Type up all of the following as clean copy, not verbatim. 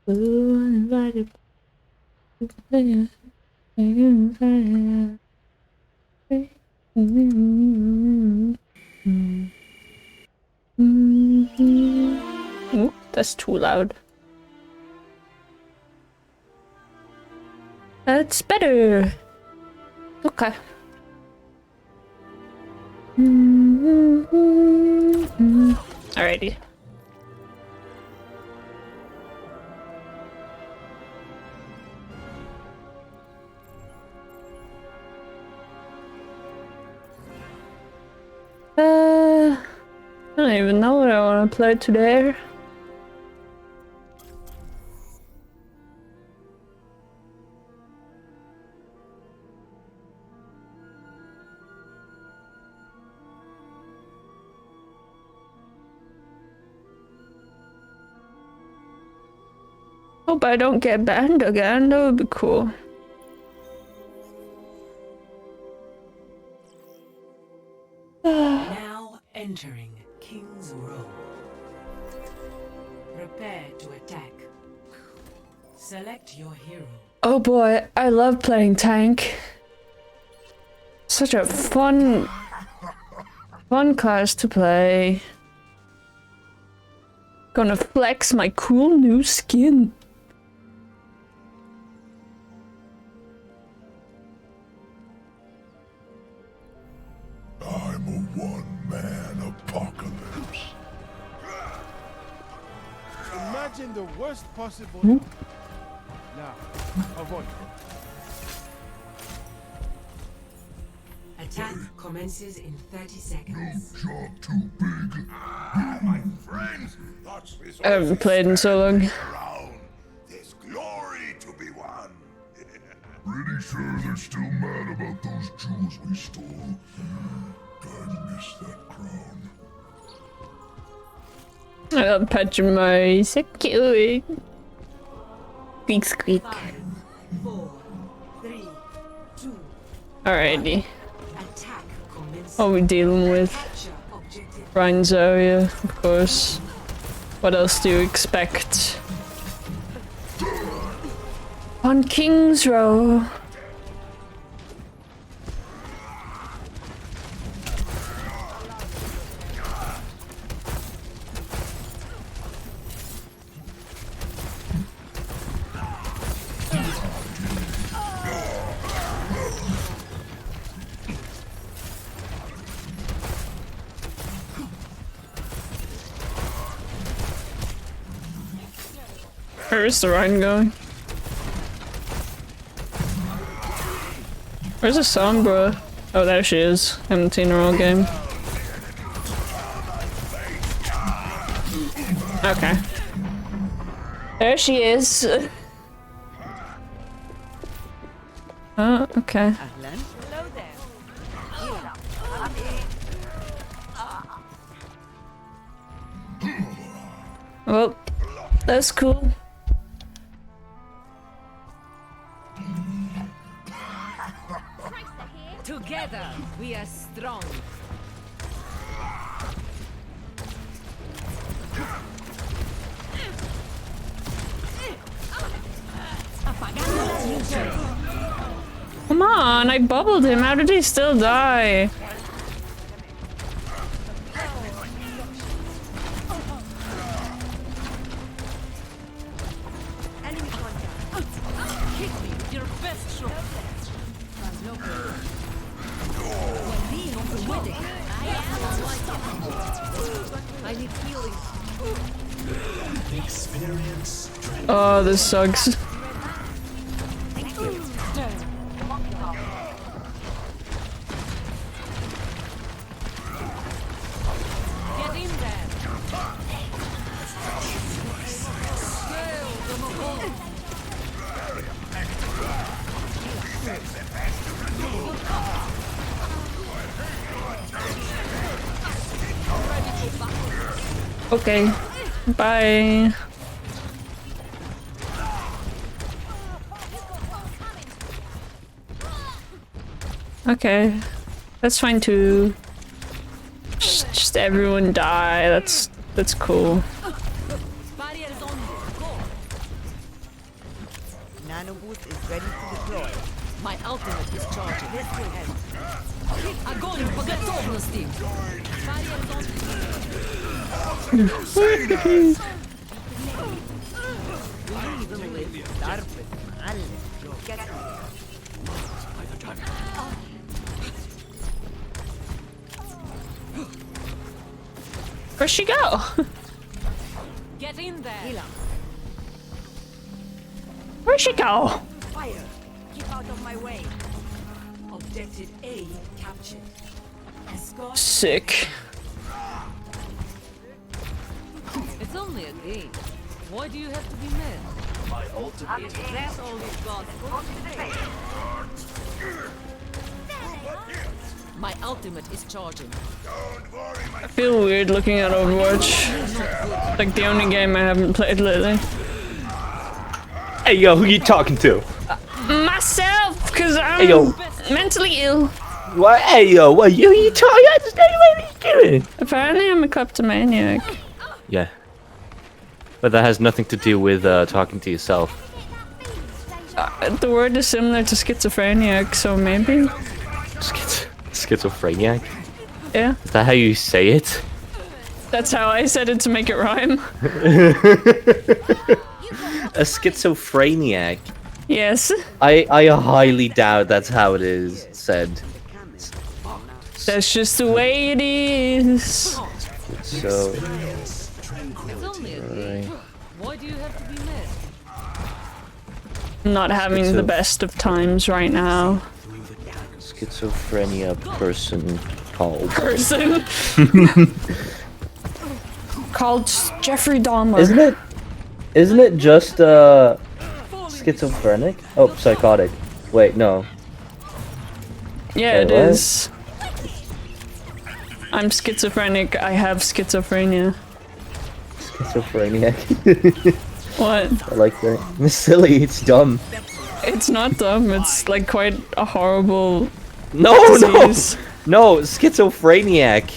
Ooh, uninvited. Ooh, that's too loud. That's better. Okay. Alrighty. I don't even know what I want to play today. Hope I don't get banned again, that would be cool. Now entering King's Row. Prepare to attack. Select your hero. Oh boy, I love playing tank. Such a fun class to play. Gonna flex my cool new skin. I'm a one-man apocalypse. Imagine the worst possible. Now, avoid. Attack commences in 30 seconds. Job too big. My friends, I haven't played in so long. around. There's glory to be won. Pretty sure they're still mad about those jewels we stole. I miss that crown. I love Patrimonio, so cute. Squeak squeak. 5, 4, 3, 2. Alrighty. Attack commences. What are we dealing with? Capture objective. Rhine Zarya, of course. What else do you expect? On King's Row. Where's the Rhine going? Where's the Sombra? Oh, there she is. Haven't seen her all game. Okay. There she is. Oh, okay. Well, that's cool. Together, we are strong. Come on, I bubbled him. How did he still die? Your best shot. I need healing. Oh, this sucks. Get in there. Okay. Bye. Okay. That's fine too. Just everyone die. That's cool. Barrier is on you. Go. Nano boost is ready to deploy. My ultimate is charging. This will help. Огонь по готовности. Where'd she go? Get in there. Where'd she go? Fire! Keep out of my way. Objective A captured. Escort Sick. It's only a game. Why do you have to be mad? That's all you've got. My ultimate is charging. I feel weird looking at Overwatch. Like the only game I haven't played lately. Hey yo, who you talking to? Myself, cause I'm Hey, yo. mentally ill. What? Hey yo, what you talking? I understand what are you doing? Apparently I'm a kleptomaniac. Yeah. But that has nothing to do with talking to yourself. The word is similar to schizophrenic, so maybe? Schizophrenic? Yeah. Is that how you say it? That's how I said it to make it rhyme. A schizophreniac? Yes. I highly doubt that's how it is said. That's just the way it is. So, It's only a game. Why do you have to be mad? I'm not having the best of times right now. schizophrenia person called. Person. Called Jeffrey Dahmer. Isn't it just schizophrenic? Oh, psychotic. Wait, no. Yeah, Wait, it what? is. I'm schizophrenic. I have schizophrenia. Schizophrenic. What? I like that. It's silly, it's dumb. It's not dumb. It's like quite a horrible No, disease. no, schizophreniac.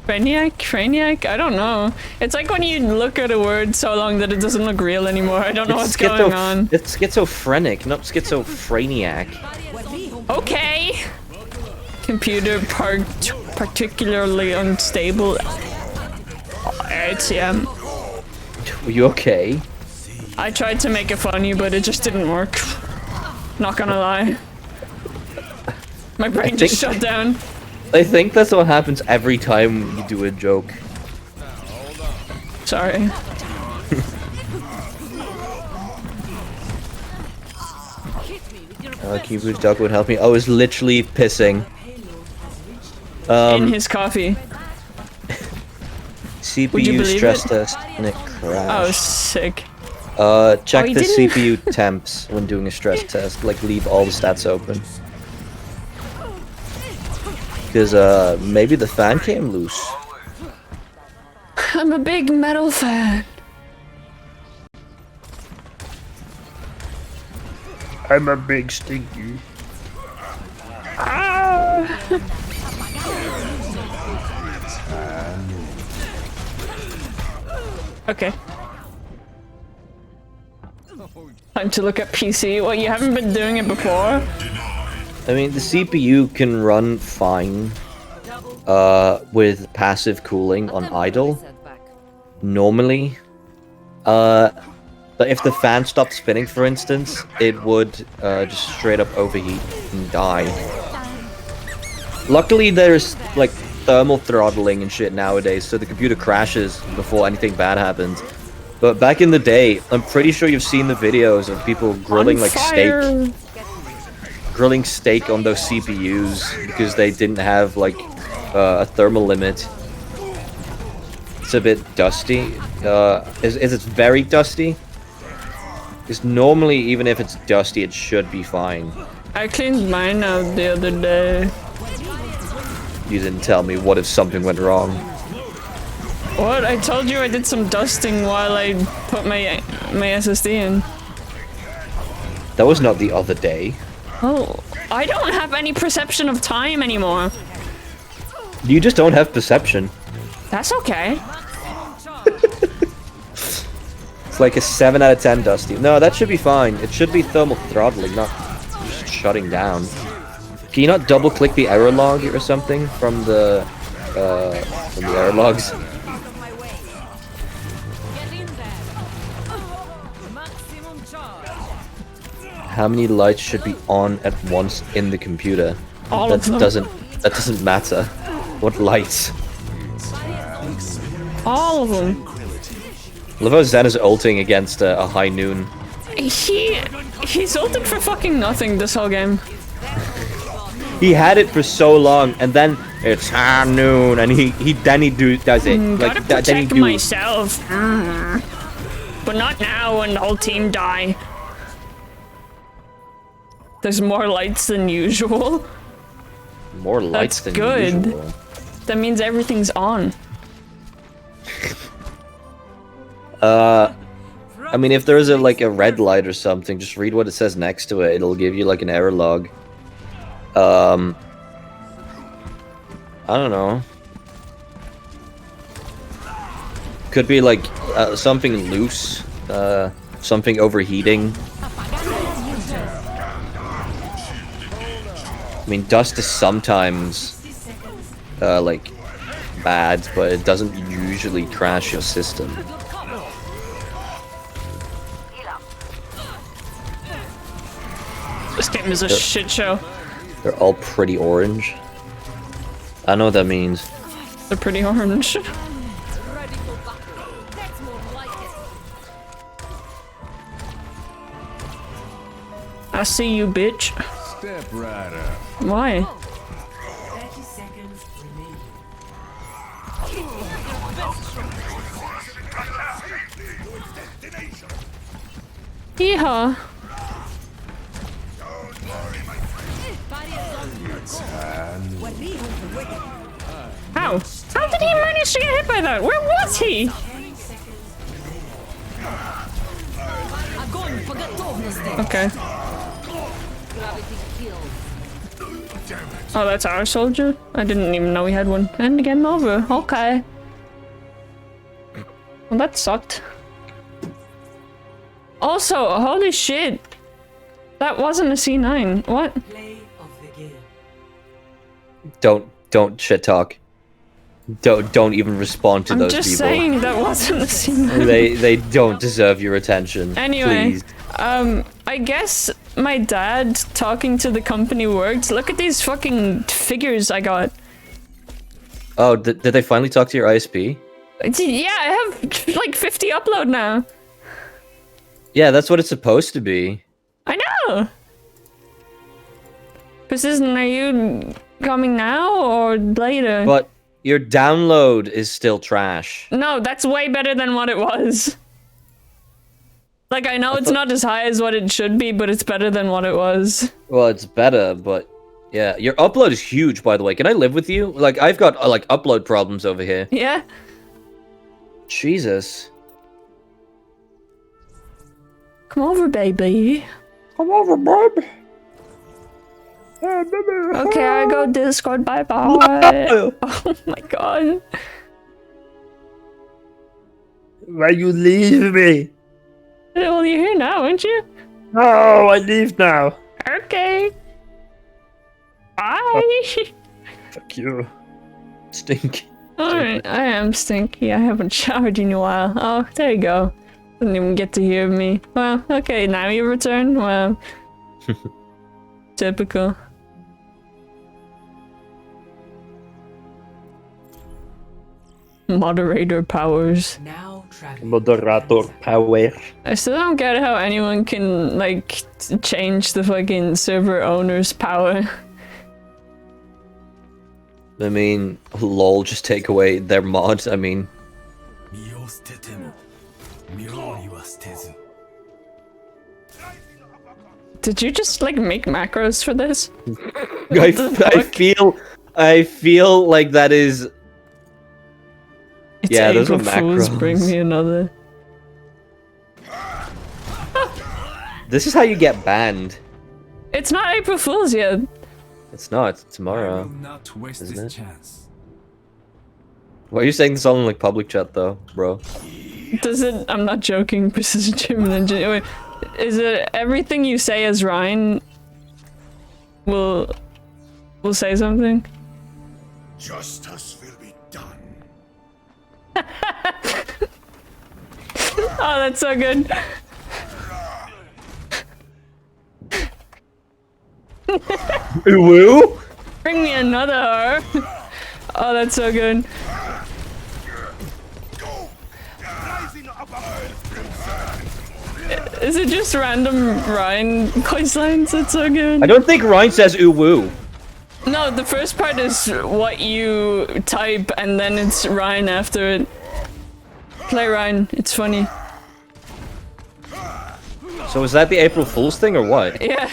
Franiac? I don't know. It's like when you look at a word so long that it doesn't look real anymore. I don't know what's going on. It's schizophrenic, not schizophreniac. Okay. Computer particularly unstable. ATM. Were you okay? I tried to make it funny, but it just didn't work. Not gonna lie. My brain just shut down. I think that's what happens every time you do a joke. Sorry. Keeper's dog would help me. I was literally pissing. In his coffee. Would you CPU believe stress it? test and it Oh, crashed. sick. Check you the didn't- CPU temps when doing a stress test. Like, leave all the stats open. Because, maybe the fan came loose. I'm a big metal fan. I'm a big stinky. Ah! Okay. Time to look at PC. Well, you haven't been doing it before? I mean, the CPU can run fine, with passive cooling on idle, normally. But if the fan stopped spinning, for instance, it would just straight up overheat and die. Luckily, there's like thermal throttling and shit nowadays, so the computer crashes before anything bad happens. But back in the day, I'm pretty sure you've seen the videos of people grilling like steak. Grilling steak on those CPUs because they didn't have like a thermal limit. It's a bit dusty. Is it very dusty? Because normally, even if it's dusty, it should be fine. I cleaned mine out the other day. You didn't tell me. What if something went wrong? What? I told you I did some dusting while I put my SSD in. That was not the other day. Oh, I don't have any perception of time anymore. You just don't have perception. That's okay. It's like a 7 out of 10, Dusty. No, that should be fine. It should be thermal throttling, not just shutting down. Can you not double-click the error log or something from the error logs? Get in there. Maximum charge. How many lights should be on at once in the computer? All of them. That doesn't matter. What lights? All of them. Love how Zen is ulting against a high noon. He's ulted for fucking nothing this whole game. He had it for so long, and then it's high noon, and he does it. Gotta Like then he protect myself. But not now when the whole team die. There's more lights than usual. more lights That's than good. usual. That means everything's on. I mean, if there's a red light or something, just read what it says next to it. It'll give you like an error log. I don't know. Could be like something loose, something overheating. I mean, dust is sometimes like bad, but it doesn't usually crash your system. This game is a shit show. They're all pretty orange. I know what that means. They're pretty orange. Ready for battle. That's more like it. I see you, bitch. Step right up. Why? 30 seconds remaining. Yeehaw. How? How did he manage to get hit by that? Where was he? Огонь по готовности. Okay. Gravity kills. Oh, that's our soldier? I didn't even know we had one. And game over. Okay. Well, that sucked. Also, holy shit. That wasn't a C9. What? Play of the game. Don't shit talk. Don't even respond to I'm those just people. saying that wasn't a C9. They don't deserve your attention. Anyway, Please. I guess my dad talking to the company worked. Look at these fucking figures I got. Oh, did they finally talk to your ISP? Yeah, I have like 50 upload now. Yeah, that's what it's supposed to be. I know. Precision, are you coming now or later? But your download is still trash. No, that's way better than what it was. Like, I know it's not as high as what it should be, but it's better than what it was. Well, it's better, but yeah, your upload is huge, by the way. Can I live with you? Like, I've got like upload problems over here. Yeah? Jesus. Come over, baby. Come over, babe. Okay, I go Discord, bye-bye. Oh my god. Why you leave me? Well, you're here now, aren't you? No, I leave now. Okay. Bye. Fuck you. Stink. Alright, I am stinky. I haven't showered in a while. Oh, there you go. Didn't even get to hear me. Well, okay, now you return. Well, typical. Moderator powers. Now traveling. Moderator power. I still don't get how anyone can, like, change the fucking server owner's power. I mean, lol, just take away their mod. I mean, did you just, like, make macros for this? I feel like that is. It's Yeah, those are April Fools, macros. bring me another. This is how you get banned. It's not April Fools yet. It's not. It's tomorrow. Not waste Isn't this it? chance. Why are you saying this all in like public chat though, bro? Does it? I'm not joking. Precision German Ninja. Wait, is it everything you say as Ryan? Will say something? Justice will be done. Oh, that's so good. Woo? Bring me another. Oh, that's so good. Is it just random Ryan voice lines? That's so good. I don't think Ryan says ooh woo. No, the first part is what you type, and then it's Ryan after it. Play Ryan, it's funny. So is that the April Fool's thing or what? Yeah.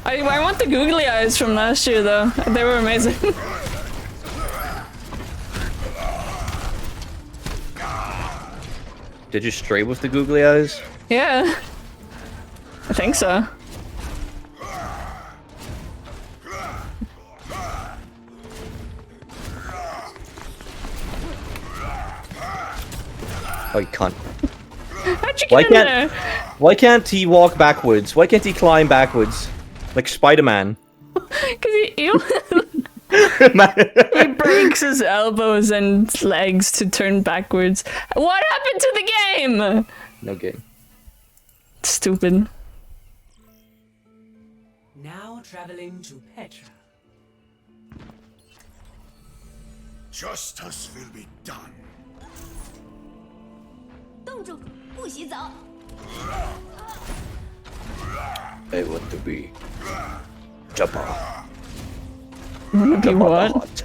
I want the googly eyes from last year though. They were amazing. Did you stray with the googly eyes? Yeah. I think so. Oh, you can't. How'd you get in there? Why can't he walk backwards? Why can't he climb backwards? Like Spider-Man. Cause he breaks his elbows and legs to turn backwards. What happened to the game? No game. Stupid. Now traveling to Petra. Justice will be done. 冻住，不洗澡。 I want to be Jabba. Wanna be what?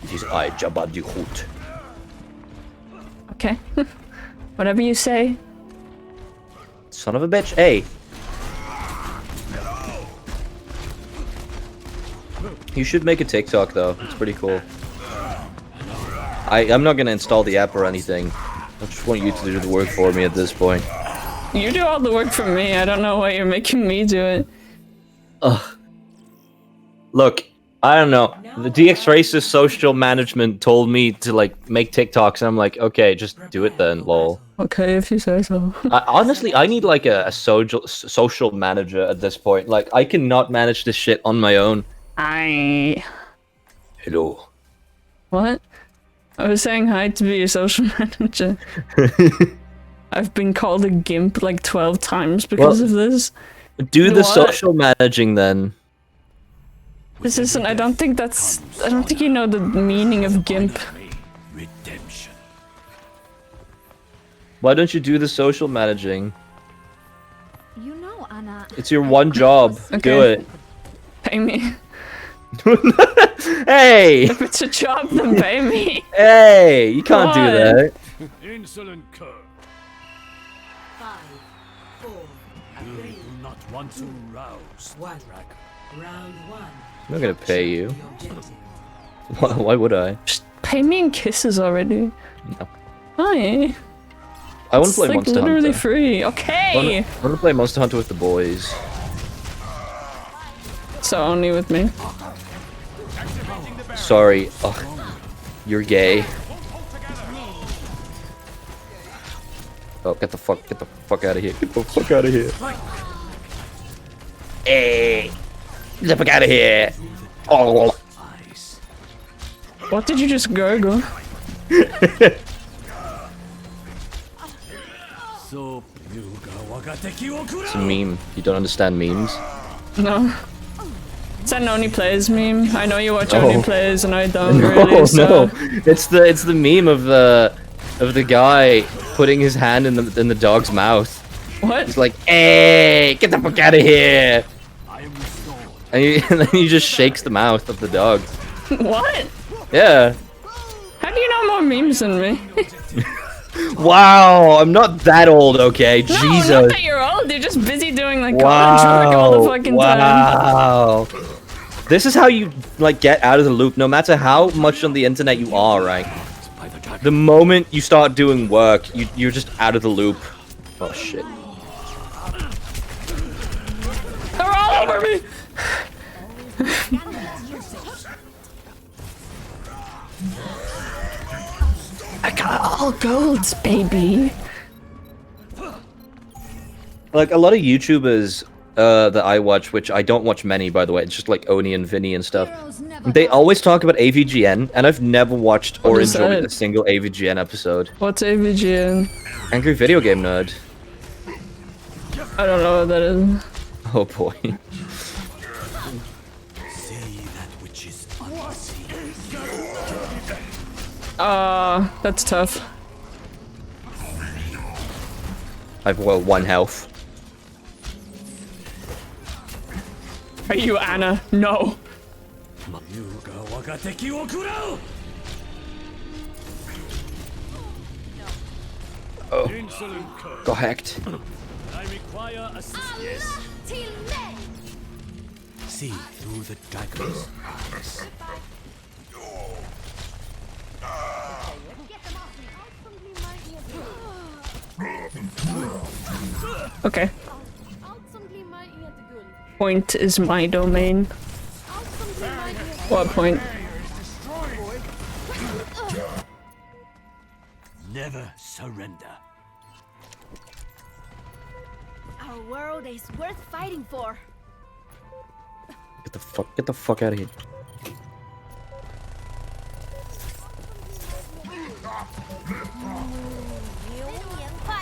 It is I, Jabba the Hutt. Okay. Whatever you say. Son of a bitch. Hey. You should make a TikTok though. It's pretty cool. I'm not gonna install the app or anything. I just want you to do the work for me at this point. You do all the work for me. I don't know why you're making me do it. Ugh. Look, I don't know. The DX Race's social management told me to like make TikToks, and I'm like, okay, just do it then, lol. Okay, if you say so. Honestly, I need like a social manager at this point. Like, I cannot manage this shit on my own. Hello. What? I was saying hi to be a social manager. I've been called a gimp like 12 times because of this. Do the What? social managing then. This isn't. I don't think you know the meaning of gimp. Redemption. Why don't you do the social managing? You know, Anna. It's your one job. Do Okay. it. Pay me. Hey! If it's a job, then pay me. Hey! You can't do What? that. Insolent cur. 5, 4, You 3, do not want to rouse 1. Round 1. I'm not gonna pay you. The objective. Why would I? Just pay me in kisses already. No. Hi. I want to It's play like Monster literally Hunter. free. Okay. I want to play Monster Hunter with the boys. So only with me. Sorry. Ugh. You're gay. Oh, get the fuck out of here. Get the fuck out of here. Hey! Get the fuck out of here. Oh. What did you just gurgle? It's a meme. You don't understand memes? No. It's an Only Plays meme. I know you watch Oh. Only Plays and I don't No, really, so... no. It's the meme of the guy putting his hand in the dog's mouth. What? He's like, "Hey, get the fuck out of here!" And then he just shakes the mouth of the dog. What? Yeah. How do you know more memes than me? Wow, I'm not that old, okay? No, Jesus. not that you're old. You're just busy doing like college work all the fucking time. Wow. This is how you like get out of the loop, no matter how much on the internet you are, right? The moment you start doing work, you're just out of the loop. Oh shit. They're all over me. I got all golds, baby. Like a lot of YouTubers that I watch, which I don't watch many by the way, it's just like Oni and Vinny and stuff. They always talk about AVGN, and I've never watched or What is enjoyed that? a single AVGN episode. What's AVGN? Angry Video Game Nerd. I don't know what that is. Oh boy. That's tough. I've well 1 health. Are you Anna? No. Oh, Insolent curse. got hacked. I require assistance. See through the daggers. Okay. Point is my domain. What point? Never surrender. Our world is worth fighting for. Get the fuck out of here.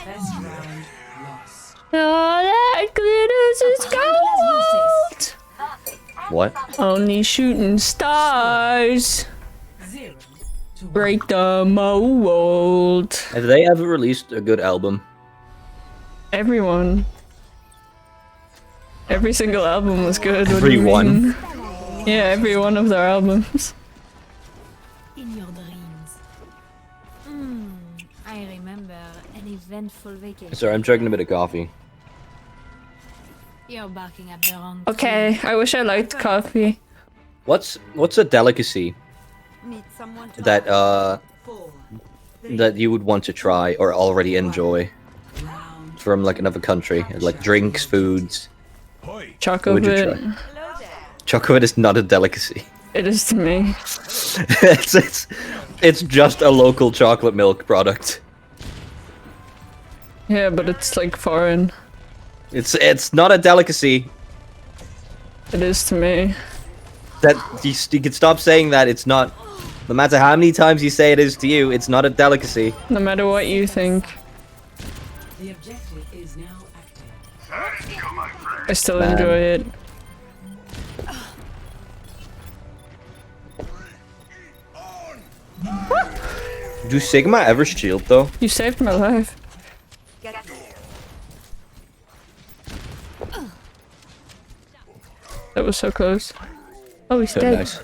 First round lost. All that glitters is gold. What? Only shooting stars 0 to 1. break the mold. Have they ever released a good album? Everyone. Every single album was good. What do you Everyone? mean? Yeah, every one of their albums. In your dreams. I remember an eventful vacation. Sorry, I'm drinking a bit of coffee. You're barking at the wrong Okay, I wish I liked coffee. What's a delicacy Meet someone to that 4. that you would want to try or already enjoy Round from like another country? Like drinks, foods. Chocolate. Would you try? Chocolate is not a delicacy. It is to me. it's just a local chocolate milk product. Yeah, but it's like foreign. It's not a delicacy. It is to me. That you can stop saying that. It's not. No matter how many times you say it is to you, it's not a delicacy. No matter what you think, the objective is now active. I still Man. enjoy it. Do Sigma ever shield though? You saved my life. That was so close. Oh, he's So dead. nice.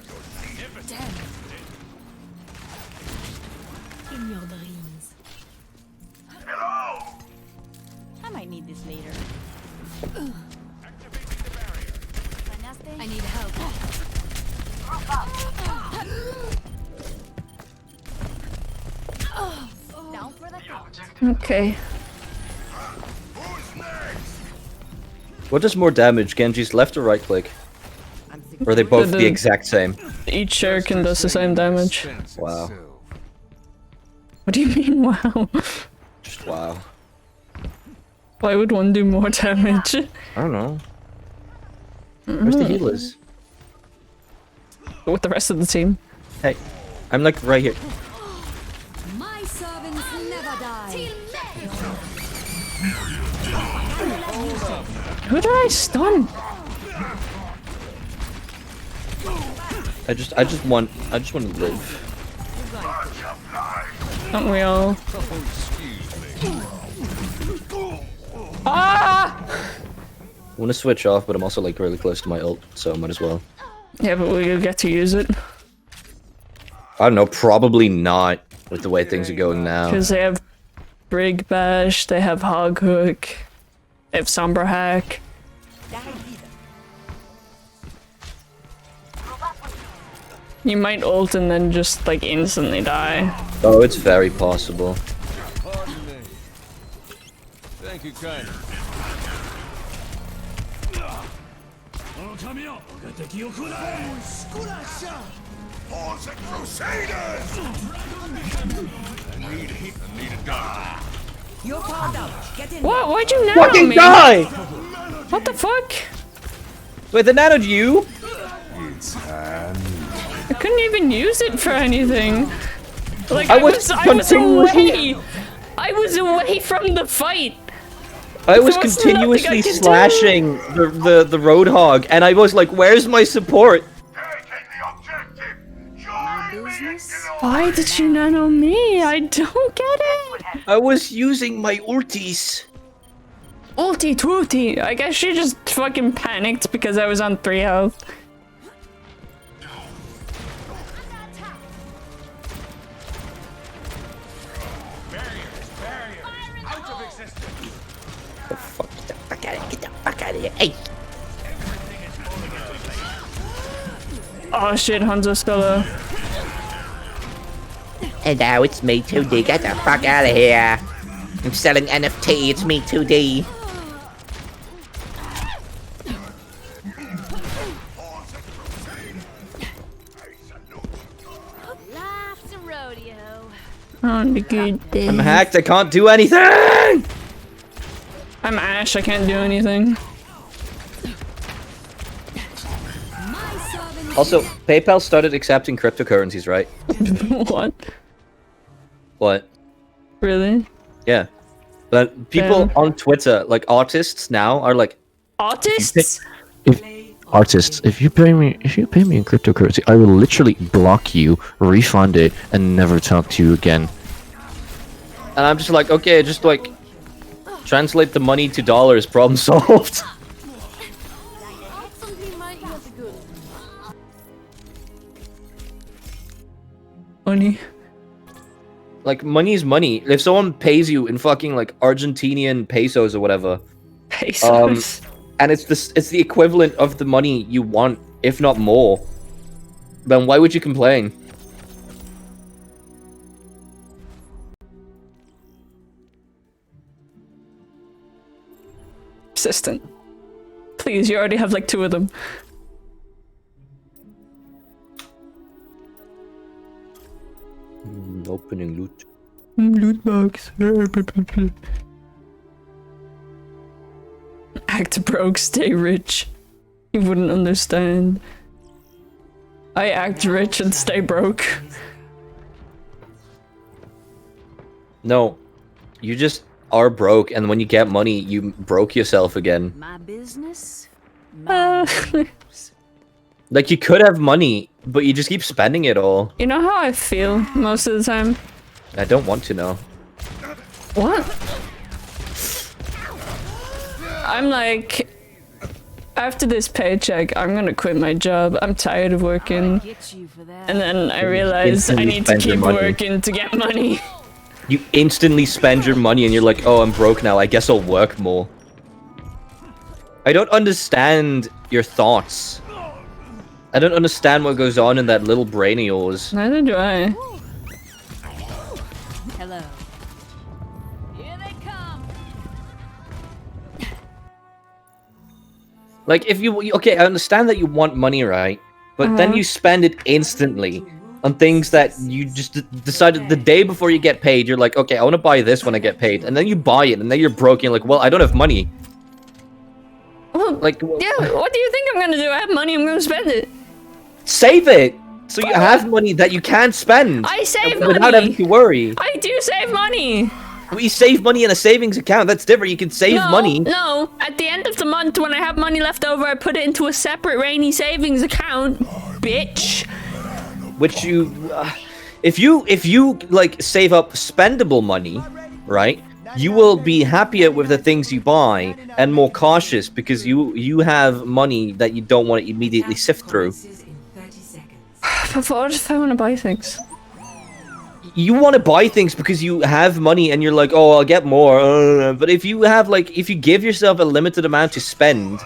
in your dreams. I might need this later. I need help. Down for the count. Okay. What does more damage, Genji's left or right click? Or are they both the exact same? Each shuriken does the same damage. Wow. What do you mean, wow? Just wow. Why would one do more damage? I don't know. Where's the healers? With the rest of the team. Hey, I'm like right here. My servants never die. Who did I stun? I just want to live. Don't we all? Ah! I want to switch off, but I'm also like really close to my ult, so I might as well. Yeah, but we'll get to use it. I don't know, probably not with the way things are going now. Because they have Brig Bash, they have Hog Hook, they have Sombra Hack. You might ult and then just like instantly die. Oh, it's very possible. Thank you kindly. For the Crusaders! You're powered up. Get in. What? Why'd you nano Fucking me? die! What the fuck? Wait, they nanoed you? I couldn't even use it for anything. Like I I was was continuously- away. I was away from the fight. I was There was continuously nothing I could slashing the roadhog, and I was like, "Where's my support?" Taking the objective. My Join me in business? the Why did you nano me? I don't get it. I was using my ultis. Ulti twooty. I guess she just fucking panicked because I was on 3 health. The fuck? Get the fuck out of here! Get the fuck out of here! Hey! Oh shit, Hanzo's still there. Hello, it's me 2D. Get the fuck out of here! I'm selling NFT. It's me 2D. Life's a rodeo. On the good day. I'm hacked. I can't do anything. I'm Ash, I can't do anything. Also, PayPal started accepting cryptocurrencies, right? What? What? Really? Yeah. But people Damn. on Twitter, like artists now, are like, Autists? artists, if you pay me in cryptocurrency, I will literally block you, refund it, and never talk to you again. And I'm just like, okay, just like translate the money to dollars, problem solved. Money. Like, money is money. If someone pays you in fucking like Argentinian pesos or whatever, Pesos. and it's the equivalent of the money you want, if not more, then why would you complain? Persistent. Please, you already have like 2 of them. Opening loot. Loot box. Act broke, stay rich. You wouldn't understand. I act rich and stay broke. No, you just are broke, and when you get money, you broke yourself again. My business? Like, you could have money, but you just keep spending it all. You know how I feel most of the time? I don't want to know. What? I'm like, after this paycheck, I'm gonna quit my job. I'm tired of working. Get you for that. And then I realize I Instantly need to spend your keep money. working to get money. You instantly spend your money and you're like, oh, I'm broke now, I guess I'll work more. I don't understand your thoughts. I don't understand what goes on in that little brain of yours. Neither do I. Hello. Here they come. Like, if you... Okay, I understand that you want money, right? But then you spend it instantly on things that you just decided the day before you get paid. You're like, okay, I want to buy this when I get paid. And then you buy it, and then you're broke, and you're like, well, I don't have money. Well, Like, yeah, what do you think I'm gonna do? I have money, I'm gonna spend it. save it! So you have money that you can spend. I save without money. having to worry. I do save money. We save money in a savings account. That's different. You can save money. No, at the end of the month, when I have money left over, I put it into a separate rainy savings account, bitch. Which you, if you like save up spendable money, right? You will be happier with the things you buy and more cautious because you have money that you don't want to immediately sift through. But what if I want to buy things? You want to buy things because you have money and you're like, oh, I'll get more. But if you have if you give yourself a limited amount to spend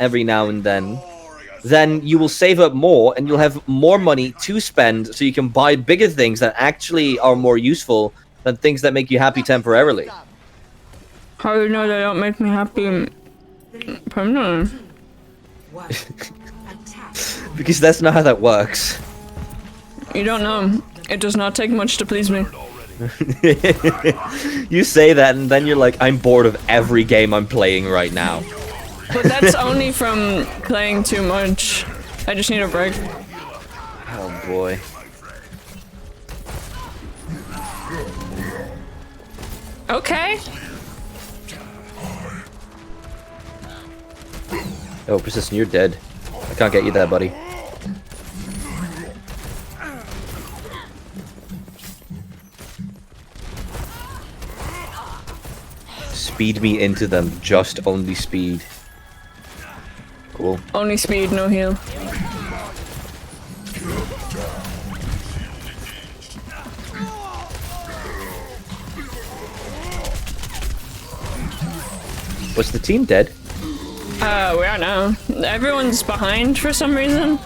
every now and then you will save up more and you'll have more money to spend so you can buy bigger things that actually are more useful than things that make you happy temporarily. How do you know they don't make me happy permanently? Because that's not how that works. You don't know. It does not take much to please me. You say that and then you're like, I'm bored of every game I'm playing right now. But that's only from playing too much. I just need a break. Oh boy. Okay. Oh, Persistent, you're dead. I can't get you there, buddy. Speed me into them. Just only speed. Cool. Only speed, no heal. Was the team dead? We are now. Everyone's behind for some reason.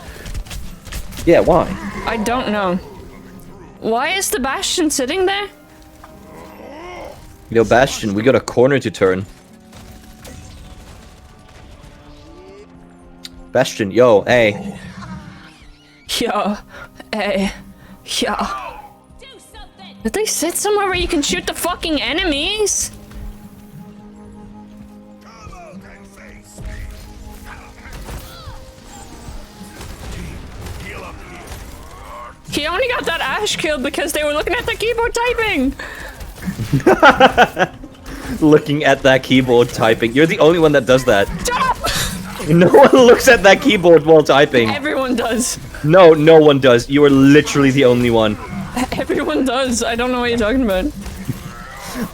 Yeah, why? I don't know. Why is the Bastion sitting there? Yo, Bastion, we got a corner to turn. Bastion, yo, hey. Yo, hey, yo. Did they sit somewhere where you can shoot the fucking enemies? He only got that Ash kill because they were looking at the keyboard typing. Looking at that keyboard typing. You're the only one that does that. Stop! No one looks at that keyboard while typing. Everyone does. No, no one does. You are literally the only one. Everyone does. I don't know what you're talking about.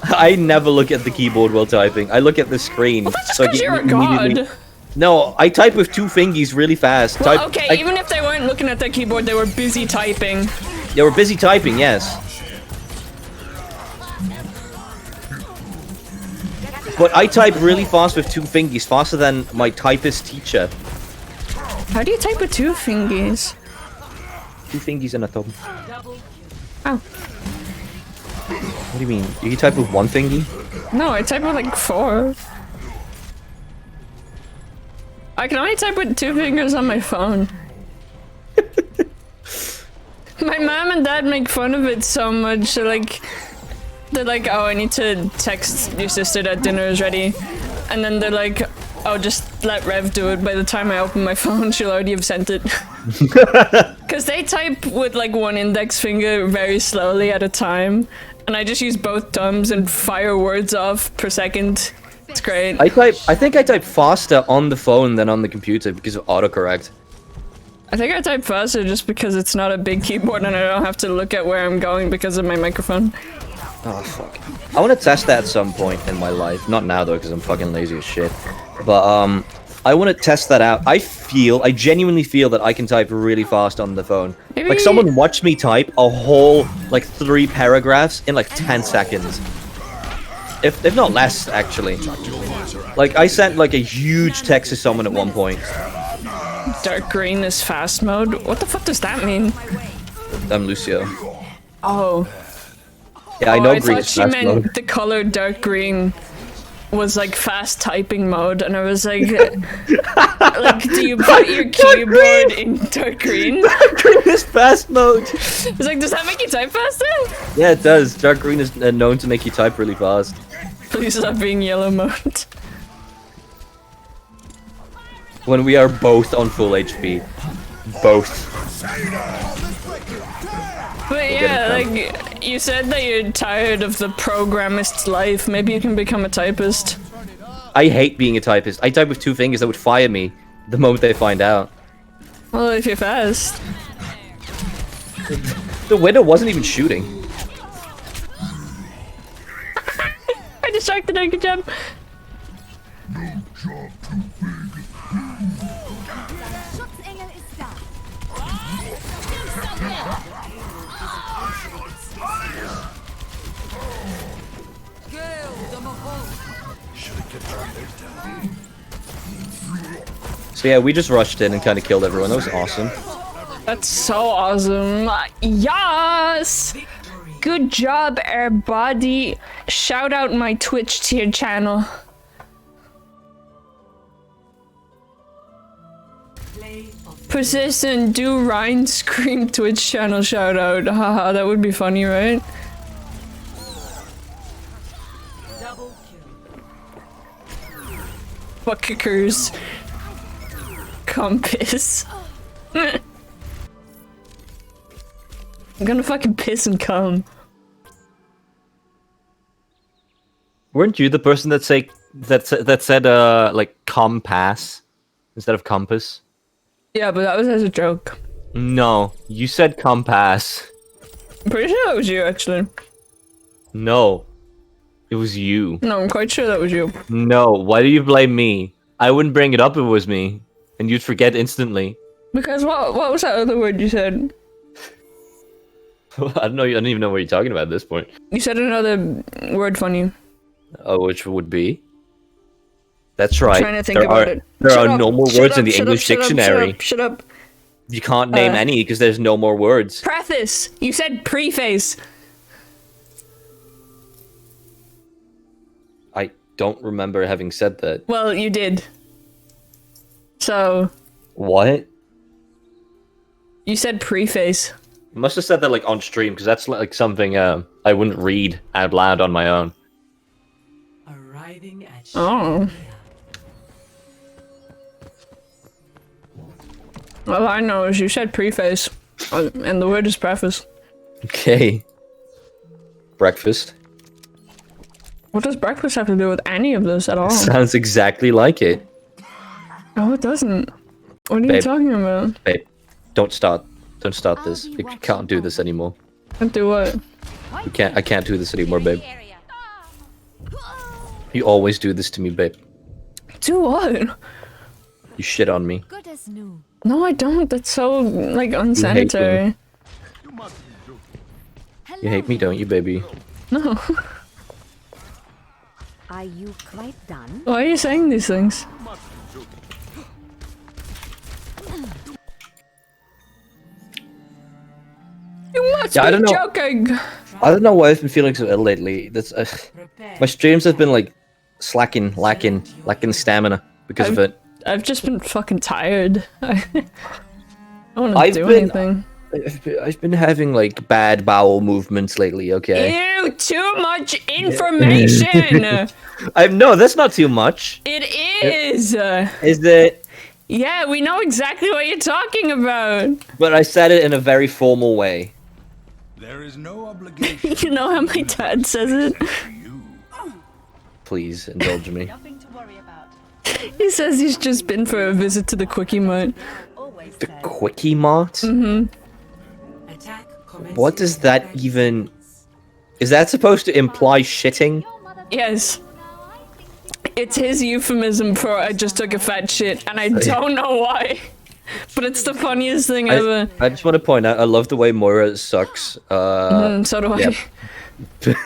I never look at the keyboard while typing. I look at the screen. Well, that's just so I because get you're a immediately- god. No, I type with two fingies really fast. Well, okay, even if they weren't looking at their keyboard, they were busy typing. They were busy typing, yes. But I type really fast with two fingies, faster than my typist teacher. How do you type with two fingies? Two fingies and a thumb. Oh. What do you mean? You type with one fingy? No, I type with like 4. I can only type with 2 fingers on my phone. My mom and dad make fun of it so much. They're like, oh, I need to text your sister that dinner is ready. And then they're like, oh, just let Rev do it. By the time I open my phone, she'll already have sent it. Because they type with like one index finger very slowly at a time. And I just use both thumbs and fire words off per second. It's great. I think I type faster on the phone than on the computer because of autocorrect. I think I type faster just because it's not a big keyboard and I don't have to look at where I'm going because of my microphone. Oh, fuck. I want to test that at some point in my life. Not now, though, because I'm fucking lazy as shit. But, I want to test that out. I genuinely feel that I can type really fast on the phone. Maybe... Like, someone watched me type a whole, like, 3 paragraphs in, like, 10 seconds. If not less, actually. Like, I sent, like, a huge text to someone at one point. Dark green is fast mode? What the fuck does that mean? I'm Lucio. Oh. Yeah, I know I green thought is she fast meant mode. the color dark green was like fast typing mode, and I was like, like, do you put your keyboard in dark green? Dark green is fast mode! It's like, does that make you type faster? Yeah, it does. Dark green is known to make you type really fast. Please stop being yellow mode. When we are both on full HP. Both. But yeah, like, you said that you're tired of the programmist's life. Maybe you can become a typist. I hate being a typist. I type with 2 fingers that would fire me the moment they find out. Well, if you're fast. The window wasn't even shooting. I distracted her, good job. Schutzengel ist da. So yeah, we just rushed in and kind of killed everyone. That was awesome. That's so awesome. Yes! Good job, everybody. Shout out my Twitch tier channel. Persistent, do Ryan scream Twitch channel shout out. Haha, that would be funny, right? Fuck kickers. Compass. I'm gonna fucking piss and come. Weren't you the person that said like compass instead of compass? Yeah, but that was as a joke. No, you said compass. I'm pretty sure that was you, actually. No, it was you. No, I'm quite sure that was you. No, why do you blame me? I wouldn't bring it up if it was me, and you'd forget instantly. Because what was that other word you said? I don't know. I don't even know what you're talking about at this point. You said another word funny. Oh, which would be? That's right. Trying to think about it. There Shut are up, no more shut words up, in the shut up, English shut up, dictionary. Shut up. You can't name any because there's no more words. Preface. You said preface. I don't remember having said that. Well, you did. So. What? You said preface. You must have said that like on stream because that's like something I wouldn't read out loud on my own. Arriving at Oh. All I know is you said preface, and the word is preface. Okay. Breakfast. What does breakfast have to do with any of this at all? Sounds exactly like it. No, it doesn't. What are you Babe. talking about? Babe, don't start this. We can't do this anymore. Can't do what? I can't do this anymore, babe. You always do this to me, babe. Do what? You shit on me. Good as new. No, I don't. That's so, like, unsanitary. You hate me, don't you, baby? No. Are you quite done? Why are you saying these things? You must I be don't know. joking! I don't know why I've been feeling so ill lately. That's my streams have been like lacking stamina because of it. I've just been fucking tired. I don't want I've to do been- anything. I've been having like bad bowel movements lately. Okay. Ew, too much information! No, that's not too much. It is! Is it? Yeah, we know exactly what you're talking about. But I said it in a very formal way. There is no obligation. You know how my dad says it? Please indulge me. Nothing to worry about. He says he's just been for a visit to the Quickie Mart. Always The said. Quickie Mart? attack commencing What does that even... Is that supposed to imply shitting? Yes. It's his euphemism for I just took a fat shit, and I don't know why. But it's the funniest thing ever. I just want to point out, I love the way Moira sucks. So do I. Yep.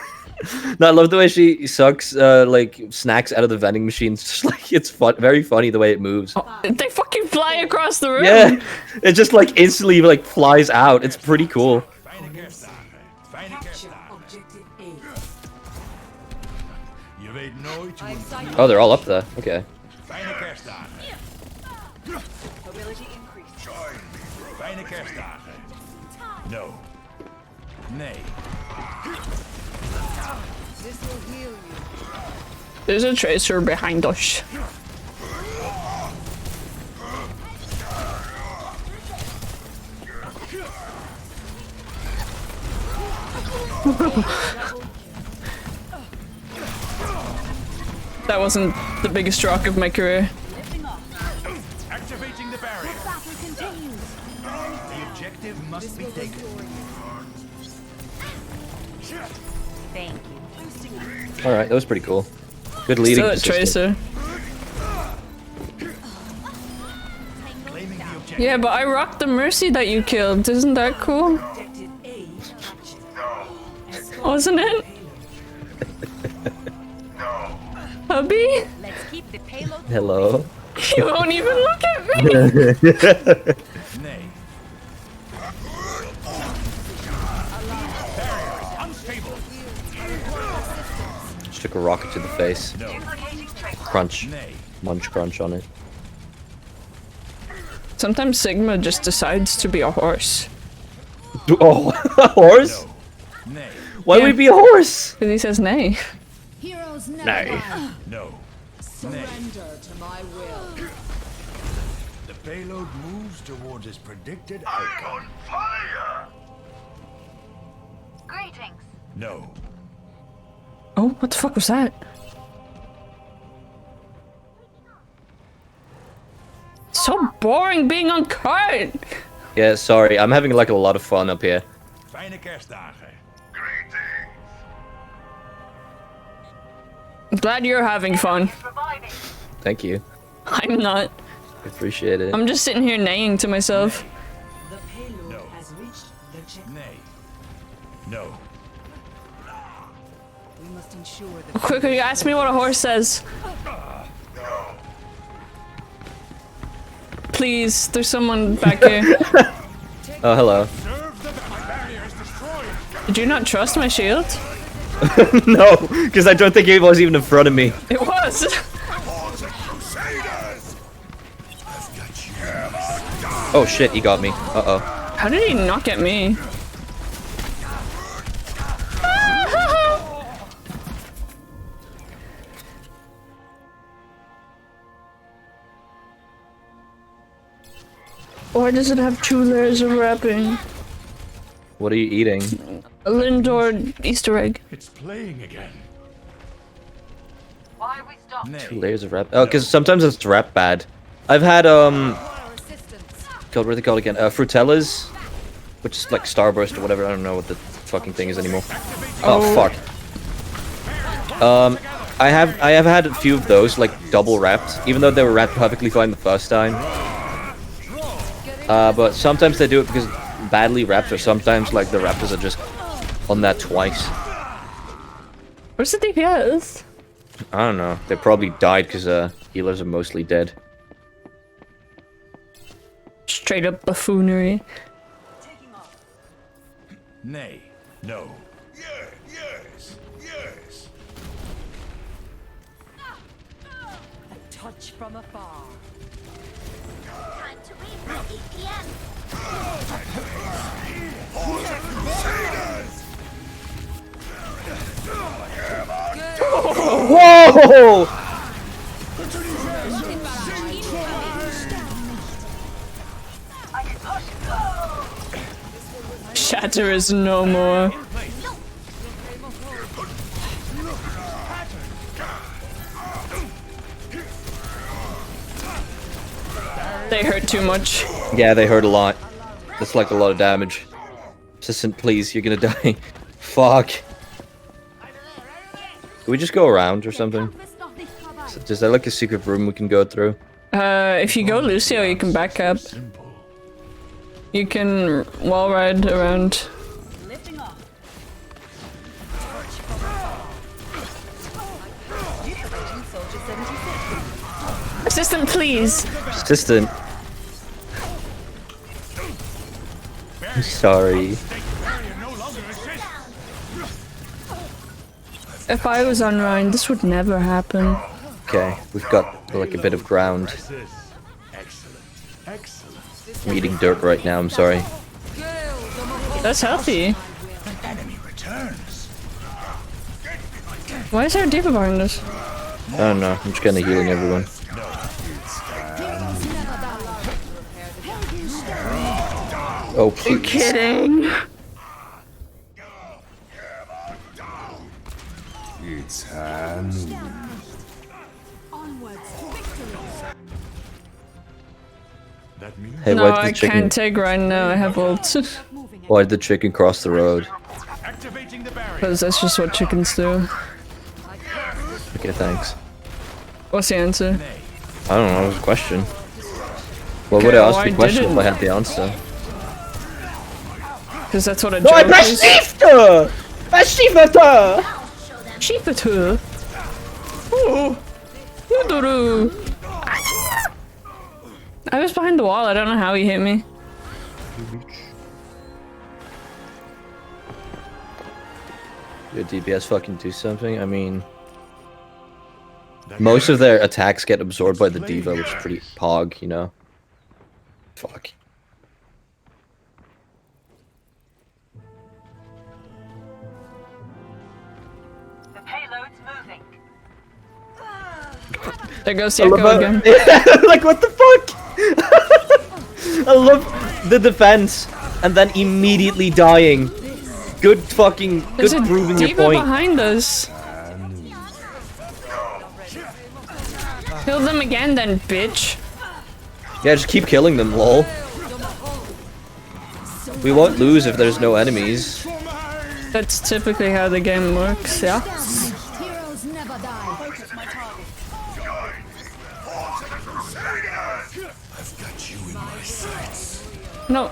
No, I love the way she sucks, like, snacks out of the vending machines. Just like, it's very funny the way it moves. They fucking fly across the room. Yeah, it just like instantly like flies out. It's pretty cool. capture objective A. Je weet nooit hoe een Oh, they're all up there. Okay. fijne kerstdagen. Fijne kerstdagen. No. Nee. There's a tracer behind us. That wasn't the biggest rock of my career. Activating the barrier. Battle continues. The objective must be taken. Thank you. All right, that was pretty cool. Good leading. Still a position. tracer. Claiming the objective. Yeah, but I rocked the Mercy that you killed. Isn't that cool? Objective A captured. Wasn't it? Hubby? Let's keep the payload. Hello. You won't even look at me. Nee. Barrier is unstable. Just took a rocket to the face. Crunch. Nee. Munch crunch on it. Sometimes Sigma just decides to be a horse. Oh, a horse? Nee. Why would Yeah. we be a horse? Because he says nay. Heroes never No. die. No. Surrender to my will. The payload moves towards its predicted I'm outcome. on fire! Greetings. No. Oh, what the fuck was that? So boring being on cart. Yeah, sorry. I'm having like a lot of fun up here. Fijne kerstdagen. Greetings! I'm glad you're having fun. Reviving. Thank you. I'm not. Appreciate it. I'm just sitting here neighing to myself. The payload No. has reached the checkpoint. Nay. No. We must ensure that Quicker, you ask me what a horse says. Please, there's someone back here. Oh, hello. Did you not trust my shield? No, because I don't think he was even in front of me. It was. Crusaders! Oh shit, he got me. Uh-oh. How did he not get me? Why does it have 2 layers of wrapping? What are you eating? A Lindor Easter egg. It's playing again. Why we stop? Nay. 2 layers of wrap. Oh, because sometimes it's wrap bad. I've had, God, what are they called again? Frutellas? Which is like Starburst or whatever. I don't know what the fucking thing is anymore. Oh, fuck. I have had a few of those, like, double wrapped. Even though they were wrapped perfectly fine the first time. But sometimes they do it because badly wrapped, or sometimes, like, the Raptors are just on that twice. Where's the DPS? I don't know. They probably died because healers are mostly dead. Straight up buffoonery. Nay. No. Yes, yes. a touch from afar. Time to read my EPM. Whoa! Shatter is no more. They hurt too much. Yeah, they hurt a lot. That's like a lot of damage. Assistant, please, you're gonna die. Fuck. Can we just go around or something? Is there like a secret room we can go through? If you go Lucio, you can back up. You can wall ride around. Lifting off. Soldier 76. Assistant, please. Assistant. I'm sorry. If I was on Rhine, this would never happen. Okay, we've got like a bit of ground. Excellent. Excellent. I'm eating dirt right now, I'm sorry. That's healthy. Enemy returns. Why is there a diva behind us? I don't know, I'm just kinda healing everyone. Oh, please. Kidding. It's Halloween. Onwards. Victory. That means Hey, No, why did I the chicken? can't take Rhine now. I have ult. Moving. Why did the chicken cross the road? activating the barrier. Because that's just what chickens do. Okay, thanks. What's the answer? I don't know, it was a question. What would Okay, I ask why the question didn't- if I had the answer? Because that's what a No, I joke pressed is. shift! Press shift! Shift. Ooh. Uduru. I was behind the wall. I don't know how he hit me. Your DPS fucking do something? I mean... Most of their attacks get absorbed by the diva, which is pretty pog, you know? Fuck. The payload There goes the echo again. Like, what the fuck? I love the defense and then immediately dying. Good fucking, There's good a proving your diva point. behind us. Kill them again then, bitch. Yeah, just keep killing them, lol. We won't lose if there's no enemies. That's typically how the game works, yeah? Heroes never die. Focus my target. I've got you in my sights. No.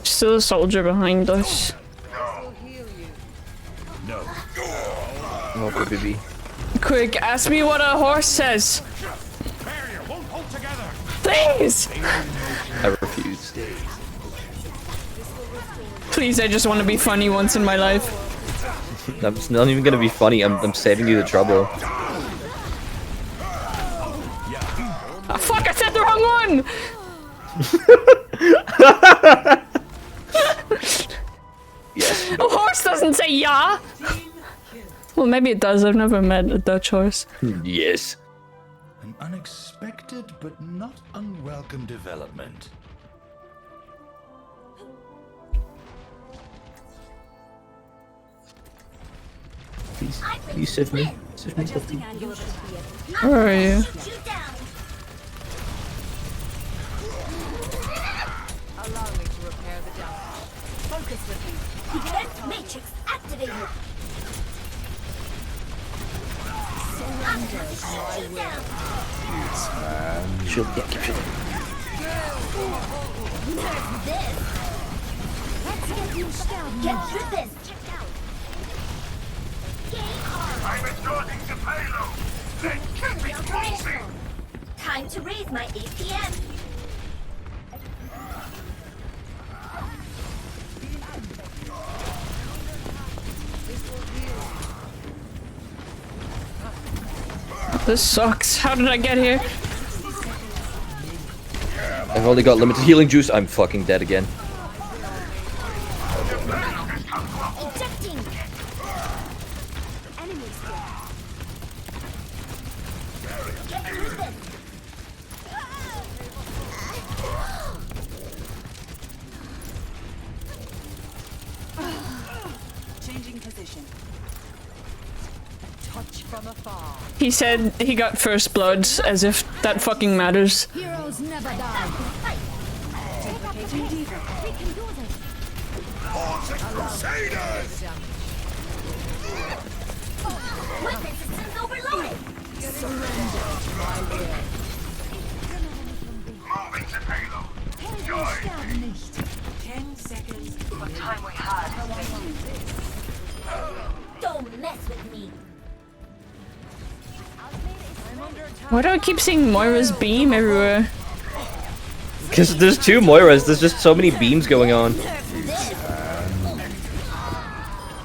Still a soldier behind us. Oh, baby. Quick, ask me what a horse says. Please! I refuse. Please, I just want to be funny once in my life. That's not even gonna be funny. I'm saving you the trouble. Oh, fuck, I said the wrong one! Yes. A horse doesn't say yeah! Well, maybe it does. I've never met a Dutch horse. Yes. An unexpected but not unwelcome development. Please save me. Save me, save me. Where are you? Allow me to repair the damage. Focus with me. Defense matrix activated. Shield, yeah, keep shielding. Get through this. Check out. I'm returning to payload. Then keep it closing. Time to raise my APM. This sucks. How did I get here? I've only got limited healing juice. I'm fucking dead again. Ejecting. Enemies here. Get through this. Changing position. Touch from afar. He said he got first blood, as if that fucking matters. Heroes never die. Duplicating diva. We can do this. Crusaders! Weapon systems overloaded. Moving to payload. 10 seconds. Don't mess with me. Why do I keep seeing Moira's beam everywhere? Because there's two Moiras. There's just so many beams going on.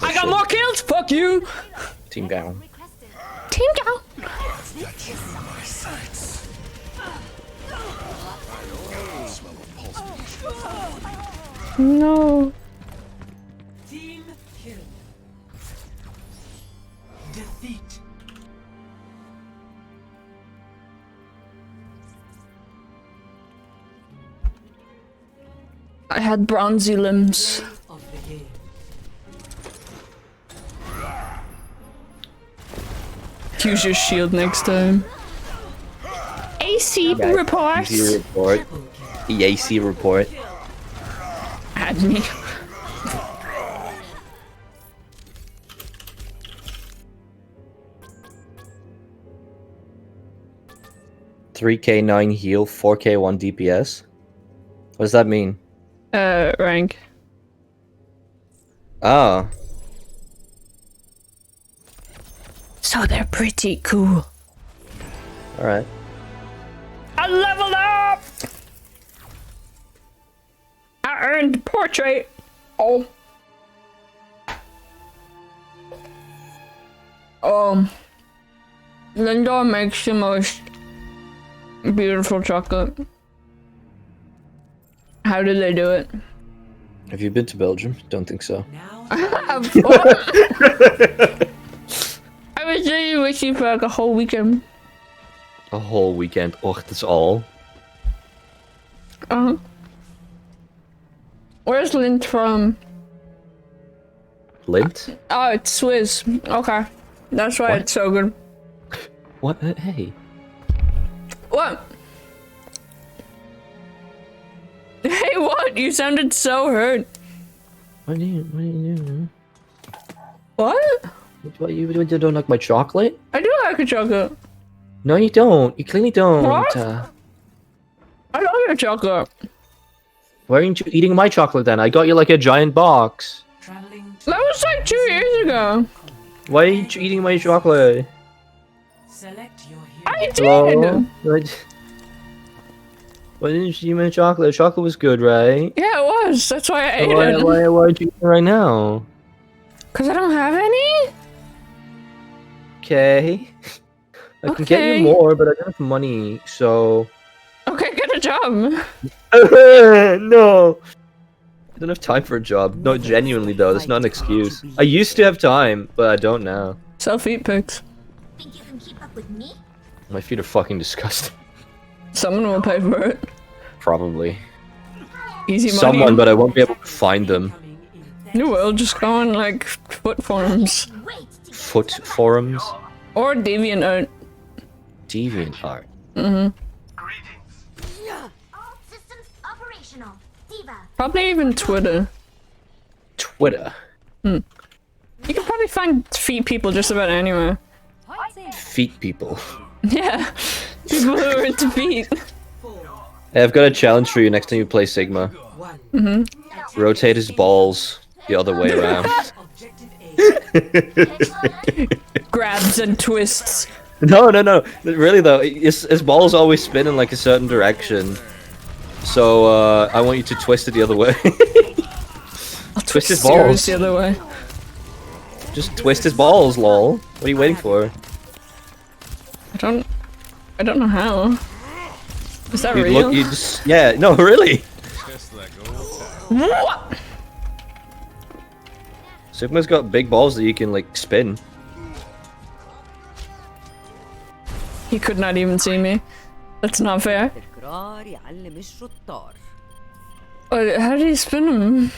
I got more kills! Fuck you! Team down. Team down! I've got you in my sights. No. Team kill. Defeat. I had bronzy limbs. Of the game. Use your shield next time. AC report! AC report. EAC report. Add me. $3K9 heal, 4K1 DPS. What does that mean? Rank. Ah. So they're pretty cool. Alright. I leveled up! I earned portrait. Oh. Linda makes the most beautiful chocolate. How did they do it? Have you been to Belgium? Don't think so. Now I was really with you for like a whole weekend. A whole weekend. Oh, that's all. Where's Lint from? Lint? Oh, it's Swiss. Okay. That's why What? it's so good. What? Hey. What? Hey, what? You sounded so hurt. What do you do? What? What, you don't like my chocolate? I do like a chocolate. No, you don't. You clearly don't. What? I love your chocolate. Why aren't you eating my chocolate then? I got you like a giant box. traveling to That was like 2 years ago. Why aren't you eating my chocolate? select your hero. I did. Hello? Why didn't you eat my chocolate? Chocolate was good, right? Yeah, it was. That's why I ate Why it. aren't you eating it right now? Cause I don't have any. Okay. I can get Okay. you more, but I don't have money, so... Okay, get a job. No! I don't have time for a job. No, genuinely though, that's not an excuse. I used to have time, but I don't now. Sell feet pics. Think you can keep up with me? My feet are fucking disgusting. Someone will pay for it. Probably. Easy money. Someone, but I won't be able to find them. Coming in You will just go on like foot forums Wait to Foot forums? or DeviantArt. DeviantArt. all systems operational. Diva. Probably even Twitter. Twitter. You can probably find feet people just about anywhere. Feet people. Yeah, people who are into feet. Hey, I've got a challenge for you next time you play Sigma. one. Rotate his balls the other way around. Objective A. Grabs and twists. No. Really though, his balls always spin in like a certain direction. So I want you to twist it the other way. Twist his Steers balls. the other way. Just twist his balls, lol. What are you waiting for? I don't know how. Is that You real? yeah, no, really. Just like old times. What? Sigma's got big balls that you can like spin. He could not even see me. That's not fair. التكرار يعلم الشطار. How did he spin him?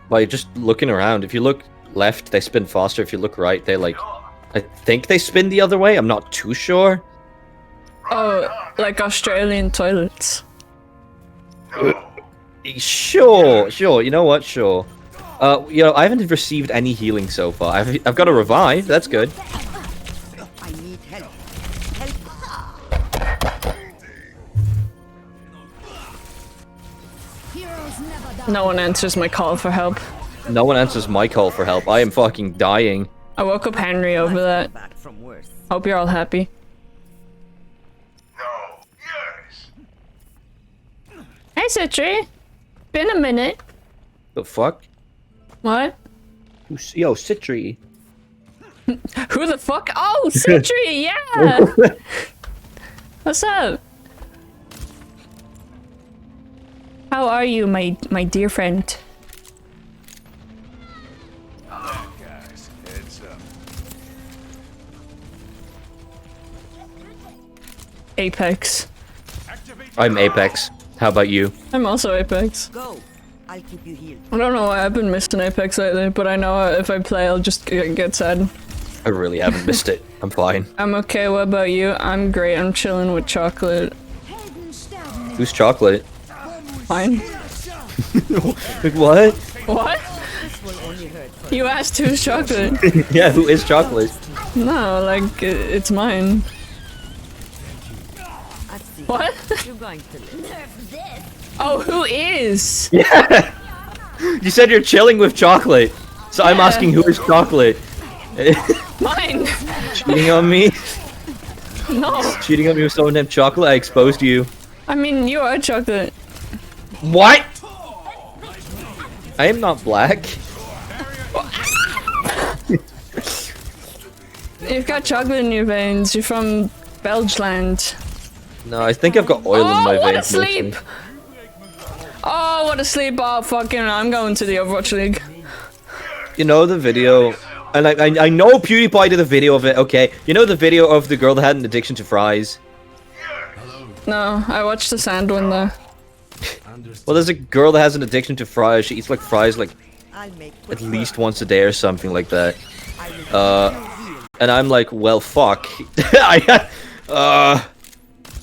By just looking around. If you look left, they spin faster. If you look right, they like... I think they spin the other way. I'm not too sure. Oh, like Australian toilets. Sure. You know what? Sure. You know, I haven't received any healing so far. I've got a revive. That's good. I need help. No one answers my call for help. No one answers my call for help. I am fucking dying. I woke up Henry over that. Back from worse. Hope you're all happy. No. Yes. Hey, Citri. Been a minute. The fuck? What? Yo, Citri. Who the fuck? Oh, Citri, yeah! What's up? How are you, my dear friend? Guys, heads up. Apex. I'm Apex. How about you? I'm also Apex. Go. I'll keep you healed. I don't know why I've been missing Apex lately, but I know if I play, I'll just get sad. I really haven't missed it. I'm fine. I'm okay. What about you? I'm great. I'm chilling with chocolate. Who's chocolate? Fine. What? What? You asked who's chocolate? Yeah, who is chocolate? No, like it's mine. I see. What? You're going to live. Oh, who is? Yeah. You said you're chilling with chocolate, so I'm Yeah. asking who is chocolate. Mine. Cheating on me? No. Cheating on me with someone named Chocolate? I exposed you. I mean, you are chocolate. What? I am not black. You've got chocolate in your veins. You're from Belgeland. No, I think I've got oil in my Oh, what a veins. sleep! mostly. Oh, what a sleep! Oh, fucking! I'm going to the Overwatch League. You know the video, and I know PewDiePie did a video of it. Okay, you know the video of the girl that had an addiction to fries. No, I watched the sand one though. Well, there's a girl that has an addiction to fries. She eats like fries like at least once a day or something like that. And I'm like, well, fuck.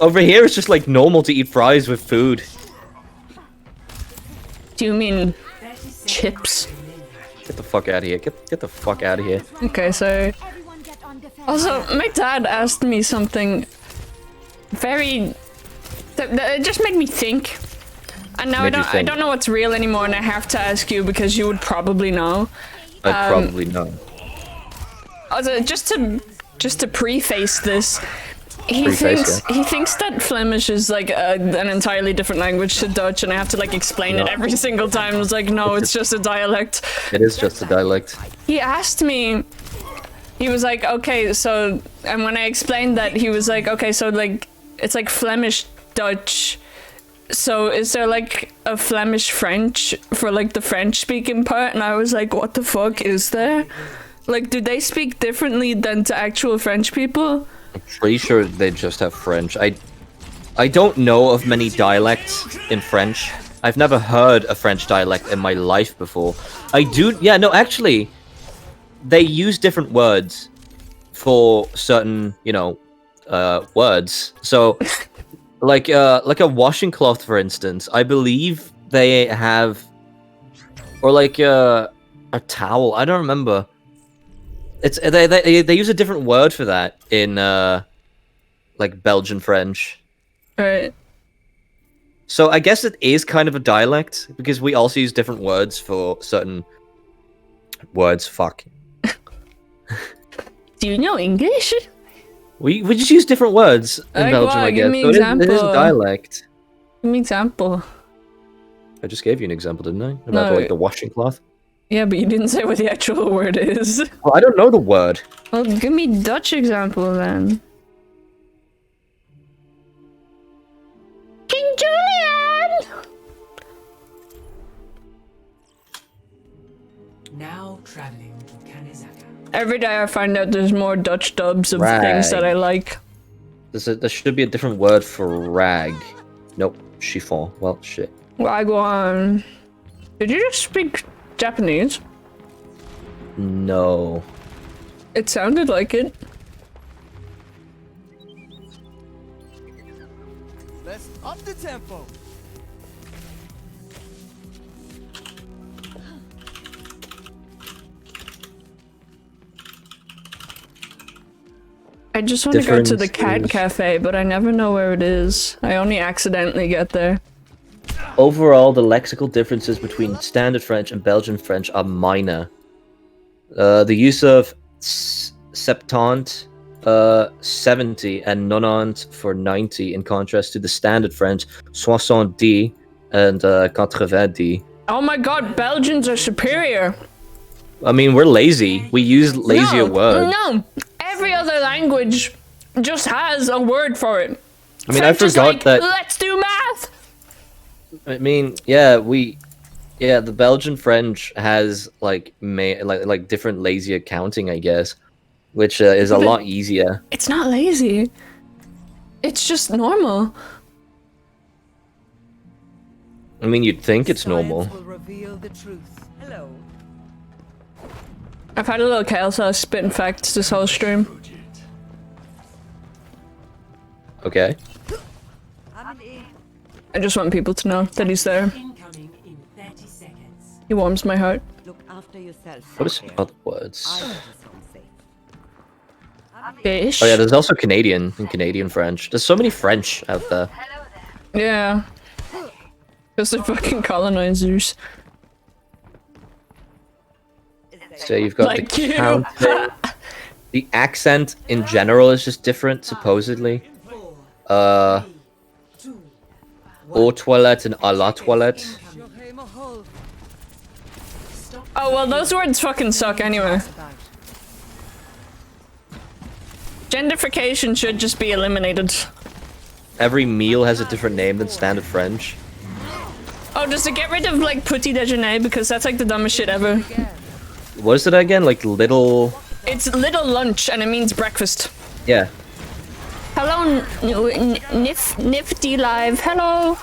Over here it's just like normal to eat fries with food. Do you mean chips? Get the fuck out of here. Get the fuck out of here. Okay, so also my dad asked me something very that just made me think. And now I don't know what's real anymore, and I have to ask you because you would probably know. I'd probably know. Also, just to preface this, he thinks that Flemish is like an entirely different language to Dutch, and I have to like explain it every single time. It's like, no, it's just a dialect. It is just a dialect. He asked me. He was like, okay, so, and when I explained that, he was like, okay, so like it's like Flemish Dutch. So is there like a Flemish French for like the French speaking part? And I was like, what the fuck is there? Like, do they speak differently than to actual French people? I'm pretty sure they just have French. I don't know of many dialects in French. I've never heard a French dialect in my life before. Yeah, no, actually, they use different words for certain, you know, words. So, like a washing cloth, for instance, I believe they have, or like a towel. I don't remember. It's they use a different word for that in like Belgian French. Right. So I guess it is kind of a dialect because we also use different words for certain words. Fuck. Do you know English? We just use different words in Belgium, I guess. So it is a dialect. Give me an example. I just gave you an example, didn't I? About No. like the washing cloth. Yeah, but you didn't say what the actual word is. Well, I don't know the word. Well, give me Dutch example then. King Julian! Now traveling to Kanizaka. Every day I find out there's more Dutch dubs of things that I like. There should be a different word for rag. Nope, chiffon. Well, shit. Wagwan. Did you just speak Japanese? No. It sounded like it. Let's up the tempo. I just want to go to the cat Differences. cafe, but I never know where it is. I only accidentally get there. Overall, the lexical differences between Standard French and Belgian French are minor. The use of septante, 70, and nonante for 90, in contrast to the Standard French, 70 and 90. Oh my god, Belgians are superior. I mean, we're lazy. We use lazier words. No, every other language just has a word for it. I mean, French I is forgot like, that. let's do math. I mean, yeah, the Belgian French has like different lazy accounting, I guess, which is a lot easier. It's not lazy. It's just normal. I mean, you'd think it's normal. Science will reveal the truth. Hello. I've had a little chaos spitting facts this whole stream. Okay. I just want people to know that he's there. Incoming in 30 seconds. He warms my heart. Look after yourself. What are some other words? Fish. Oh yeah, there's also Canadian and Canadian French. There's so many French out there. Yeah. Because they're fucking colonizers. So you've got Like the you. counting. The accent in general is just different, supposedly. Au toilette and à la toilette. Oh, well, those words fucking suck anyway. Gentrification should just be eliminated. Every meal has a different name than standard French. Oh Oh, does it get rid of like petit déjeuner? Because that's like the dumbest shit ever. What is it again? Like little... It's little lunch and it means breakfast. Yeah. Hello, Nifty Live. Hello.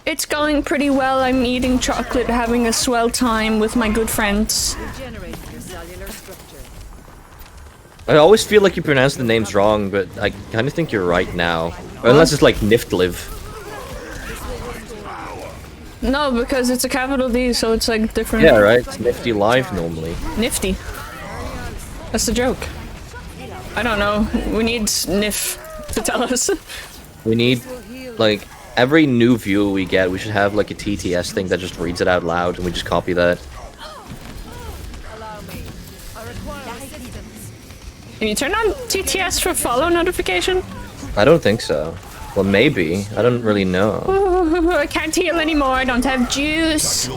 It's going pretty well. I'm eating chocolate, having a swell time with my good friends. Regenerate your cellular structure. I always feel like you pronounce the names wrong, but I kind of think you're right now. Or unless it's like Niftliv. No, because it's a capital D, so it's like different. Yeah, right? It's Nifty Live normally. Nifty. That's the joke. I don't know. We need Nif to tell us. We need, like, every new viewer we get, we should have like a TTS thing that just reads it out loud and we just copy that. Allow me. I require assistance. Can you turn on TTS for follow notification? I don't think so. Well, maybe. I don't really know. Ooh, I can't heal anymore. I don't have juice.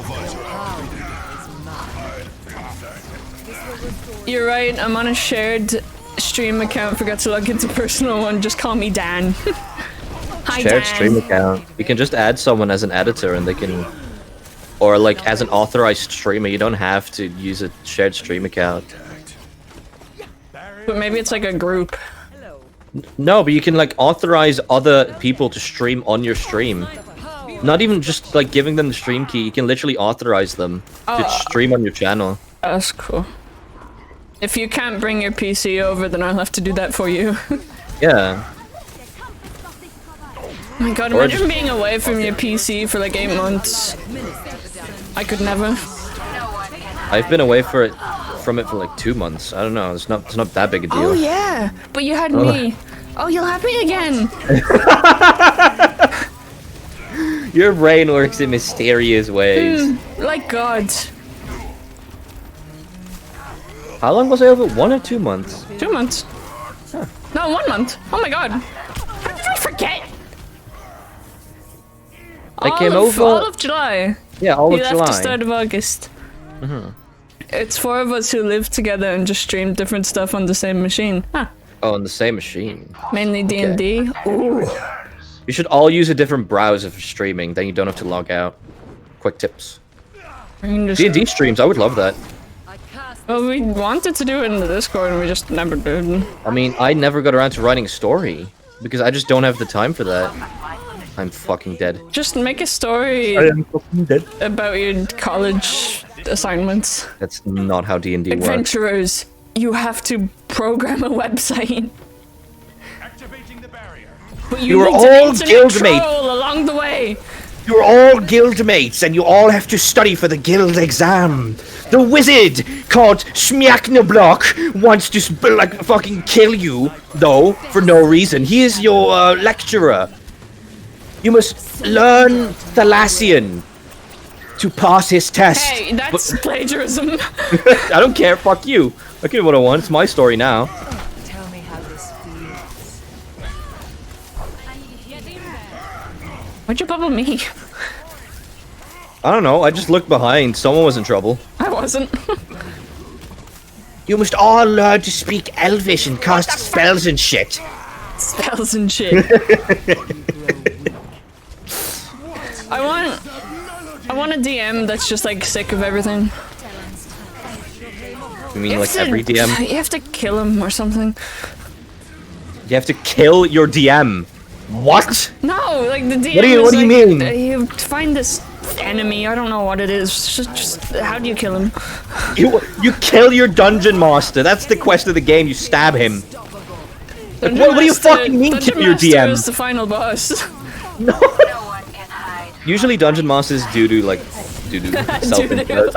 You're right. I'm on a shared stream account. Forgot to log into personal one. Just call me Dan. Hi, Shared Dan. stream account. You can just add someone as an editor and they can... Or like as an authorized streamer, you don't have to use a shared stream account. But maybe it's like a group. No, but you can like authorize other people to stream on your stream. Not even just like giving them the stream key, you can literally authorize them to stream on your channel. That's cool. If you can't bring your PC over, then I'll have to do that for you. Yeah. Oh my god, Or imagine just- being away from your PC for like 8 months. I could never. I've been away from it for like 2 months. I don't know, it's not that big a deal. Oh yeah, but you had me. Oh, you'll have me again. Your brain works in mysterious ways. Like God. How long was I over? 1 or 2 months? 2 months. No, 1 month. Oh my god. How did I forget? I came over... All of July. Yeah, all You of left July. the start of August. It's 4 of us who live together and just stream different stuff on the same machine. Huh. Oh, on the same machine. Mainly D&D. Ooh. You should all use a different browser for streaming, then you don't have to log out. Quick tips. We can just- D&D streams, I would love that. I cast Well, we wanted to do it in the Discord and we just never did. I mean, I never got around to writing a story, because I just don't have the time for that. I'm fucking dead. Just make a story am fucking dead. about your college assignments. That's not how D&D works. Adventurers, you have to program a website. Activating the barrier. But You are need all an internet guildmates. troll along the way. You're all guild mates, and you all have to study for the guild exam. The wizard called Smiaknablock wants to like fucking kill you, though, for no reason. He is your lecturer. You must learn Thalassian to pass his test. Hey, that's plagiarism. I don't care. Fuck you. I can do what I want. It's my story now. Tell me how this feels. Why'd you bubble me? I don't know. I just looked behind. Someone was in trouble. I wasn't. You must all learn to speak Elvish and cast spells and shit. Spells and shit. I want a DM that's just like sick of everything. You mean like every DM? You have to kill him or something. You have to kill your DM. What? No, like the DM. What do you mean? You find this enemy. I don't know what it is. Just how do you kill him? You kill your dungeon master. That's the quest of the game. You stab him. Like, what do you fucking mean kill your Dungeon Master DM? is the final boss. Usually dungeon masters do like self-inflict.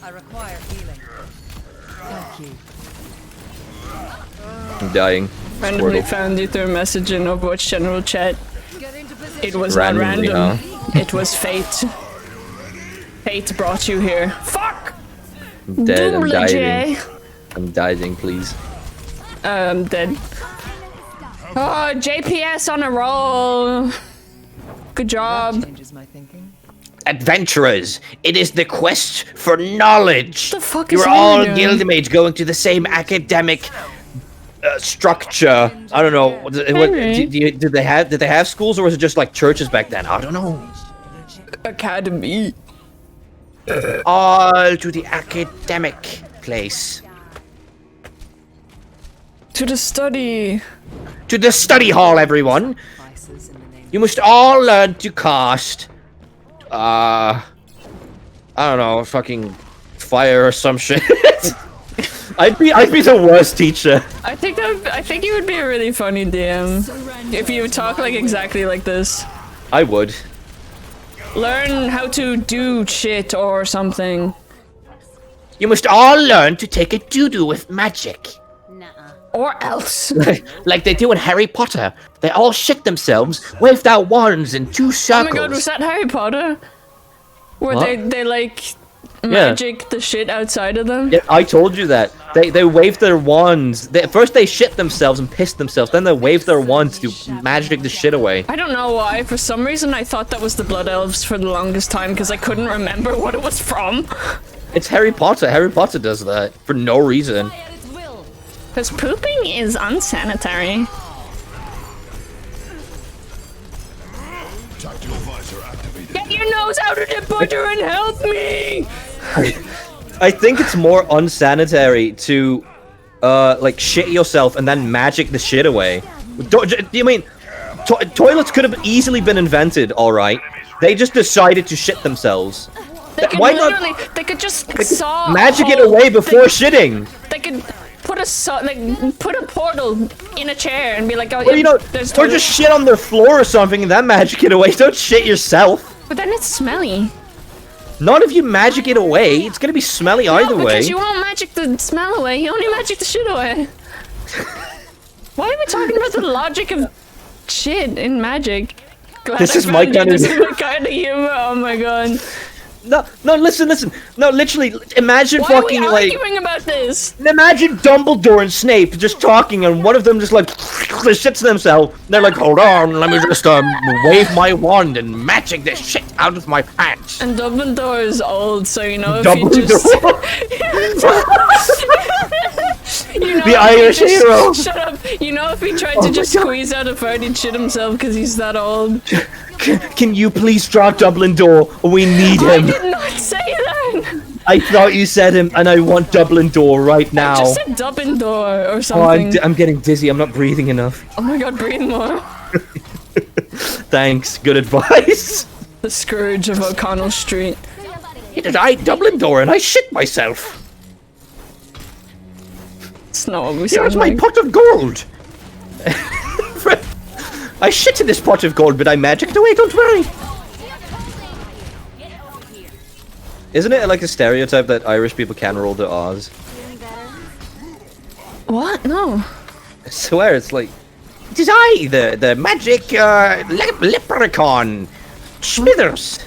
I require healing. Thank you. I'm dying. Randomly Squirtle. found you through a message in Overwatch general chat. Get into position. It was Randomly, not random. It was fate. Fate brought you here. Fuck! I'm dead. I'm dying. Doomlajay. I'm dying, please. I'm dead. Oh, JPS on a roll. Good job. Changes my thinking. Adventurers, it is the quest for knowledge. What the fuck is You're Luna all doing? guildmates going to the same academic structure. I don't know. Alright. Did they have schools, or was it just like churches back then? I don't know. Academy. All to the academic place. To the study. To the study hall, everyone. Vices in the name You must all learn to cast. I don't know, fucking fire or some shit. I'd be the worst teacher. I think you would be a really funny DM if you talk like exactly like this. I would. Learn how to do shit or something. You must all learn to take a doo-doo with magic. Or else. Like they do in Harry Potter. They all shit themselves, waved out wands in 2 Oh circles. my god, was that Harry Potter? Where What? they like magic the shit outside of them? Yeah, I told you that. They waved their wands. First they shit themselves and pissed themselves, then they waved their wands to magic the shit away. I don't know why. For some reason, I thought that was the Blood Elves for the longest time because I couldn't remember what it was from. It's Harry Potter. Harry Potter does that for no reason. Because pooping is unsanitary. Tactical visor activated. Get your nose out of the butter and help me! I think it's more unsanitary to, like, shit yourself and then magic the shit away. Do you mean toilets could have easily been invented? All right, they just decided to shit themselves. Why not? They could just saw Magic it away before shitting. They could put a put a portal in a chair and be like, oh, Well, you know, there's or just shit on their floor or something and then magic it away. Don't shit yourself. But then it's smelly. Not if you magic it away. It's gonna be smelly either way. Because you won't magic the smell away. You only magic the shit away. Why are we talking about the logic of shit in magic? Glad This I is my found you. kind of- This is my kind of humor. Oh my god. No, listen. No, literally, imagine Why fucking are we like. arguing about this? Imagine Dumbledore and Snape just talking, and one of them just like they shits themselves. They're like, "Hold on, let me just wave my wand and magic this shit out of my pants." And Dumbledore is old, so you know if Dumbledore, you know, the if Irish he just- hero. Shut up. You know if he tried to my just God. squeeze out a fart, he'd shit himself because he's that old. Can you please draw Dumbledore? We need I him. did not say that. I thought you said him, and I want Dumbledore right I now. just said Dumbledore or Oh, something. I'm getting dizzy. I'm not breathing enough. Oh my god, breathe more. Thanks. Good advice. The Scourge of O'Connell Street. It is I, Dumbledore, and I shit myself. It's not what we Here's sound my like. pot of gold. I shit in this pot of gold, but I magicked away. Don't worry. Isn't it like a stereotype that Irish people can roll their R's? What? No. I swear, it's like, it is I, the magic leprechaun, Smithers,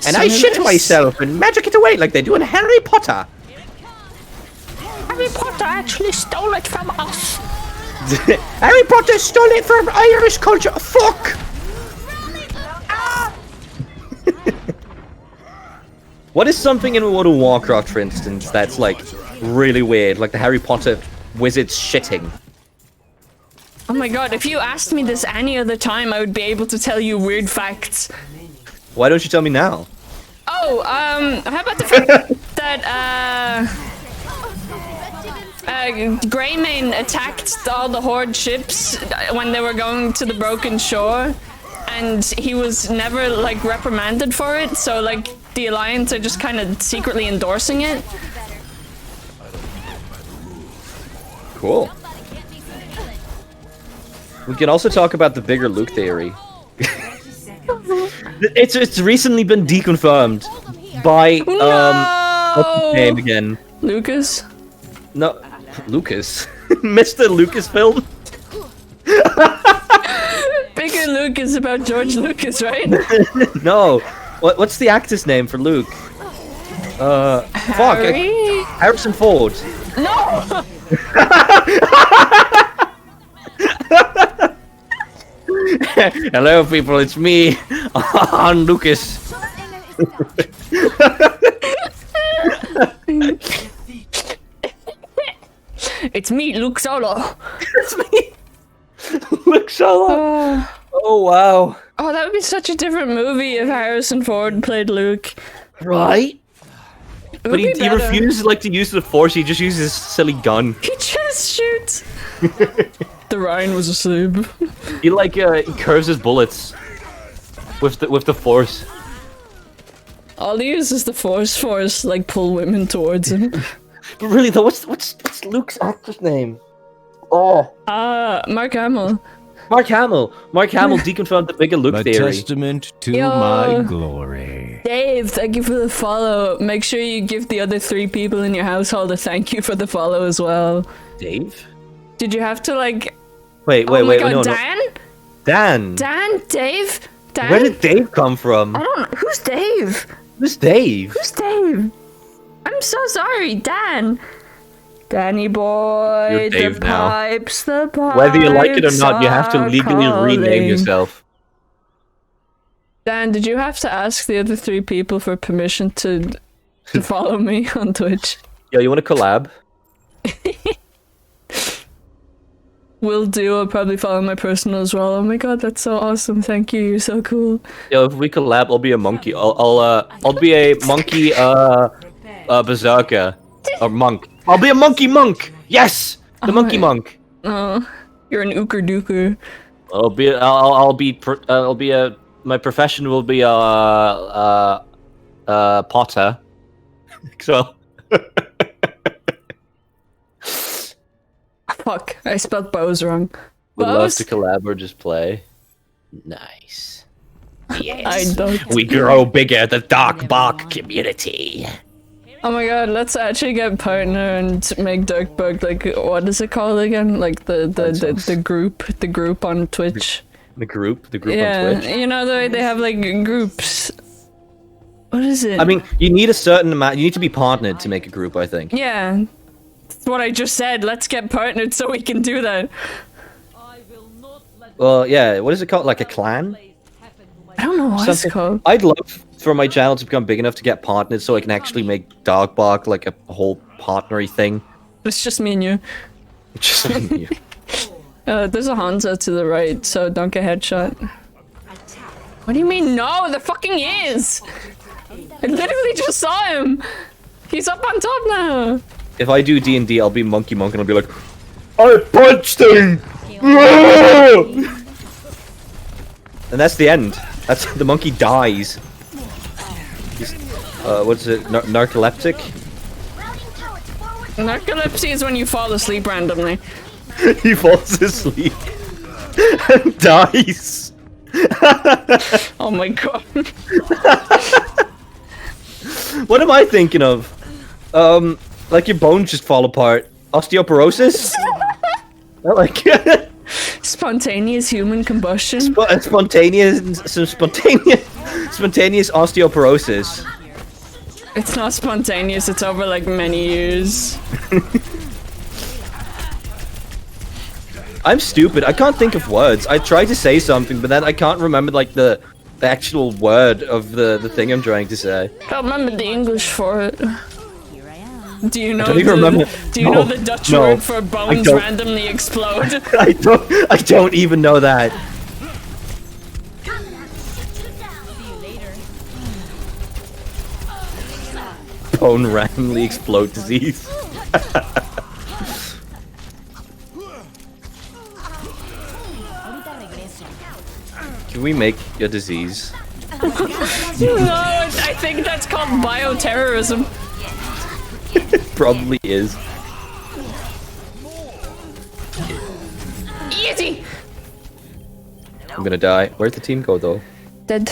and I shit Smithers? myself and magic it away like they do in Harry Potter. Harry Potter actually stole it from us. Harry Potter stole it from Irish culture. Fuck. What is something in World of Warcraft, for instance, that's like really weird, like the Harry Potter wizards shitting? Oh my god, if you asked me this any other time, I would be able to tell you weird facts. Why don't you tell me now? Oh, how about the fact that, Greymane attacked all the Horde ships when they were going to the Broken Shore, and he was never, like, reprimanded for it, so, like, the Alliance are just kind of secretly endorsing it. Cool. We can also talk about the bigger Luke theory. It's recently been deconfirmed by what's his name again? Lucas? No, Lucas. Mr. Lucasfilm. Bigger Luke is about George Lucas, right? No. What's the actor's name for Luke? Fuck. Harry? Harrison Ford. No! Hello, people. It's me, Han Lucas. It's me, Luke Solo. That's me. Look, Solo. Oh wow. Oh, that would be such a different movie if Harrison Ford played Luke. Right. It But would he be better. refuses like to use the Force. He just uses his silly gun. He just shoots. The Ryan was asleep. He like he curves his bullets with the Force. All he uses is the Force, like pull women towards him. But really though, what's Luke's actor's name? Oh, Mark Hamill. Mark Hamill. Mark Hamill deconfirmed the bigger Luke A theory. testament to Yo. my glory. Dave, thank you for the follow. Make sure you give the other 3 people in your household a thank you for the follow as well. Dave? Did you have to like? Wait, Oh my God, no, Dan? no. Dan. Dan? Dave? Dan? Where did Dave come from? I don't know. Who's Dave? Who's Dave? Who's Dave? I'm so sorry, Dan. Danny boy, You're Dave the now. pipes, the pipes. Whether you like it or not, you have to are legally rename calling. yourself. Dan, did you have to ask the other 3 people for permission to follow me on Twitch? Yo, you want to collab? Will do. I'll probably follow my personal as well. Oh my god, that's so awesome. Thank you. You're so cool. Yo, if we collab, I'll be a monkey. I'll be a monkey berserker or monk. I'll be a monkey monk. Yes, the monkey monk. Oh, you're an ooker dooker. I'll be a. My profession will be potter. So. Fuck, I spelled bows wrong. Would love Bows? to collab or just play. Nice. Yes. I don't. We grow bigger, the Darkbark community. Oh my god, let's actually get partner and make Darkbark, like, what is it called again? Like the group on Twitch. The group on Yeah, Twitch. you know the way they have like groups. What is it? I mean, you need a certain amount. You need to be partnered to make a group, I think. Yeah, that's what I just said. Let's get partnered so we can do that. Well, yeah. What is it called? Like a clan? I don't know what it's Something. called. I'd love for my channel to become big enough to get partnered, so I can actually make Darkbark like a whole partnery thing. It's just me and you. Just you. There's a Hanzo to the right, so don't get headshot. What do you mean no? There fucking is! I literally just saw him! He's up on top now! If I do D&D, I'll be Monkey Monk and I'll be like, I punched him! And that's the end. That's the monkey dies. He's, what's it? Narcoleptic? Narcolepsy is when you fall asleep randomly. He falls asleep and dies. Oh my god. What am I thinking of? Like your bones just fall apart. Osteoporosis? Like Spontaneous human combustion? spontaneous osteoporosis. It's not spontaneous, it's over like many years. I'm stupid. I can't think of words. I try to say something, but then I can't remember like the actual word of the thing I'm trying to say. I don't remember the English for it. Do you know don't even remember. Do you know the Dutch No, word for bones don't. randomly explode? I don't even know that. Bone randomly explode disease. Can we make a disease? No, I think that's called bioterrorism. Probably is. Easy! I'm gonna die. Where'd the team go though? Dead.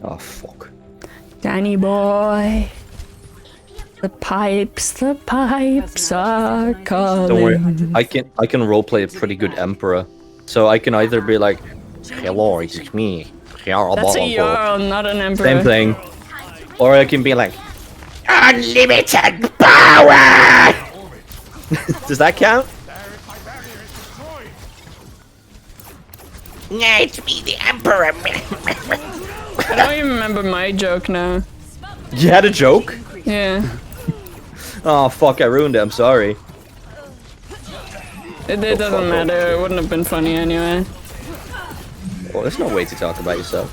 Oh fuck. Danny boy. The pipes are calling. Don't worry. I can roleplay a pretty good emperor. So I can either be like, hello, it's me. That's a Jarl, not an emperor. Same thing. Or I can be like, unlimited power! Does that count? Nah, it's me, the Emperor. I don't even remember my joke now. You had a joke? Yeah. Oh fuck, I ruined it, I'm sorry. It doesn't fuck matter. It wouldn't have been funny anyway. Well, there's no way to talk about yourself.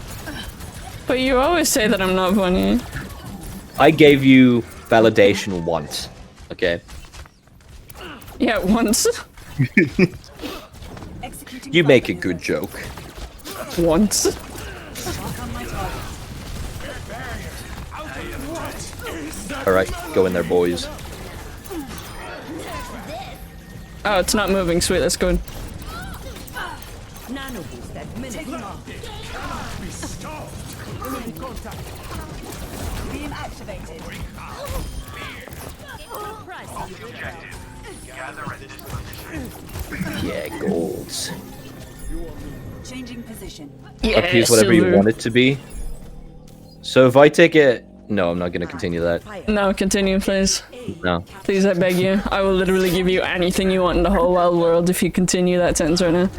But you always say that I'm not funny. I gave you validation once, okay? Yeah, once. You make a good joke. Once. Alright, go in there, boys. Oh, it's not moving. Sweet, let's go in. Nano boost that minute. Beam activated. Yeah, golds. Changing position. Yeah, Up here's whatever you silver. want it to be. So if I take it... No, I'm not gonna continue that. No, continue, please. No. Please, I beg you. I will literally give you anything you want in the whole wild world if you continue that sentence right now.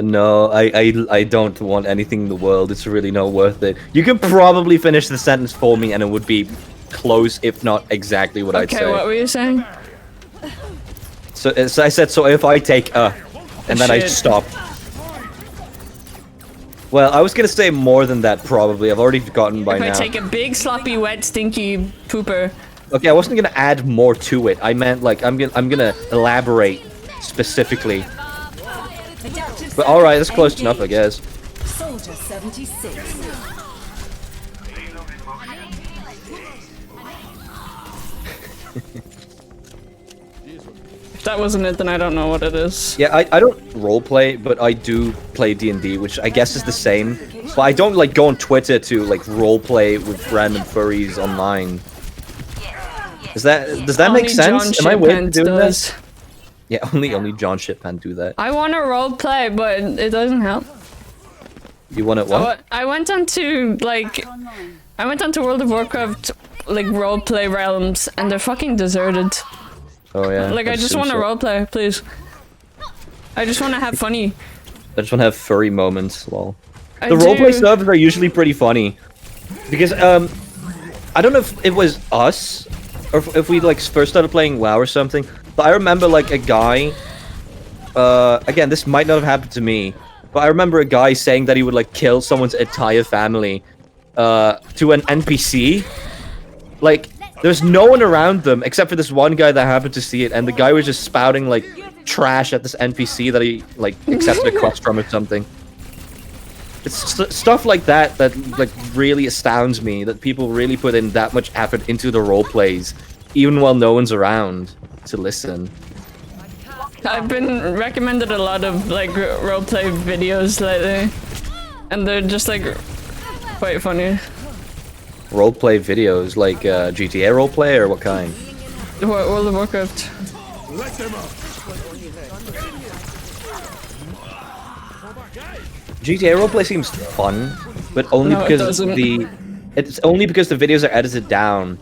No, I don't want anything in the world. It's really not worth it. You can probably finish the sentence for me and it would be close, if not exactly what I'd say. Okay, what were you saying? So I said, so if I take and then I Shit. stopped. Well, I was gonna say more than that probably. I've already forgotten by If now. I take a big, sloppy, wet, stinky pooper. Okay, I wasn't gonna add more to it. I meant like I'm gonna elaborate specifically. But all right, that's close enough, I guess. Soldier 76. If that wasn't it, then I don't know what it is. Yeah, I don't roleplay, but I do play D&D, which I guess is the same. But I don't like go on Twitter to like roleplay with random furries online. Does that make sense? Am I weird for doing this? Yeah, only John Shitpan do that. I want to roleplay, but it doesn't help. You want it what? I went onto World of Warcraft like roleplay realms, and they're fucking deserted. Oh yeah. Like I just want to roleplay, please. I just want to have funny. I just want to have furry moments. Well, I the roleplay do. servers are usually pretty funny because I don't know if it was us or if we like first started playing WoW or something, but I remember like a guy. Again, this might not have happened to me, but I remember a guy saying that he would like kill someone's entire family to an NPC. Like, there's no one around them except for this one guy that happened to see it, and the guy was just spouting like trash at this NPC that he like accepted a quest from or something. It's stuff like that that like really astounds me, that people really put in that much effort into the role plays, even while no one's around to listen. I've been recommended a lot of like roleplay videos lately, and they're just like quite funny. Roleplay videos like GTA roleplay or what kind? World of Warcraft. Let them up. GTA roleplay seems fun, but only No, it because doesn't. it's only because the videos are edited down.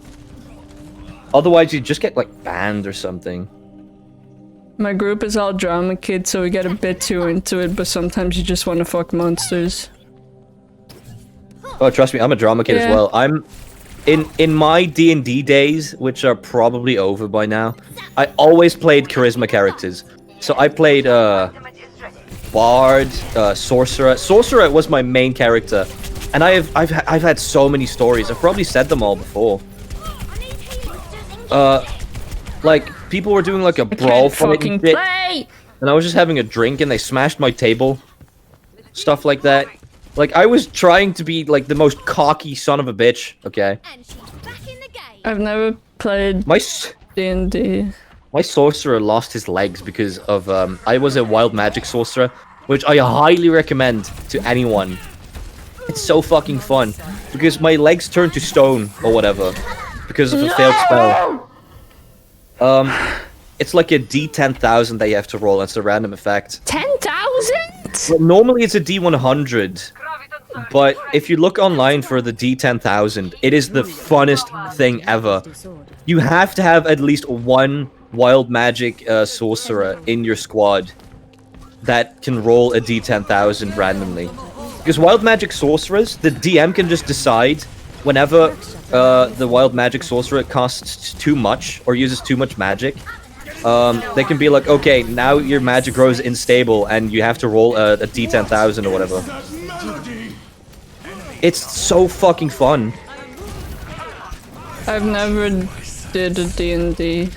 Otherwise, you just get like banned or something. My group is all drama kids, so we get a bit too into it, but sometimes you just want to fuck monsters. Oh, trust me, I'm a drama kid as Yeah. well. I'm in my D&D days, which are probably over by now. I always played charisma characters. So I played Bard, Sorcerer. Sorcerer was my main character, and I've had so many stories. I've probably said them all before. Like people were doing like a brawl Can't fight fucking and shit, play! and I was just having a drink, and they smashed my table. Stuff like that. Like, I was trying to be, like, the most cocky son of a bitch, okay? And she's back in the game. I've never played My D&D. sorcerer lost his legs because of, I was a wild magic sorcerer, which I highly recommend to anyone. It's so fucking fun, because my legs turned to stone, or whatever, because of a failed spell. It's like a D10,000 that you have to roll, and it's a random effect. 10,000? Well, normally it's a D100. But if you look online for the D10,000, it is the funnest thing ever. You have to have at least one wild magic sorcerer in your squad that can roll a D10,000 randomly. Because wild magic sorcerers, the DM can just decide whenever the wild magic sorcerer casts too much or uses too much magic, they can be like, okay, now your magic grows unstable and you have to roll a D10,000 or whatever. It's so fucking fun. I've never did a D&D.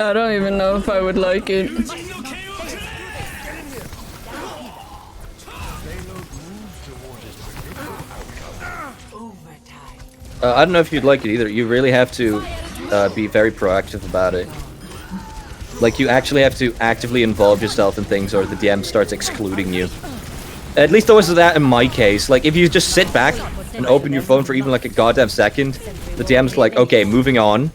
I don't even know if I would like it. I don't know if you'd like it either. You really have to be very proactive about it. Like, you actually have to actively involve yourself in things or the DM starts excluding you. At least there was that in my case. Like, if you just sit back and open your phone for even like a goddamn second, the DM's like, okay, moving on.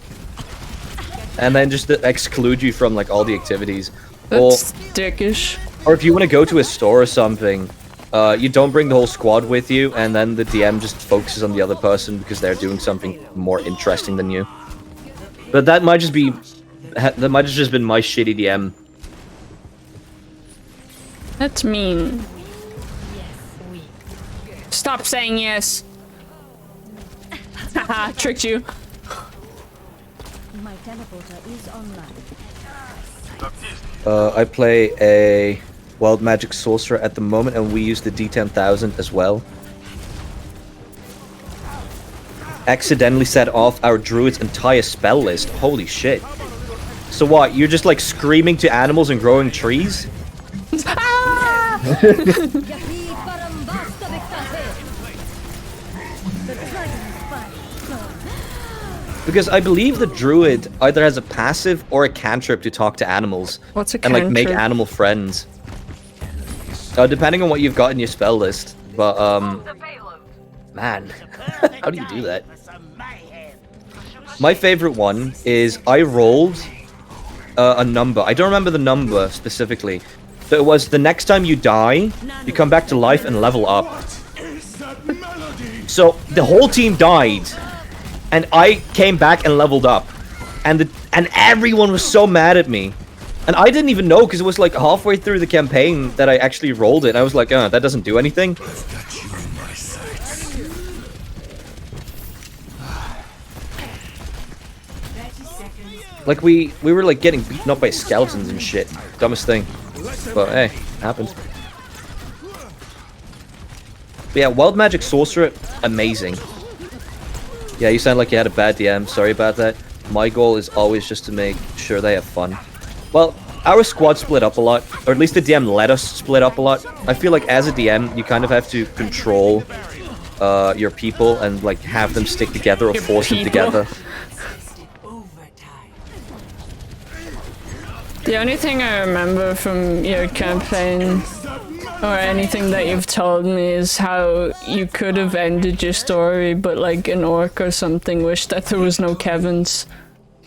And then just exclude you from like all the activities. That's dickish. Or if you want to go to a store or something, you don't bring the whole squad with you, and then the DM just focuses on the other person because they're doing something more interesting than you. But that might just be... That might have just been my shitty DM. That's mean. Stop saying yes. Haha, tricked you. My teleporter is online. I play a wild magic sorcerer at the moment, and we use the D10,000 as well. Accidentally set off our druid's entire spell list. Holy shit. So what, you're just like screaming to animals and growing trees? Because I believe the druid either has a passive or a cantrip to talk to animals. What's a and like make cantrip? animal friends. Depending on what you've got in your spell list. But man, how do you do that? My favorite one is I rolled a number. I don't remember the number specifically. But it was the next time you die, you come back to life and level up. So the whole team died, and I came back and leveled up, and everyone was so mad at me, and I didn't even know because it was like halfway through the campaign that I actually rolled it. And I was like, that doesn't do anything. Like we were like getting beaten up by skeletons and shit. Dumbest thing. But hey, it happens. But yeah, wild magic sorcerer, amazing. Yeah, you sound like you had a bad DM. Sorry about that. My goal is always just to make sure they have fun. Well, our squad split up a lot, or at least the DM let us split up a lot. I feel like as a DM, you kind of have to control your people and like have them stick together or force them together. The only thing I remember from your campaign, or anything that you've told me, is how you could have ended your story, but like an orc or something wished that there was no Kevins.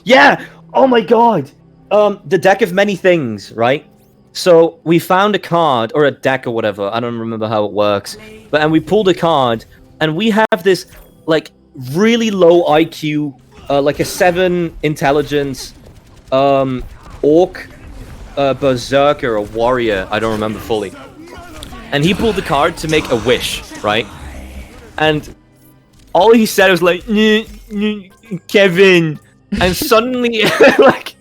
Yeah! Oh my god! The deck of many things, right? So, we found a card, or a deck or whatever, I don't remember how it works, and we pulled a card, and we have this, like, really low IQ, like a 7 intelligence, orc, berserker, or warrior, I don't remember fully. And he pulled the card to make a wish, right? And all he said was like, Kevin. And suddenly, like,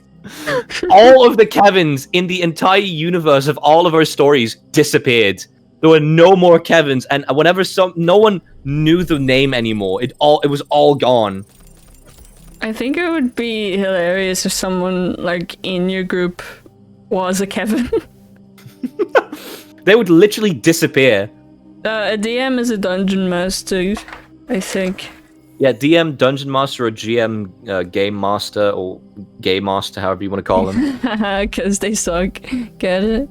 all of the Kevins in the entire universe of all of our stories disappeared. There were no more Kevins, and whenever no one knew the name anymore, it was all gone. I think it would be hilarious if someone, like, in your group was a Kevin. They would literally disappear. A DM is a dungeon master, I think. Yeah, DM, dungeon master, or GM, game master, or game master, however you want to call them. Because they suck. Get it?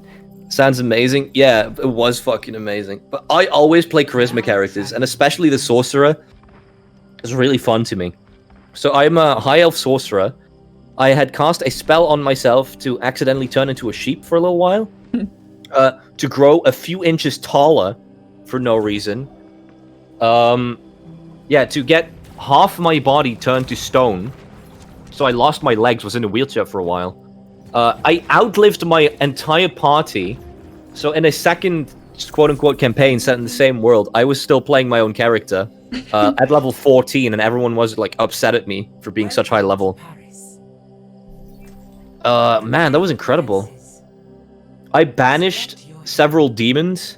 Sounds amazing. Yeah, it was fucking amazing. But I always play charisma characters, and especially the sorcerer is really fun to me. So I'm a high elf sorcerer. I had cast a spell on myself to accidentally turn into a sheep for a little while. To grow a few inches taller for no reason. Yeah, to get half my body turned to stone. So I lost my legs, was in a wheelchair for a while. I outlived my entire party, so in a second quote-unquote campaign set in the same world, I was still playing my own character at level 14, and everyone was like upset at me for being such high level. Man, that was incredible. I banished several demons.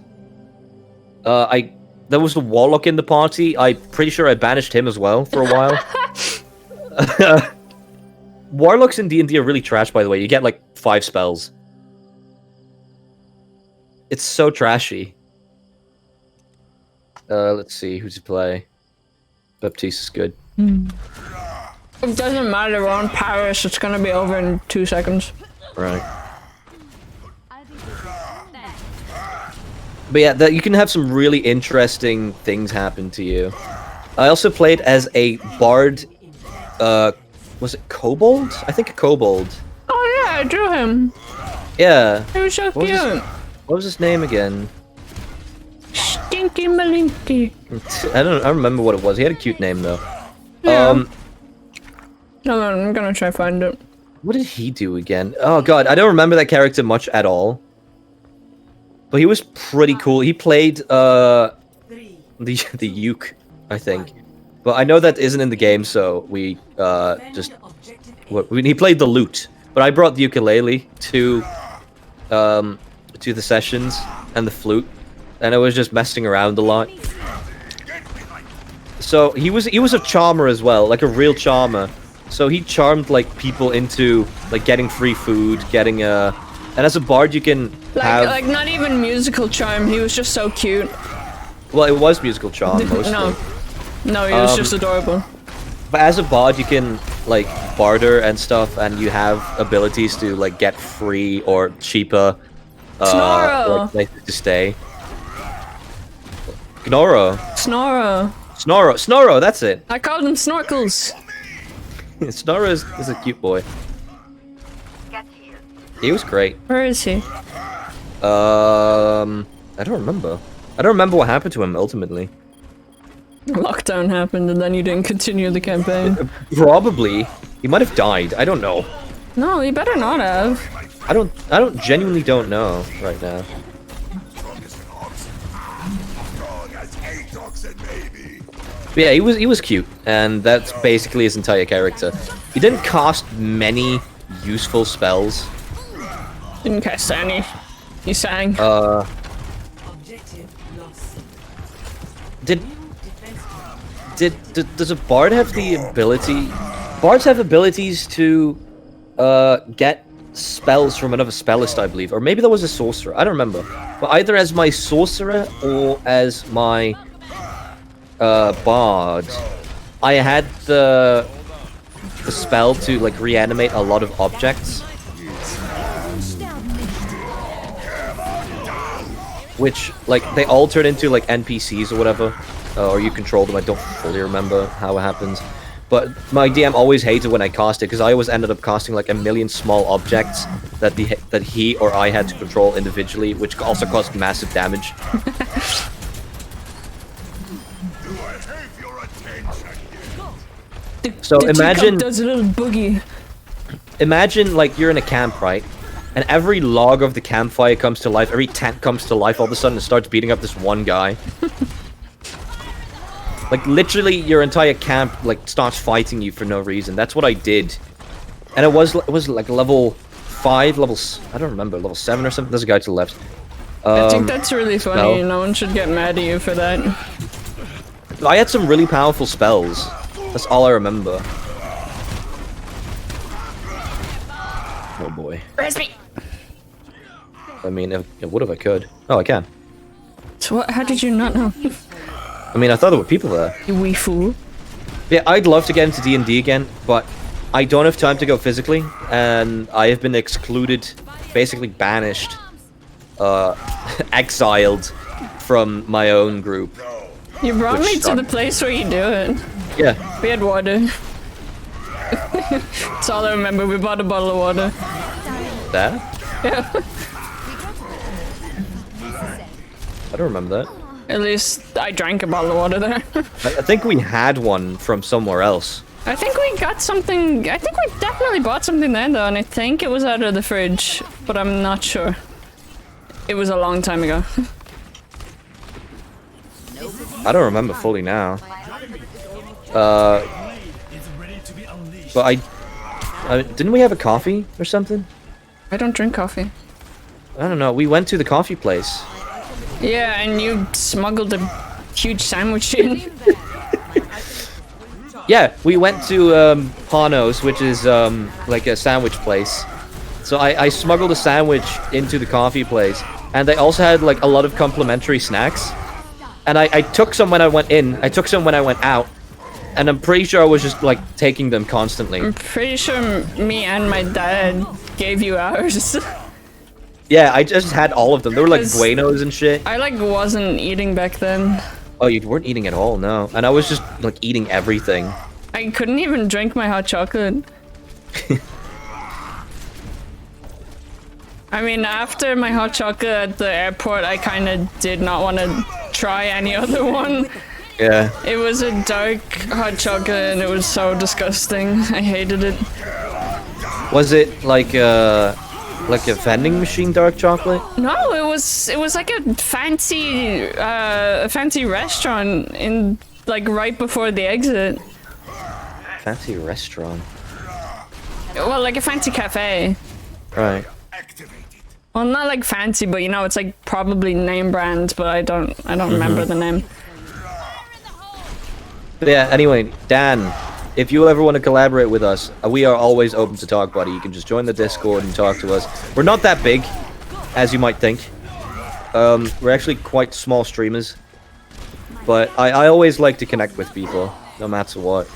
There was a warlock in the party. I'm pretty sure I banished him as well for a while. Warlocks in D&D are really trash, by the way. You get like 5 spells. It's so trashy. Let's see, who's to play? Baptiste is good. It doesn't matter, we're on Paris, it's gonna be over in 2 seconds. Right. But yeah, you can have some really interesting things happen to you. I also played as a bard, was it Kobold? I think a Kobold. Oh yeah, I drew him. Yeah. He was so cute. What was his name again? Stinky Malinky. I don't remember what it was. He had a cute name though. Yeah. No, I'm gonna try find it. What did he do again? Oh god, I don't remember that character much at all. But he was pretty cool. He played the uke, I think. But I know that isn't in the game, so we he played the lute. But I brought the ukulele to the sessions and the flute, and I was just messing around a lot. So he was a charmer as well, like a real charmer. So he charmed like people into like getting free food, getting and as a bard you can have like not even musical charm. He was just so cute. Well, it was musical charm mostly. No, he was just adorable. But as a bard, you can like barter and stuff, and you have abilities to like get free or cheaper like, places to stay. Gnoro. Snorro, that's it. I called him Snorkels. Snorro is a cute boy. He was great. Where is he? I don't remember. I don't remember what happened to him ultimately. Lockdown happened and then you didn't continue the campaign. Probably. He might have died. I don't know. No, he better not have. I genuinely don't know right now. But yeah, he was cute, and that's basically his entire character. He didn't cast many useful spells. Didn't cast any. He sang. Does a bard have the ability? Bards have abilities to get spells from another spellist, I believe, or maybe that was a sorcerer. I don't remember. But either as my sorcerer or as my bard, I had the spell to like reanimate a lot of objects, which like they all turn into like NPCs or whatever, or you control them. I don't fully remember how it happens, but my DM always hated when I cast it because I always ended up casting like a million small objects that he or I had to control individually, which also caused massive damage. So imagine does a little boogie. Imagine like you're in a camp, right? And every log of the campfire comes to life, every tent comes to life all of a sudden and starts beating up this one guy. Like literally your entire camp like starts fighting you for no reason. That's what I did. And it was like level 5, I don't remember, level 7 or something. There's a guy to the left. I think that's really funny. No one should get mad at you for that. I had some really powerful spells. That's all I remember. Oh boy. Resby. I mean, I would if I could. Oh, I can. So what? How did you not know? I mean, I thought there were people there. You wee fool. Yeah, I'd love to get into D&D again, but I don't have time to go physically, and I have been excluded, basically banished, exiled from my own group. You brought me to the place where you do it. Yeah. We had water. That's all I remember. We bought a bottle of water. That? Yeah. I don't remember that. At least I drank a bottle of water there. I think we had one from somewhere else. I think we got something. I think we definitely bought something then, though, and I think it was out of the fridge, but I'm not sure. It was a long time ago. I don't remember fully now. But I didn't we have a coffee or something? I don't drink coffee. I don't know. We went to the coffee place. Yeah, and you smuggled a huge sandwich in. Yeah, we went to Pano's, which is like a sandwich place. So I smuggled a sandwich into the coffee place, and they also had like a lot of complimentary snacks. And I took some when I went in, I took some when I went out, and I'm pretty sure I was just like taking them constantly. I'm pretty sure me and my dad gave you ours. Yeah, I just had all of them. They were like Buenos and shit. I like wasn't eating back then. Oh, you weren't eating at all, no. And I was just like eating everything. I couldn't even drink my hot chocolate. I mean, after my hot chocolate at the airport, I kind of did not want to try any other one. Yeah. It was a dark hot chocolate and it was so disgusting. I hated it. Was it like a vending machine dark chocolate? No, it was like a fancy restaurant in like right before the exit. Fancy restaurant. Well, like a fancy cafe. Right. Well, not like fancy, but you know, it's like probably name brand, but I don't remember the name. But yeah, anyway, Dan, if you ever want to collaborate with us, we are always open to talk, buddy. You can just join the Discord and talk to us. We're not that big, as you might think. We're actually quite small streamers. But I always like to connect with people, no matter what.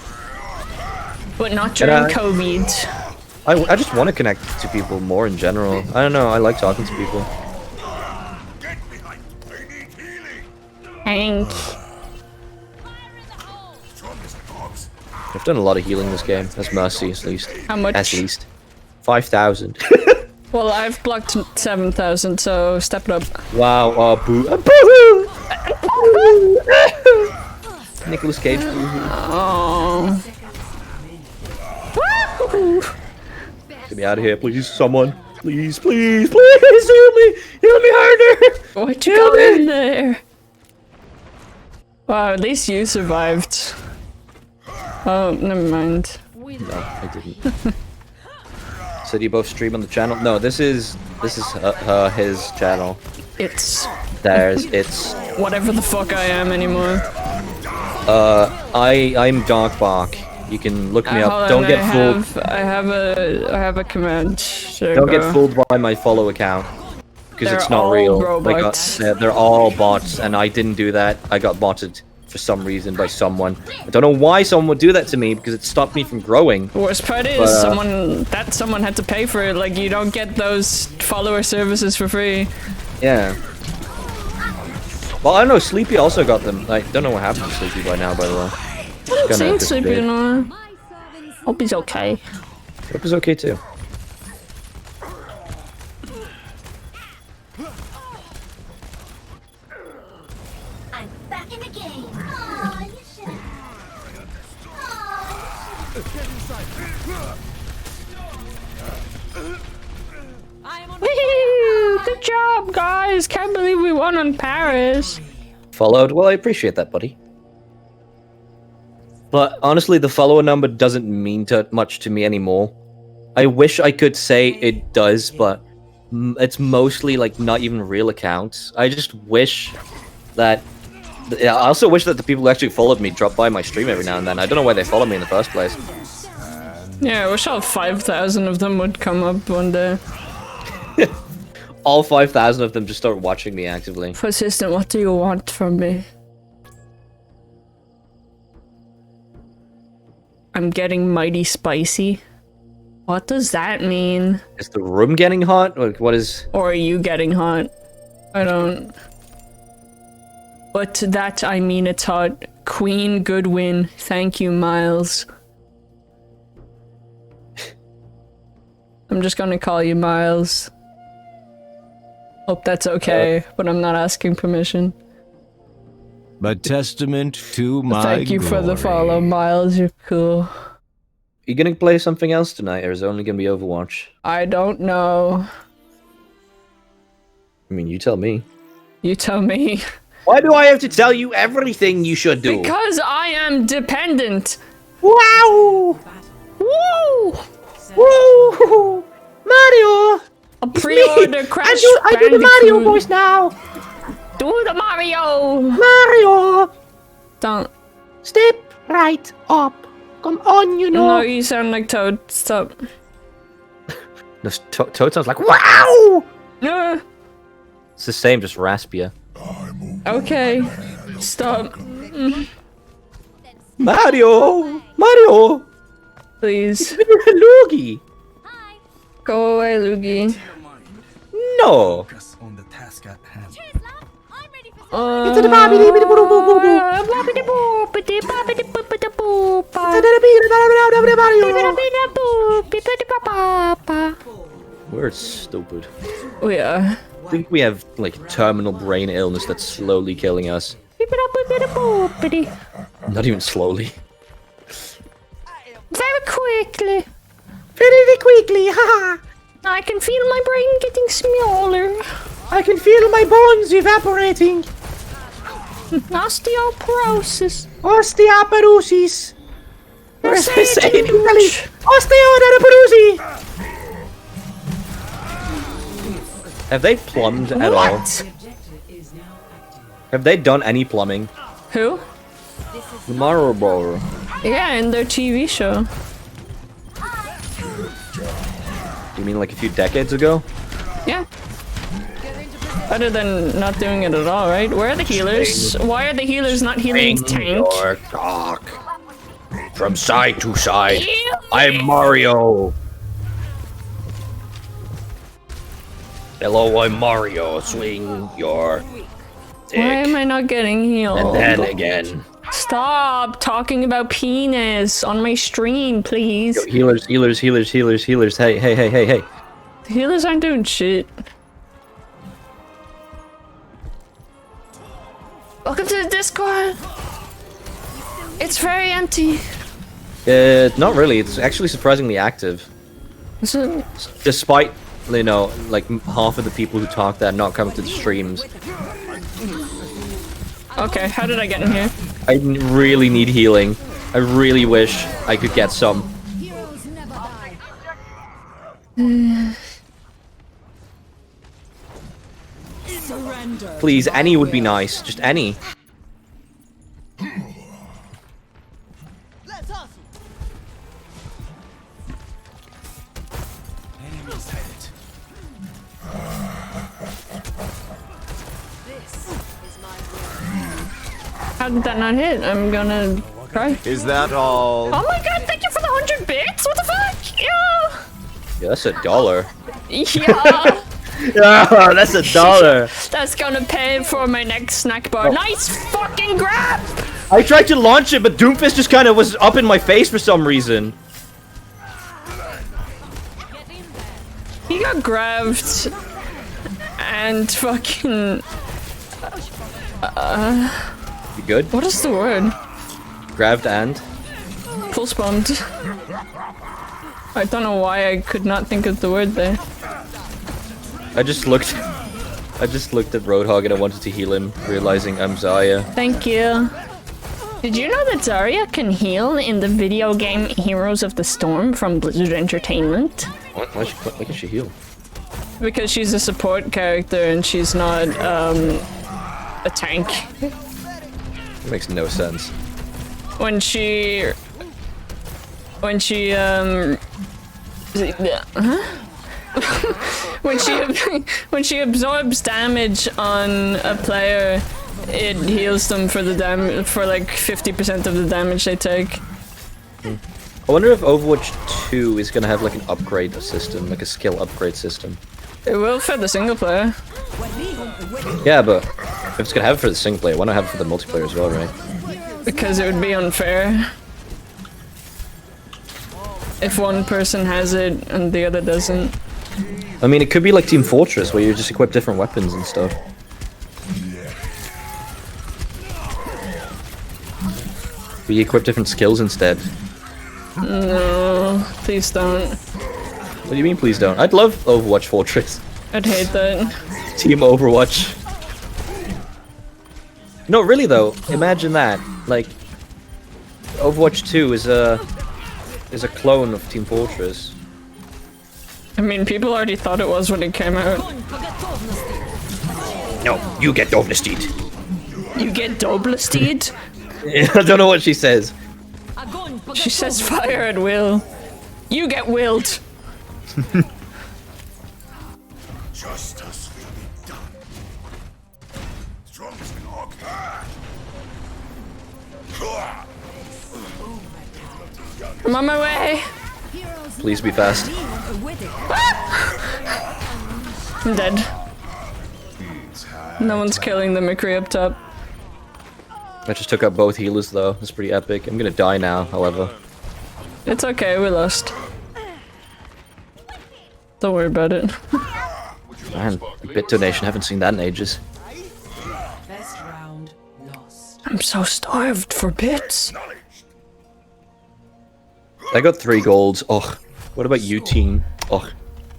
But not during COVID. I just want to connect to people more in general. I don't know, I like talking to people. Hank. I've done a lot of healing this game. That's mercy, at least. How much? At least. 5,000. Well, I've blocked 7,000, so step it up. Wow, boo. Boo! Nicholas Cage. Oh. Get me out of here, please, someone. Please, please, please, help me! Help me harder! Why'd you go in there? Wow, at least you survived. Oh, never mind. No, I didn't. So do you both stream on the channel? No, this is his channel. It's whatever the fuck I am anymore. I'm Darkbark. You can look me up. Don't get fooled. I have a command. There Don't get fooled by my follow account, because it's not real. They're all bots, and I didn't do that. I got botted for some reason by someone. I don't know why someone would do that to me, because it stopped me from growing. The worst part is someone had to pay for it. Like, you don't get those follower services for free. Yeah. Well, I don't know. Sleepy also got them. I don't know what happened to Sleepy by now, by the way. I haven't seen Sleepy in a while. Hope he's okay. Hope he's okay too. I'm back in the game. Aw, you should. Woohoo! Good job, guys! Can't believe we won on Paris. Followed? Well, I appreciate that, buddy. But honestly, the follower number doesn't mean much to me anymore. I wish I could say it does, but it's mostly like not even real accounts. I just wish that... I also wish that the people who actually followed me drop by my stream every now and then. I don't know why they follow me in the first place. Yeah, I wish all 5,000 of them would come up one day. All 5,000 of them just start watching me actively. Persistent, what do you want from me? I'm getting mighty spicy. What does that mean? Is the room getting hot? Like, what is... Or are you getting hot? I don't... But to that I mean it's hot. Queen Goodwin. Thank you, Miles. I'm just gonna call you Miles. Hope that's okay, but I'm not asking permission. A testament to my Thank you for the glory. follow, Miles. You're cool. You gonna play something else tonight, or is it only gonna be Overwatch? I don't know. I mean, you tell me. You tell me. Why do I have to tell you everything you should do? Because I am dependent. Wow! Woo! Woo! Mario! A pre-order Crash I do the Mario Bandicoot. voice now! Do the Mario! Mario! Don't. Step right up. Come on, you No, you sound like Toad. Stop. No, Toad sounds like wow! No. It's the same, just raspier. Okay. Stop. Mario! Mario! Please. Luigi! Go away, Luigi. No! Focus on the task at hand. Into the Bobby Dee Boo Boo Boo Boo! We're stupid. We are. I think we have like terminal brain illness that's slowly killing us. Not even slowly. Very quickly. Very quickly, haha! I can feel my brain getting smaller. I can feel my bones evaporating. Osteoporosis. Osteoporosis. Say it in English. Osteoporosis. Have they plumbed at all? Have they done any plumbing? Who? Marble. Yeah, in their TV show. You mean like a few decades ago? Yeah. Better than not doing it at all, right? Where are the healers? Why are the healers not healing the tank? Your cock from side to side. I'm Mario. Hello, I'm Mario. Swing your dick. Why am I not getting healed? And then again. Stop talking about penis on my stream, please. Yo, healers. Hey. The healers aren't doing shit. Welcome to the Discord. It's very empty. Not really. It's actually surprisingly active. Is it? Despite, you know, like half of the people who talk there not coming to the streams. Okay, how did I get in here? I really need healing. I really wish I could get some. Please, any would be nice. Just any. Enemies hit. How did that not hit? I'm gonna cry. Is that all? Oh my god, thank you for the 100 bits! What the fuck? Yeah! Yeah, that's $1. Yeah! Yeah, that's $1. That's gonna pay for my next snack bar. Nice fucking grab! I tried to launch it, but Doomfist just kind of was up in my face for some reason. He got grabbed and fucking. You good? What is the word? Grabbed and? Pulse bombed. I don't know why I could not think of the word there. I just looked at Roadhog and I wanted to heal him, realizing I'm Zarya. Thank you. Did you know that Zarya can heal in the video game Heroes of the Storm from Blizzard Entertainment? Why can she heal? Because she's a support character and she's not, a tank. It makes no sense. When she, when she absorbs damage on a player, it heals them for the for like 50% of the damage they take. I wonder if Overwatch 2 is gonna have like an upgrade system, like a skill upgrade system. It will for the single player. Yeah, but if it's gonna have it for the single player, why not have it for the multiplayer as well, right? Because it would be unfair if one person has it and the other doesn't. I mean, it could be like Team Fortress, where you just equip different weapons and stuff. But you equip different skills instead. No. No, please don't. What do you mean, please don't? I'd love Overwatch Fortress. I'd hate that. Team Overwatch. No, really though. Imagine that. Like, Overwatch 2 is a clone of Team Fortress. I mean, people already thought it was when it came out. No, you get Dovnesteed. You get Doblesteed? I don't know what she says. She says fire at will. You get willed. Justice will be done. Strongest in all. I'm on my way. Please be fast. I'm dead. No one's killing the McCree up top. I just took out both healers though. That's pretty epic. I'm gonna die now, however. It's okay, we lost. Don't worry about it. Man, bit donation. Haven't seen that in ages. Best round lost. I'm so starved for bits. I got 3 golds. Ugh. What about you, team? Ugh.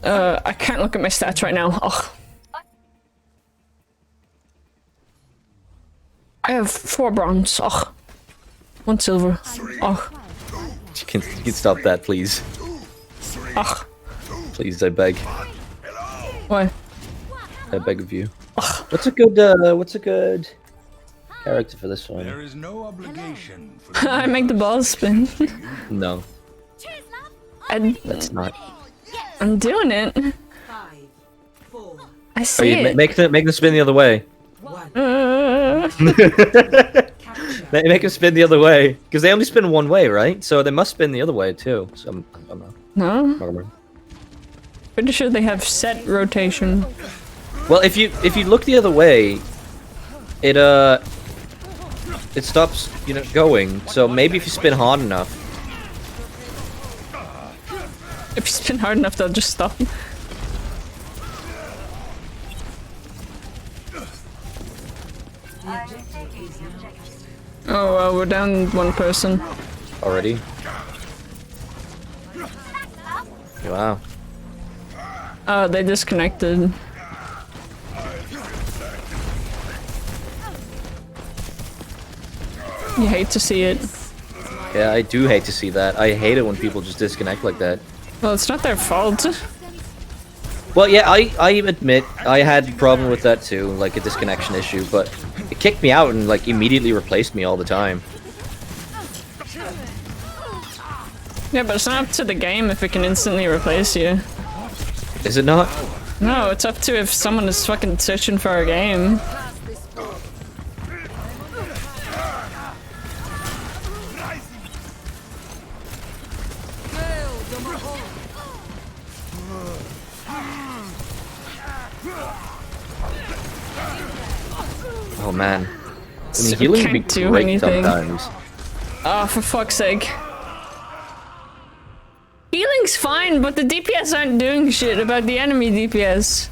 I can't look at my stats right now. Ugh. I have 4 bronze. Ugh. 1 silver. Ugh. You can stop that, please. Ugh. Please, I beg. Why? I beg of you. What's a good character for this one? There is no obligation for I make the balls spin. No, that's not. I'm doing it. 5, 4, I Oh, see you it. make them spin the other way. 1. Make them spin the other way, because they only spin one way, right? So they must spin the other way too. So I don't know. No? Pretty sure they have set rotation. Well, if you look the other way, it stops, going. So maybe if you spin hard enough. If you spin hard enough, they'll just stop. Oh, well, we're down 1 person. Already? Wow. Oh, they disconnected. You hate to see it. Yeah, I do hate to see that. I hate it when people just disconnect like that. Well, it's not their fault. Well, yeah, I admit I had a problem with that too, like a disconnection issue, but it kicked me out and like immediately replaced me all the time. Yeah, but it's not up to the game if it can instantly replace you. Is it not? No, it's up to if someone is fucking searching for a game. Oh man. I So mean, healing can be can't do great anything. sometimes. Oh, for fuck's sake. Healing's fine, but the DPS aren't doing shit about the enemy DPS.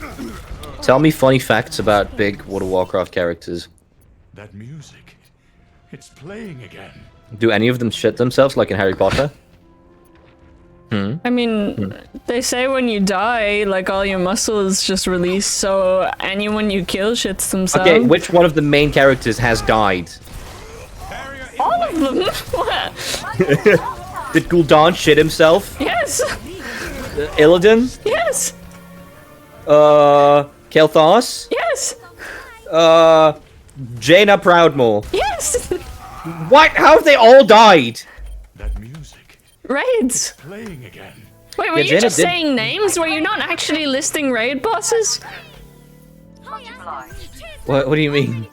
Tell me funny facts about big World of Warcraft characters. that music. It's playing again. Do any of them shit themselves like in Harry Potter? I mean, they say when you die, like all your muscles just release, so anyone you kill shits themselves. Okay, which one of the main characters has died? All of them? What? Did Gul'dan shit himself? Yes! Illidan? Yes! Kael'thas? Yes! Jaina Proudmoore? Yes! What? How have they all died? That music. Raids! Playing again. Wait, were Yeah, you Jaina just did- saying names? Were you not actually listing raid bosses? What do you mean?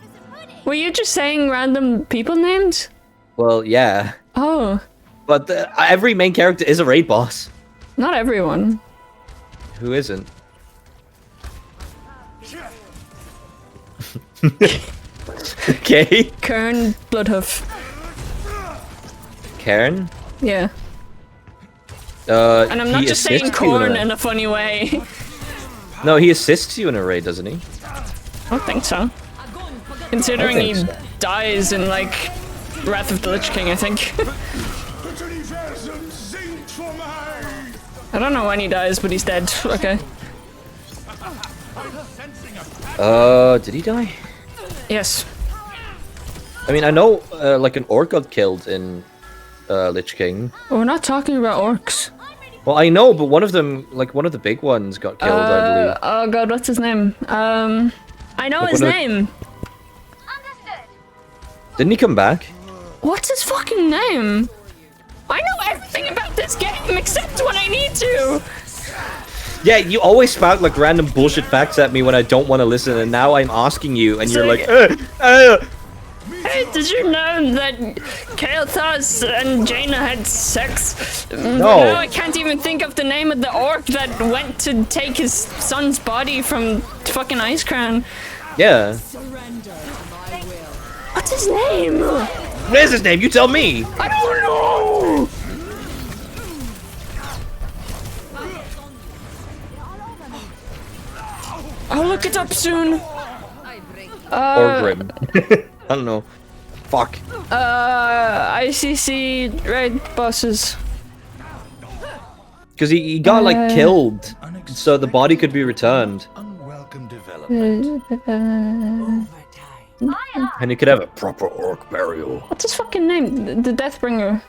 Were you just saying random people names? Well, yeah. Oh, But every main character is a raid boss. not everyone. Who isn't? Okay. Kern, Bloodhoof. Karen? Yeah. And And I'm not just saying corn in a funny way. No, he assists you in a raid, doesn't he? I don't think so. Considering I think he so. dies in, like, Wrath of the Lich King, I think. I don't know when he dies, but he's dead. Okay. Did he die? Yes. I mean, I know, like an orc got killed in, Lich King. Well, we're not talking about orcs. Well, I know, but one of them, like one of the big ones got killed, I believe. Oh god, what's his name? I know Like his one of the- name. Didn't he come back? What's his fucking name? I know everything about this game except when I need to. Yeah, you always spout like random bullshit facts at me when I don't want to listen, and now I'm asking you, and you're like, Hey, did you know that Kael'thas and Jaina had sex? No. Now I can't even think of the name of the orc that went to take his son's body from fucking Ice Crown. Yeah. What's his name? What is his name? You tell me. I don't know. I'll look it up soon. Or Grim. I don't know. Fuck. ICC raid bosses. Because he got like killed, so the body could be returned, Unwelcome development. and he could have a proper orc burial. What's his fucking name? The Deathbringer.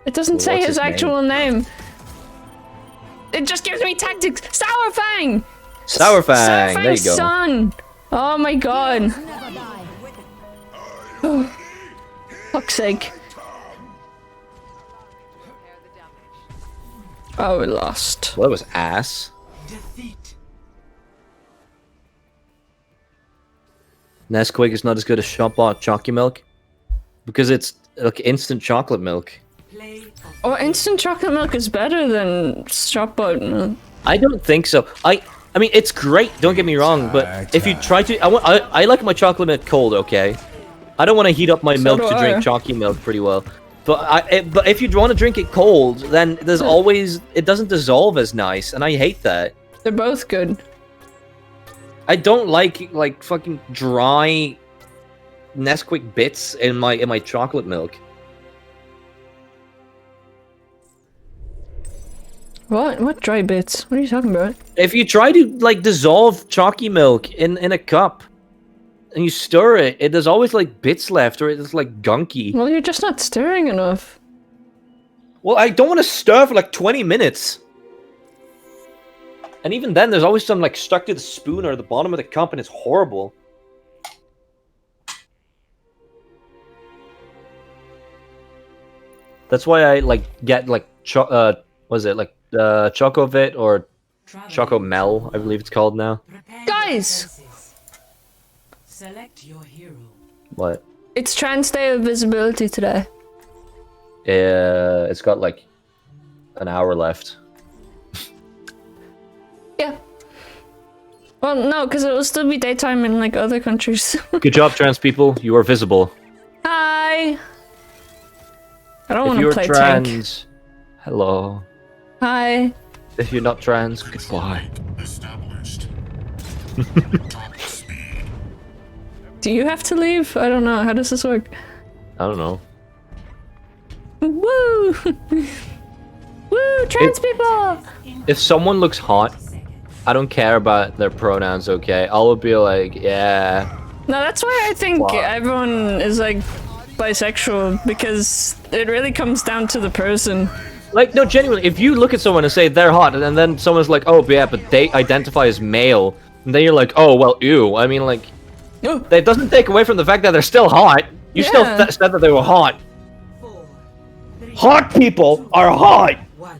It doesn't Well, say what's his his name? actual name. It just gives me tactics. Sourfang! Sourfang, there you go. Son! Oh my god. Oh. Fuck's sake. Oh, we lost. Well, that was ass. Defeat. Nesquik is not as good as shop-bought chalky milk because it's like instant chocolate milk. Oh, instant chocolate milk is better than shop-bought milk. I don't think so. I mean, it's great. Don't get me wrong, but if you try to, I like my chocolate milk cold. Okay, I don't want to heat up my milk do to I. drink chalky milk pretty well. But if you want to drink it cold, then there's always it doesn't dissolve as nice, and I hate that. They're both good. I don't like fucking dry Nesquik bits in my chocolate milk. What dry bits? What are you talking about? If you try to like dissolve chalky milk in a cup and you stir it, there's always like bits left or it's like gunky. Well, you're just not stirring enough. Well, I don't want to stir for like 20 minutes. And even then, there's always some like stuck to the spoon or the bottom of the cup, and it's horrible. That's why I like get like was it like Chocovit or Chocomel, I believe it's called now. Guys! Select your hero. What? It's Trans Day of Visibility today. It's got like an hour left. Yeah. Well, no, because it will still be daytime in like other countries. Good job, trans people. You are visible. Hi! I don't If want you're to play trans, tank. hello. Hi. If you're not trans, goodbye. Established. Top speed. Do you have to leave? I don't know. How does this work? I don't know. Woo! Woo! Trans people! If someone looks hot, I don't care about their pronouns, okay? I will be like, yeah. No, that's why I think Wow. everyone is like bisexual, because it really comes down to the person. Like, no, genuinely, if you look at someone and say they're hot, and then someone's like, oh, yeah, but they identify as male, and then you're like, oh, well, ew. I mean, like, Oh. that doesn't take away from the fact that they're still hot. You still Yeah. said that they were hot. 4, 3, Hot people are hot! 1.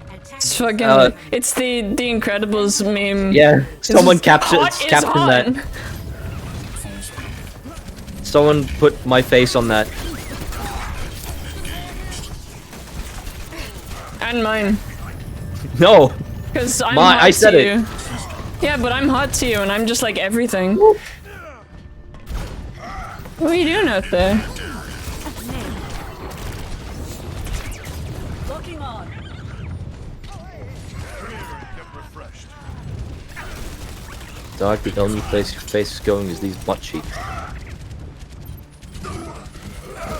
Attack. It's fucking. It's the Incredibles meme. Yeah, someone Hot is captioned hot. that. Someone put my face on that. And mine. No! Because I'm Mine- hot I said to it. you. Yeah, but I'm hot to you, and I'm just like everything. What are you doing out there? Locking on. Dark, the only place your face is going is these butt cheeks.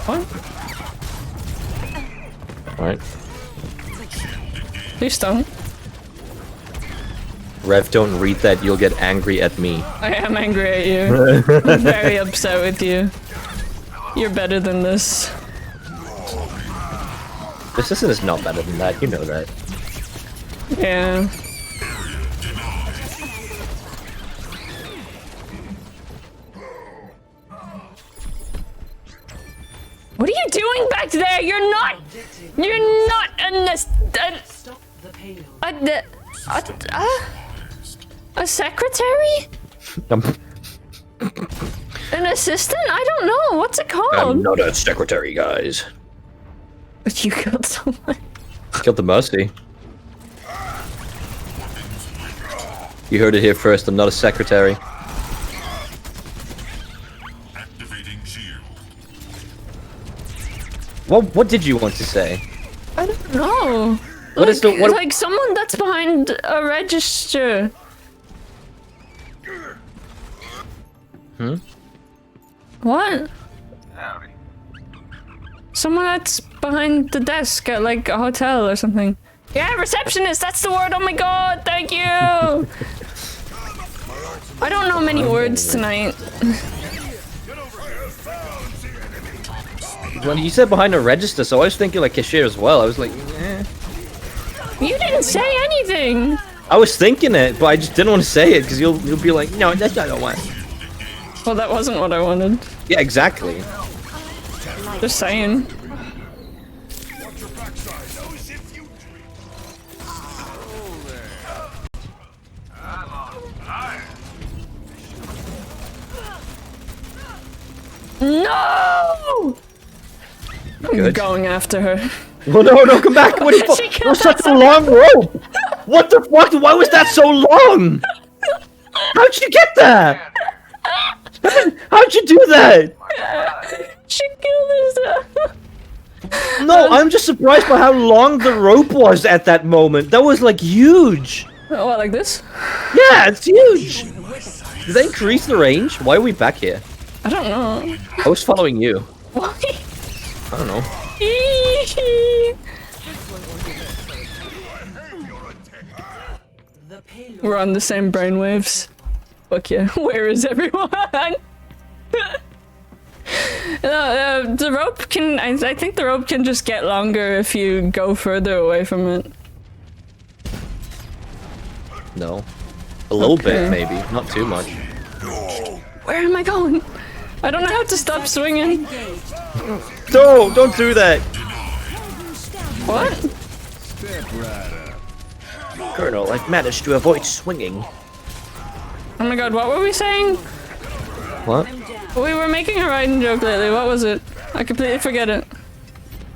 What? Alright. Please don't. Rev, don't read that, you'll get angry at me. I am angry at you. I'm very upset with you. You're better than this. This is not better than that, you know that. Yeah. What are you doing back there? You're not Stop the payload. a secretary? An assistant? I don't know. What's it called? I'm not a secretary, guys. But you killed someone. Killed the Mercy. You heard it here first, I'm not a secretary. Activating shield. What did you want to say? I don't know. What is the- what- like someone that's behind a register. Hmm? What? Someone that's behind the desk at like a hotel or something. Yeah, receptionist, that's the word. Oh my god, thank you. I don't know many words tonight. When you said behind a register, so I was thinking like cashier as well. I was like, eh. You didn't say anything. I was thinking it, but I just didn't want to say it because you'll be like, no, that's not what I want. Well, that wasn't what I wanted. Yeah, exactly. Just saying. No! I'm Good. going after her. Well, no, come back! What the She fuck? killed That's such a herself. long rope! What the fuck? Why was that so long? How'd you get that? How'd you do that? She killed herself. No, I'm just surprised by how long the rope was at that moment. That was like huge. What, like this? Yeah, it's huge. Did they increase the range? Why are we back here? I don't know. I was following you. Why? I don't know. The payload. We're on the same brainwaves. Fuck yeah. Where is everyone? The rope can. I think the rope can just get longer if you go further away from it. No. A little Okay. bit, maybe. Not too much. Where am I going? I don't know how to stop swinging. No, don't do that. What? Colonel, I've managed to avoid swinging. Oh my god, what were we saying? What? We were making a riding joke lately. What was it? I completely forget it.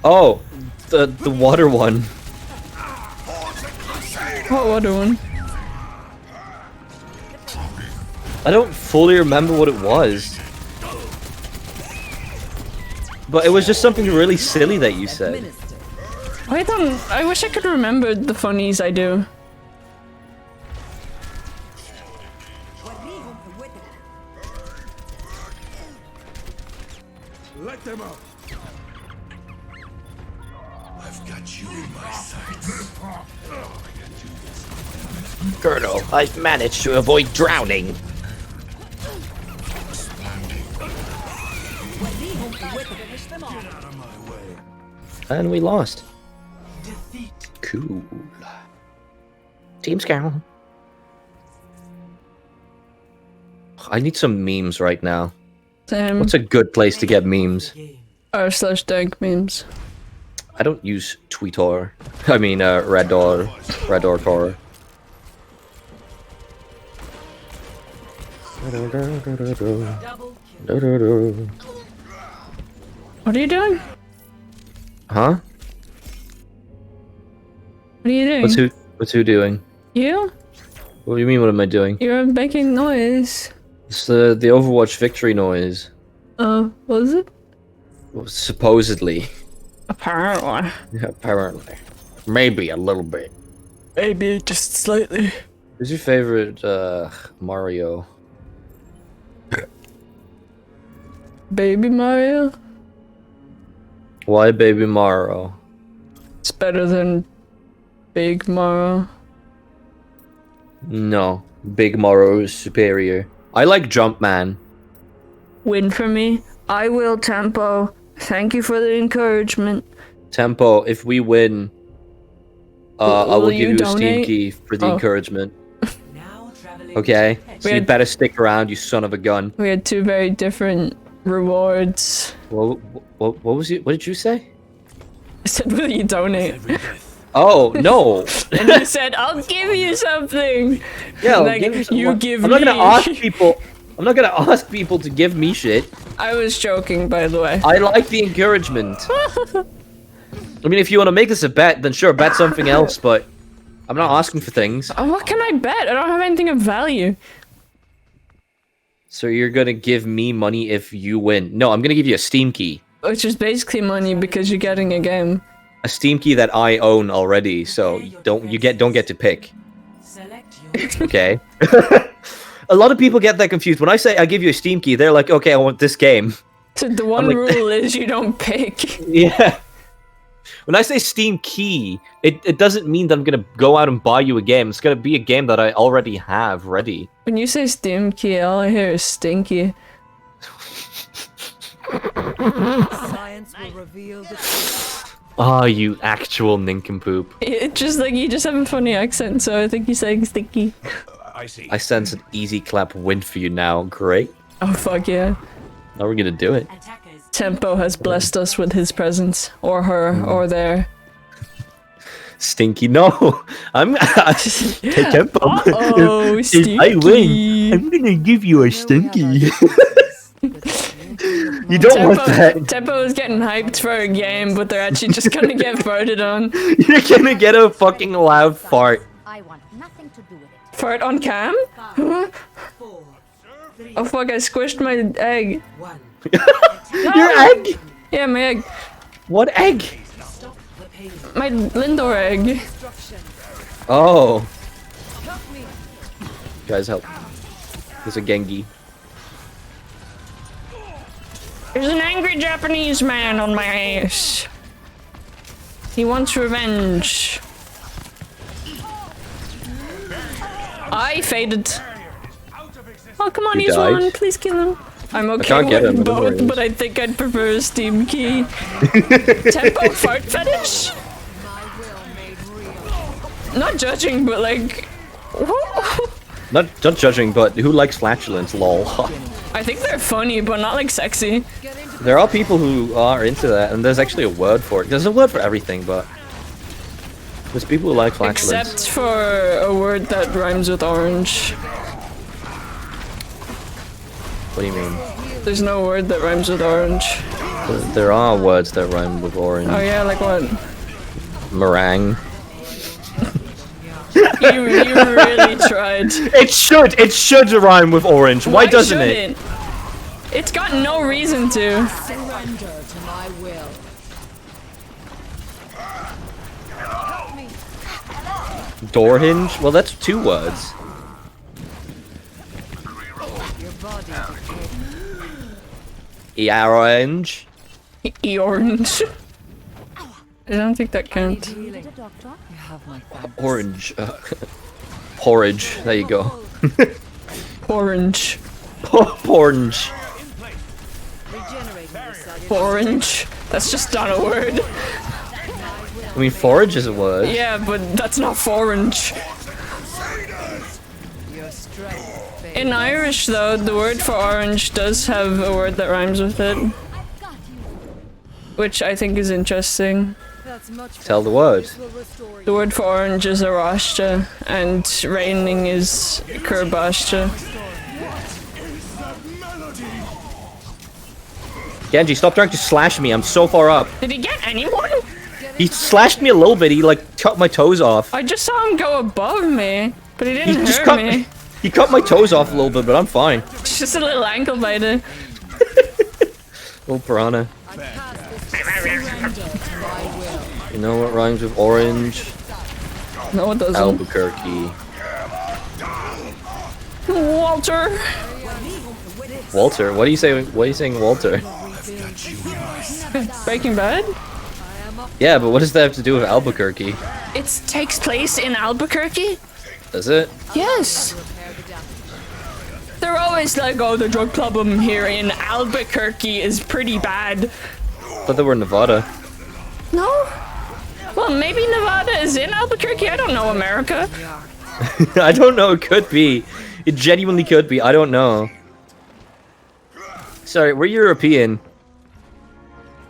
Oh, the water one. What water one? I don't fully remember what it was. But it was just something really silly that you said. I wish I could remember the funnies I do. Let them out. I've got you in my sights. Colonel, I've managed to avoid drowning. And we lost. Cool. Team Scout. I need some memes right now. Same. What's a good place to get memes? r/dank memes. I don't use Twitter. I mean, Redor. Tor. What are you doing? Huh? What are you doing? What's who doing? You? What do you mean, what am I doing? You're making noise. It's the Overwatch victory noise. Oh, was it? Well, supposedly. Apparently. Apparently. Maybe a little bit. Maybe just slightly. Who's your favorite, Mario? Baby Mario? Why Baby Mario? better than Big Mara. No, Big Morrow is superior. I like Jumpman. Win for me. I will, Tempo. Thank you for the encouragement. Tempo, if we win, I will will give you you a Steam donate? key for the Oh. encouragement. Now traveling Okay? to So you had- better stick around, you son of a gun. We had two very different rewards. What was you? What did you say? I said, will you donate? Oh no! And you said, I'll give you something. Yeah, I'll Like, give you you some- give I'm not gonna me. ask people. I'm not gonna ask people to give me shit. I was joking, by the way. I like the encouragement. I mean, if you want to make this a bet, then sure, bet something else. But I'm not asking for things. Oh, what can I bet? I don't have anything of value. So you're gonna give me money if you win? No, I'm gonna give you a Steam key. Which is basically money because you're getting a game. A Steam key that I own already. So you don't get to pick. select your Okay. A lot of people get that confused. When I say I give you a Steam key, they're like, okay, I want this game. So the one like- rule is you don't pick. Yeah. When I say Steam key, it doesn't mean that I'm gonna go out and buy you a game. It's gonna be a game that I already have ready. When you say Steam key, all I hear is stinky. Science will reveal the truth. Ah, you actual nincompoop. It just like you just have a funny accent, so I think you're saying stinky. I see. I sense an easy clap win for you now. Great. Oh fuck yeah. Now we're gonna do it. attackers. Tempo has blessed us with his presence. Or her, or their. Stinky, no. I'm take tempo. Uh-oh, If I win, stinky. I'm gonna give you a No, we stinky. have our differences, but You don't want that. Tempo is getting hyped for a game, but they're actually just gonna get farted on. You're gonna get a fucking loud fart. I want nothing to do with it. Fart on cam? Huh? 4, 3, Oh fuck, I squished my egg. 1. Your egg? Yeah, my egg. What egg? Stop the pain. My Lindor egg. Oh. Guys, help. There's a Gengi. There's an angry Japanese man on my ass. He wants revenge. I faded. Oh, come on, You he's died? one. Please kill him. I'm okay can't get with him, don't both, worry. but I think I'd prefer a Steam key. Tempo fart fetish? Not judging, but like... Not judging, but who likes flatulence, lol. I think they're funny, but not like sexy. There are people who are into that, and there's actually a word for it. There's a word for everything, but... There's people who like flatulence. Except for a word that rhymes with orange. What do you mean? There's no word that rhymes with orange. There are words that rhyme with orange. Oh yeah, like what? Meringue. You really tried. It should rhyme with orange. Why doesn't it? shouldn't? It's got no reason to. surrender to my will. Door hinge? Well, that's two words. Your body Eiirev. Orange. I don't think that counts. healing. The doctor? You have my thanks. Orange. Porridge. There you go. Orange. Orange. Regenerating the cellular. Orange. That's just not a word. I mean, forage is a word. Yeah, but that's not orange. Your strength fades. In Irish, though, the word for orange does have a word that rhymes with it, which I think is interesting. That's much Tell the word. better. Will restore The word for orange is arashta, and raining is kurbashta. Genji, stop trying to slash me. I'm so far up. Did he get anyone? He slashed me a little bit. He like cut my toes off. I just saw him go above me, but he He didn't just hurt cut me. He cut my toes off a little bit, but I'm fine. It's just a little ankle biter. Little piranha. I cast this surrender to my will. You know what rhymes with orange? No, it doesn't. Albuquerque. Walter. Walter? What are you saying? What are you saying, Walter? Breaking Bad? I am a Yeah, but what does that have to do with Albuquerque? It takes place in Albuquerque? Does it? Yes. They're always like, oh, the drug problem here in Albuquerque is pretty bad. I thought they were in Nevada. No? Well, maybe Nevada is in Albuquerque? I don't know America. I don't know, it could be. It genuinely could be, I don't know. Sorry, we're European.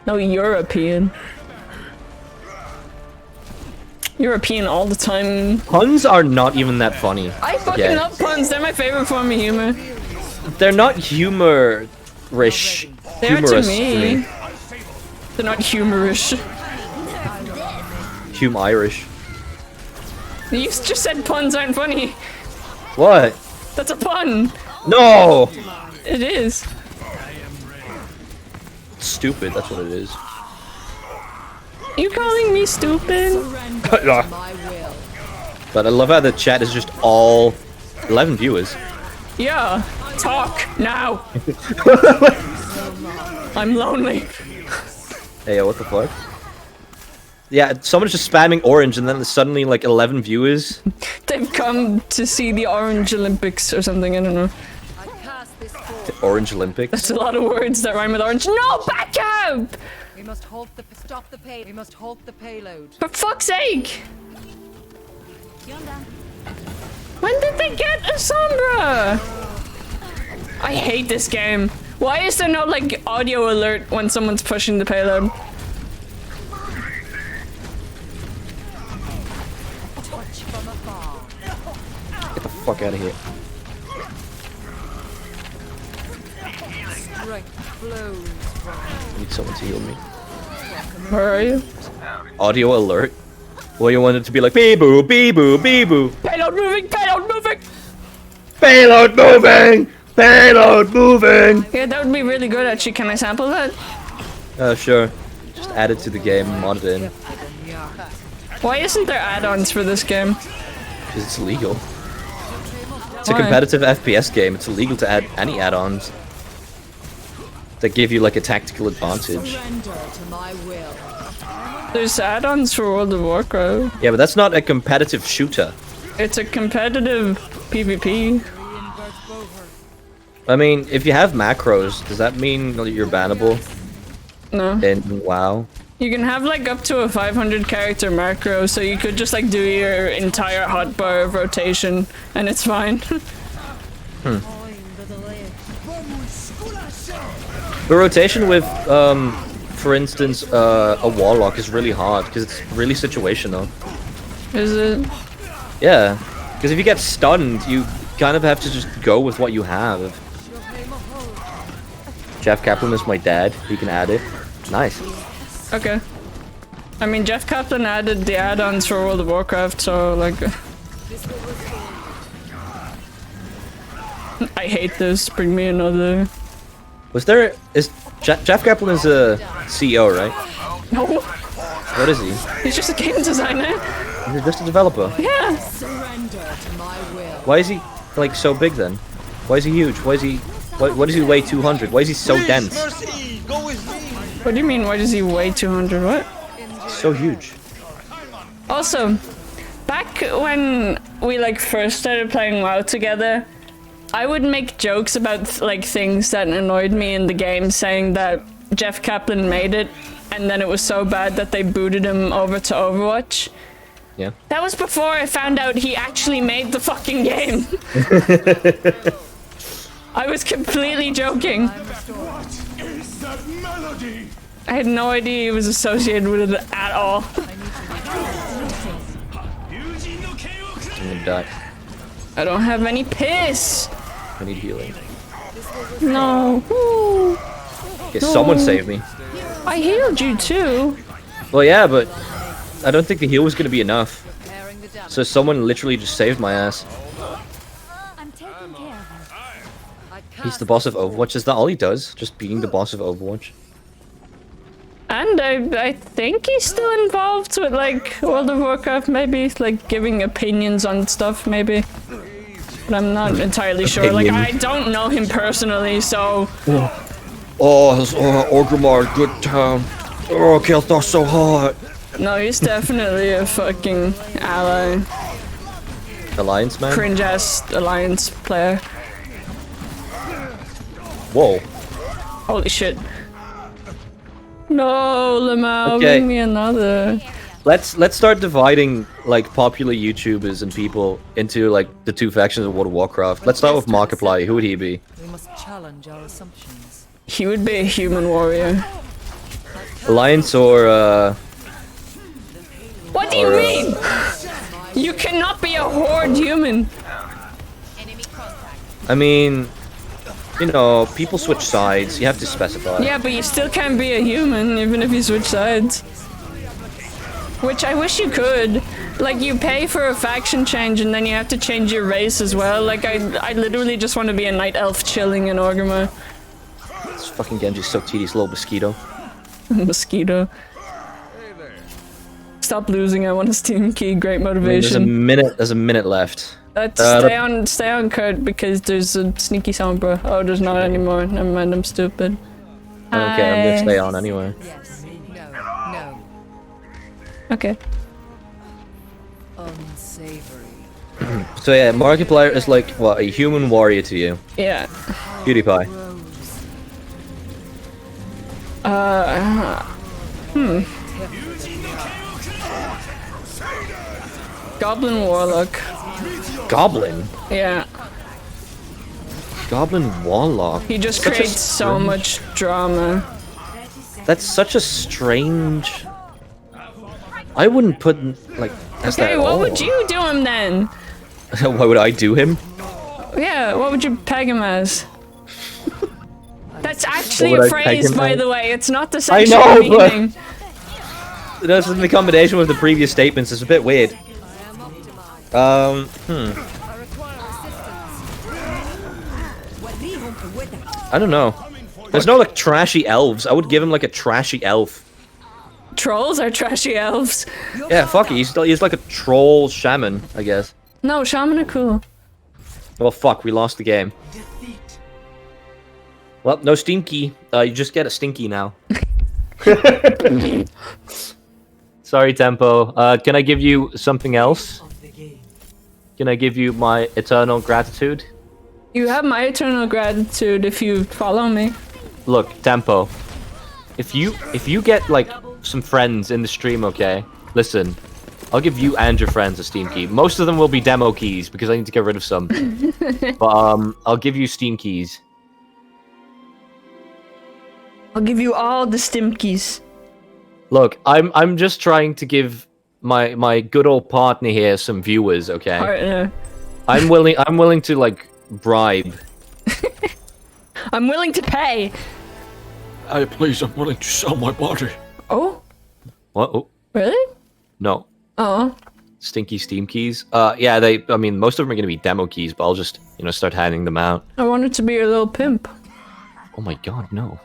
No, European. European all the time. Puns are not even that funny. I fucking Yeah. love puns. They're my favorite form of humor. They're not humorous. They are to Humorous me. They're not humorous. Irish. You just said puns aren't funny. What? That's a pun. No! It is. Stupid, that's what it is. You calling me stupid? But I love how the chat is just all 11 viewers. Yeah. Talk now. I'm lonely. Hey, yo, what the fuck? Yeah, someone's just spamming orange and then there's suddenly like 11 viewers. They've come to see the Orange Olympics or something. I don't know. The Orange Olympics. That's a lot of words that rhyme with orange. No, back up! We must stop the pay. We must halt the payload. For fuck's sake! When did they get a Sombra? I hate this game. Why is there no like audio alert when someone's pushing the payload? Get the fuck out of here. I need someone to heal me. Where are you? Audio alert? Well, you want it to be like bee-boo, bee-boo, bee-boo. Payload moving! Payload moving! Payload moving! Payload moving! Yeah, that would be really good actually. Can I sample that? Sure. Just add it to the game, mod it in. Why isn't there add-ons for this game? Because it's illegal. It's a Why? competitive FPS game. It's illegal to add any add-ons that give you like a tactical advantage. There's add-ons for World of Warcraft. Yeah, but that's not a competitive shooter. It's a competitive PvP. I mean, if you have macros, does that mean that you're bannable No. in WoW? You can have like up to a 500 character macro, so you could just like do your entire hotbar of rotation and it's fine. The rotation with, for instance, a warlock is really hard because it's really situational. Is it? Yeah, because if you get stunned, you kind of have to just go with what you have. Jeff Kaplan is my dad. He can add it. Nice. Okay. I mean, Jeff Kaplan added the add-ons for World of Warcraft, so like... I hate this. Bring me another... Was there... Jeff Kaplan is a CEO, right? No, What is he? he's just a game designer. He's just a developer. Yeah. Why is he, like, so big then? Why is he huge? Why is he... Why does he weigh 200? Why is he so dense? What do you mean, why does he weigh 200? What? So huge. Also, back when we like first started playing WoW together, I would make jokes about like things that annoyed me in the game, saying that Jeff Kaplan made it and then it was so bad that they booted him over to Overwatch. Yeah. That was before I found out he actually made the fucking game. I was completely joking. I had no idea he was associated with it at all. I'm gonna die. I don't have any piss. I need healing. No. Ooh. Okay, someone save me. I healed you too. Well, yeah, but I don't think the heal was gonna be enough. So someone literally just saved my ass. I'm taking care of him. He's the boss of Overwatch. Is that all he does? Just being the boss of Overwatch? And I think he's still involved with like World of Warcraft, maybe like giving opinions on stuff, maybe. But I'm not entirely sure. Like I don't know him personally, so. Oh, Orgrimmar, good town. Oh, Kelthor's so hot. No, he's definitely a fucking ally. Alliance man? Cringe ass alliance player. Whoa. Holy shit. No, Lamau, Okay. bring me another. Let's start dividing like popular YouTubers and people into like the two factions of World of Warcraft. Let's start with Markiplier. Who would he be? We must challenge our assumptions. He would be a human warrior. Alliance or What do you mean? You cannot be a horde human. I mean, you know, people switch sides. You have to specify. Yeah, but you still can't be a human even if you switch sides. Which I wish you could. Like, you pay for a faction change and then you have to change your race as well. Like, I literally just want to be a night elf chilling in Orgrimmar. This fucking Genji's so tedious, little mosquito. Mosquito. Stop losing, I want a Steam key, great I mean, motivation. there's a minute left. Let's stay on Kurt because there's a sneaky sombra. Oh, there's not anymore. Never mind, I'm stupid. Okay, I'm gonna stay on anyway. Yes. No. Okay. Unsavory. So yeah, Markiplier is like, what, a human warrior to you? Yeah. PewDiePie. Goblin Warlock. Goblin? Yeah. Goblin Warlock? He just Such a creates so strange- much drama. That's such a strange... I wouldn't put, like, as Okay, that what all. would you do him then? Why would I do him? Yeah, what would you peg him as? That's actually What a would I peg phrase, him by as? the way. It's not the I sexual know, but- meaning. That's in the combination with the previous statements. It's a bit weird. I require I don't know. There's no like trashy elves. I would give him like a trashy elf. Trolls are trashy elves. Yeah, fuck it. He's like a troll shaman, I guess. No, shaman are cool. Well, fuck. We lost the game. Well, no Steam key. You just get a stinky now. Sorry, Tempo. Can I give you something else? Can I give you my eternal gratitude? You have my eternal gratitude if you follow me. Look, Tempo. If you get like some friends in the stream, okay? Listen, I'll give you and your friends a Steam key. Most of them will be demo keys because I need to get rid of some. But I'll give you Steam keys. I'll give you all the stimkies. Look, I'm just trying to give my good old partner here some viewers, okay? Partner. I'm willing to like bribe. I'm willing to pay. Please, I'm willing to sell my body. Oh? What? Oh, Really? no. Oh. Stinky Steam keys. Yeah, I mean, most of them are gonna be demo keys, but I'll just, start handing them out. I wanted to be your little pimp. Oh my god, no.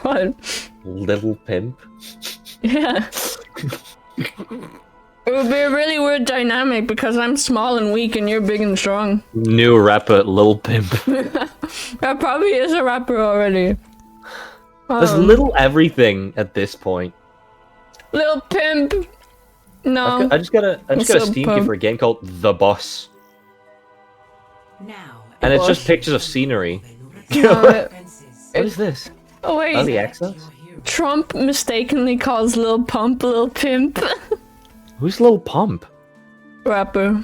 What? Little pimp. Yeah. It would be a really weird dynamic because I'm small and weak and you're big and strong. New rapper, Lil Pimp. That probably is a rapper already. There's little everything at this point. Little pimp. No. I just got a So Steam key pump. for a game called The Boss. Now, And it's just Boss. pictures of scenery. No, What is this? oh Early wait. access? Trump mistakenly calls Lil Pump Lil Pimp. Who's Lil Pump? Rapper.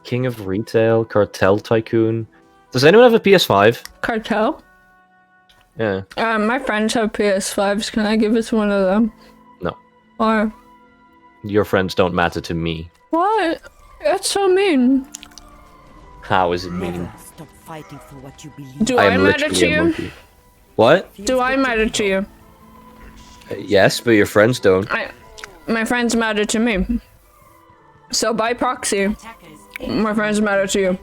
King of Retail, Cartel Tycoon. Does anyone have a PS5? Cartel. Yeah. My friends have PS5s. Can I give it to one of them? No. Or Your friends don't matter to me. what? That's so mean. How is it mean? Stop fighting for what you believe. Do I I am matter literally to a you? monkey. What? Do I matter to you? Yes, but your friends don't. My friends matter to me. So by proxy, my friends matter to you.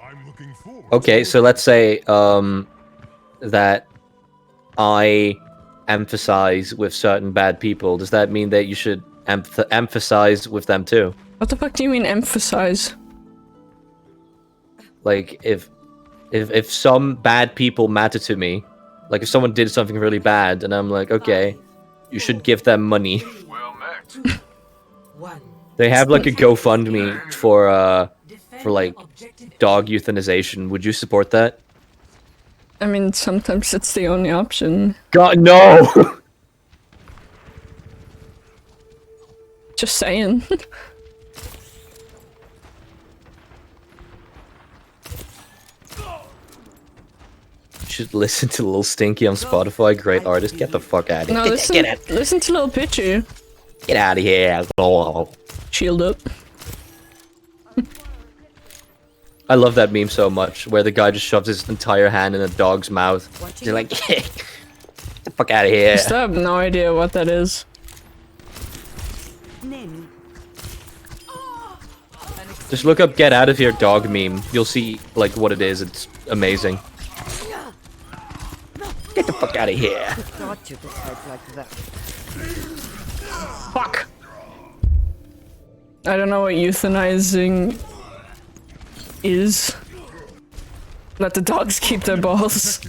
I'm looking forward. Okay, so let's say that I emphasize with certain bad people. Does that mean that you should emphasize with them too? What the fuck do you mean emphasize? Like if some bad people matter to me, Like if someone did something really bad, and I'm like, okay, you should give them money. They have like a GoFundMe for like dog euthanization. Would you support that? I mean, sometimes it's the only option. God, no! Just saying. You should listen to Lil Stinky on Spotify. Great artist. Get the fuck out of here. No, listen to Lil Pitcher. Get out of here. Shield up. I love that meme so much, where the guy just shoves his entire hand in a dog's mouth. He's like, get the fuck out of here. I still have no idea what that is. Just look up "get out of here" dog meme. You'll see like what it is. It's amazing. Get the fuck out of here. Got you to fight like that. Fuck. I don't know what euthanizing is. Let the dogs keep their balls.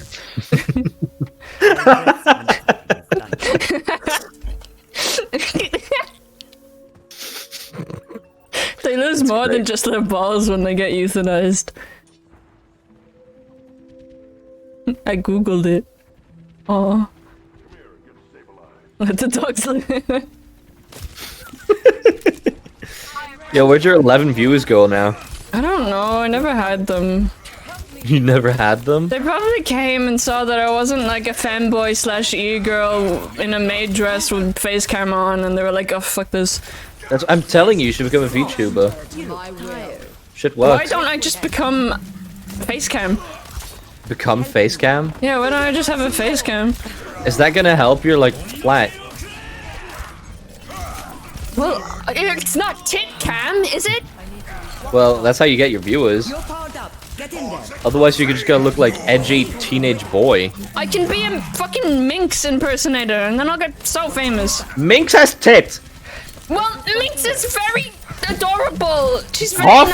They lose more than just their balls when they get euthanized. I googled it. Oh. Let the dogs live. Yo, where'd your 11 viewers go now? I don't know, I never had them. You never had them? They probably came and saw that I wasn't like a femboy slash e-girl in a maid dress with face cam on, and they were like, oh fuck this. I'm telling you, you should become a VTuber. Shit Why works. don't I just become face cam? Become face cam? Yeah, why don't I just have a face cam? Is that gonna help your like flat? Well, it's not tit cam, is it? Well, that's how you get your viewers. You're powered up. Get in there. Otherwise, you could just go look like edgy teenage boy. I can be a fucking Minx impersonator, and then I'll get so famous. Minx has tits. Well, Minx is very adorable. She's very nice.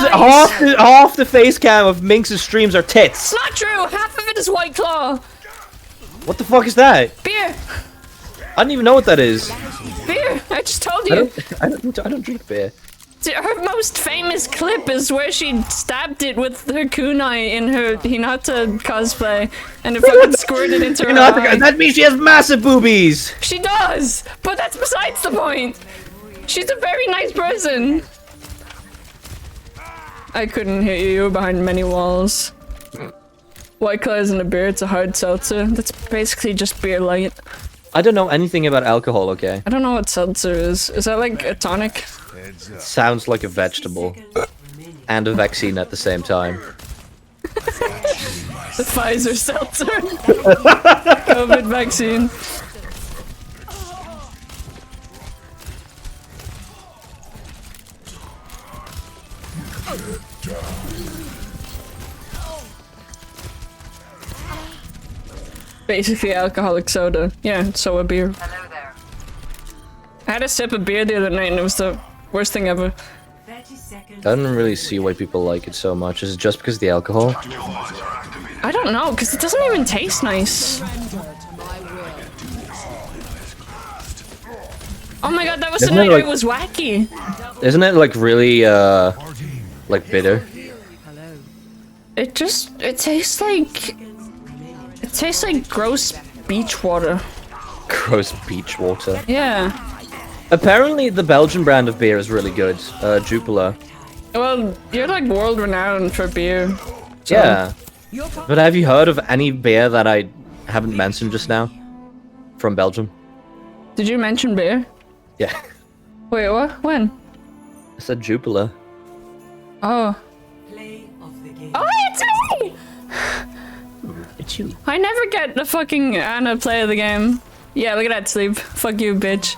Half the face cam of Minx's streams are tits. It's not true. Half of it is White Claw. What the fuck is that? Beer. I don't even know what that is. Beer. I just told you. I don't drink beer. Her most famous clip is where she stabbed it with her kunai in her Hinata cosplay, and it fucking squirted into her eye. That means she has massive boobies. She does, but that's besides the point. She's a very nice person. I couldn't hear you. You were behind many walls. White Claw isn't a beer, it's a hard seltzer. That's basically just beer light. I don't know anything about alcohol, okay? I don't know what seltzer is. Is that like a tonic? Sounds like a vegetable. And a vaccine at the same time. The Pfizer seltzer. COVID vaccine. Basically alcoholic soda. Yeah, so a beer. Hello there. I had a sip of beer the other night and it was the worst thing ever. 30 seconds. I don't really see why people like it so much. Is it just because of the alcohol? I don't know, because it doesn't even taste nice. Oh my god, that was the Isn't it night like- it was wacky. Isn't it like really, like bitter? It tastes like... It tastes like gross beach water. Gross beach water. Yeah. Apparently, the Belgian brand of beer is really good. Jupiler. Well, you're like world renowned for beer. So. Yeah. But have you heard of any beer that I haven't mentioned just now? From Belgium? Did you mention beer? Yeah. Wait, what? When? I said Jupiler. Play Oh. of the game. Oh, it's me! It's you. I never get the fucking Anna play of the game. Yeah, look at that sleep. Fuck you, bitch.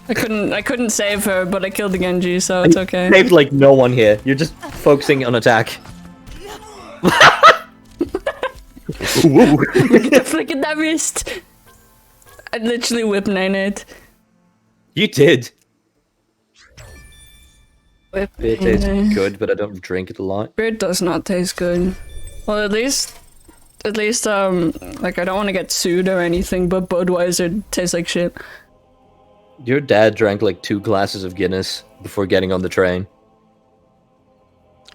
I couldn't save her, but I killed the Genji, so it's okay. Saved like no one here. You're just focusing on attack. Look at the flick of that wrist. I literally whip 9-8. You did. Whip Beer tastes 9-8. good, but I don't drink it a lot. Beer does not taste good. Well, at least At least, like, I don't want to get sued or anything, but Budweiser tastes like shit. Your dad drank like 2 glasses of Guinness before getting on the train.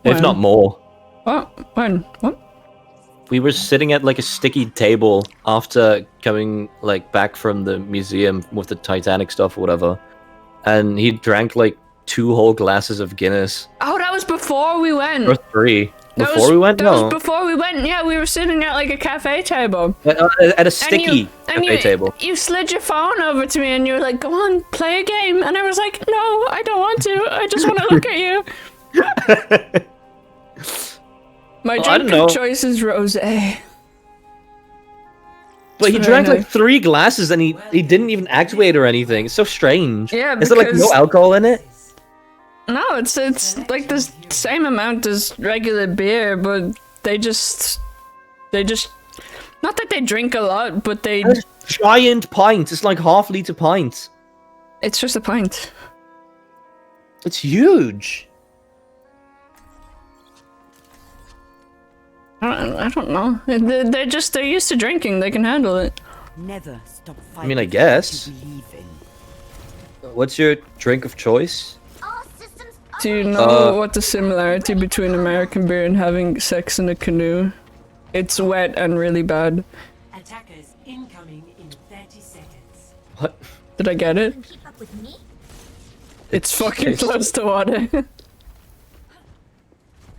If When? not more. What? When? What? We were sitting at like a sticky table after coming like back from the museum with the Titanic stuff or whatever. And he drank like 2 whole glasses of Guinness. Oh, that was before we went. Or 3. That Before we went? That No. was before we went. Yeah, we were sitting at like a cafe table. At a sticky cafe table. You slid your phone over to me and you were like, "Go on, play a game." And I was like, "No, I don't want to. I just want to look at you." My I don't drink know. of choice is rosé. But he It's drank very like 3 glasses and he didn't even actuate or anything. It's so strange. Yeah, Is there like no because- alcohol in it? No, it's like the same amount as regular beer, but they just not that they drink a lot, but they It's giant pints. It's like half-liter pints. it's just a pint. It's huge. I don't know. They're used to drinking. They can handle it. Never stop fighting. I mean, I for what guess. you believe in. What's your drink of choice? All systems Do you know Uh, what the similarity between American beer and having sex in a canoe? It's wet and really bad. Attackers incoming in 30 seconds. What? Did I get it? keep up with me? It's fucking close to water.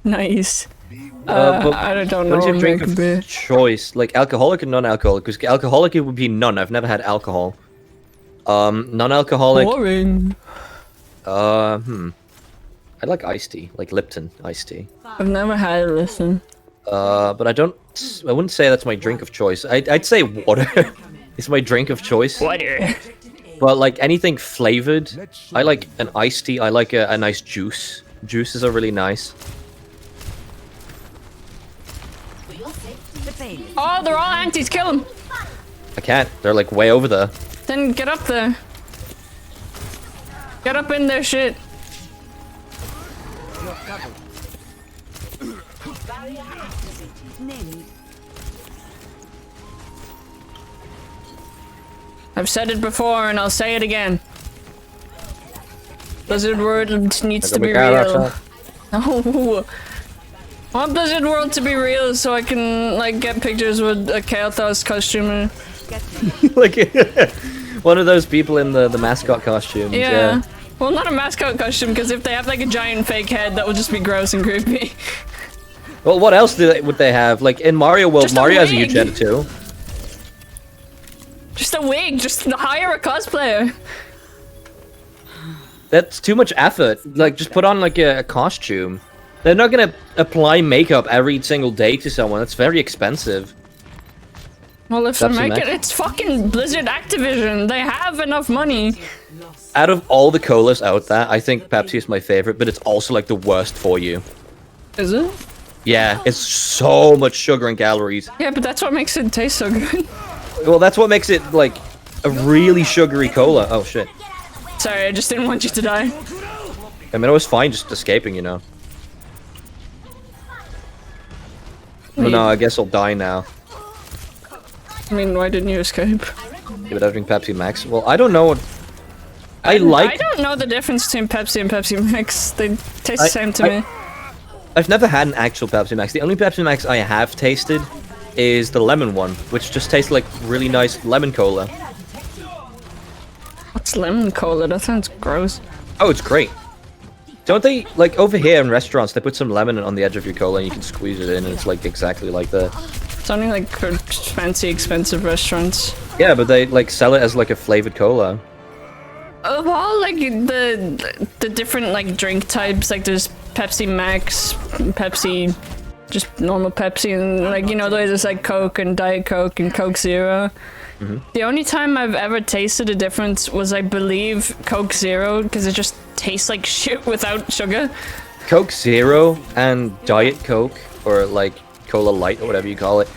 Nice. But I don't know What's your drink American of beer. choice? Like alcoholic and non-alcoholic? Because alcoholic it would be none. I've never had alcohol. Non-alcoholic. Boring. I like iced tea, like Lipton iced tea. I've never had it. Listen. But I wouldn't say that's my drink of choice. I'd say water is my drink of choice. Water. But like anything flavored, I like an iced tea. I like a nice juice. Juices are really nice. The pain. Oh, they're all antis. Kill them. I can't. They're like way over there. Then get up there. Get up in their shit. You're covered. Named. I've said it before and I'll say it again. Blizzard World needs to be real. No. I want Blizzard World to be real so I can like get pictures with a Kael'thas costume. Like one of those people in the mascot costumes. Yeah. Well, not a mascot costume because if they have like a giant fake head, that would just be gross and creepy. Well, what else would they have? Like in Mario World, Just a Mario has a wig. huge head too. Just a wig. Just hire a cosplayer. That's too much effort. Like, just put on like a costume. They're not gonna apply makeup every single day to someone. That's very expensive. Well, if they Pepsi make Max. it, it's fucking Blizzard Activision. They have enough money. Out of all the colas out there, I think Pepsi is my favorite, but it's also like the worst for you. Is it? Yeah, it's so much sugar and calories. Yeah, but that's what makes it taste so good. Well, that's what makes it like a really sugary cola. Oh shit. Sorry, I just didn't want you to die. I mean, I was fine just escaping, you know. Well, no, I guess I'll die now. I mean, why didn't you escape? Yeah, but I drink Pepsi Max. Well, I don't know what... I like... I don't know the difference between Pepsi and Pepsi Max. They taste the same to me. I've never had an actual Pepsi Max. The only Pepsi Max I have tasted is the lemon one, which just tastes like really nice lemon cola. What's lemon cola? That sounds gross. Oh, it's great. Don't they, like, over here in restaurants, they put some lemon on the edge of your cola and you can squeeze it in and it's, like, exactly like that. It's only like for fancy, expensive restaurants. Yeah, but they, like, sell it as, like, a flavored cola. Of all, like, the different, like, drink types, like, there's Pepsi Max, Pepsi, just normal Pepsi, and, like, you know, there's, like, Coke and Diet Coke and Coke Zero. The only time I've ever tasted a difference was, I believe, Coke Zero, because it just tastes like shit without sugar. Coke Zero and Diet Coke, or, like, Cola Light, or whatever you call it,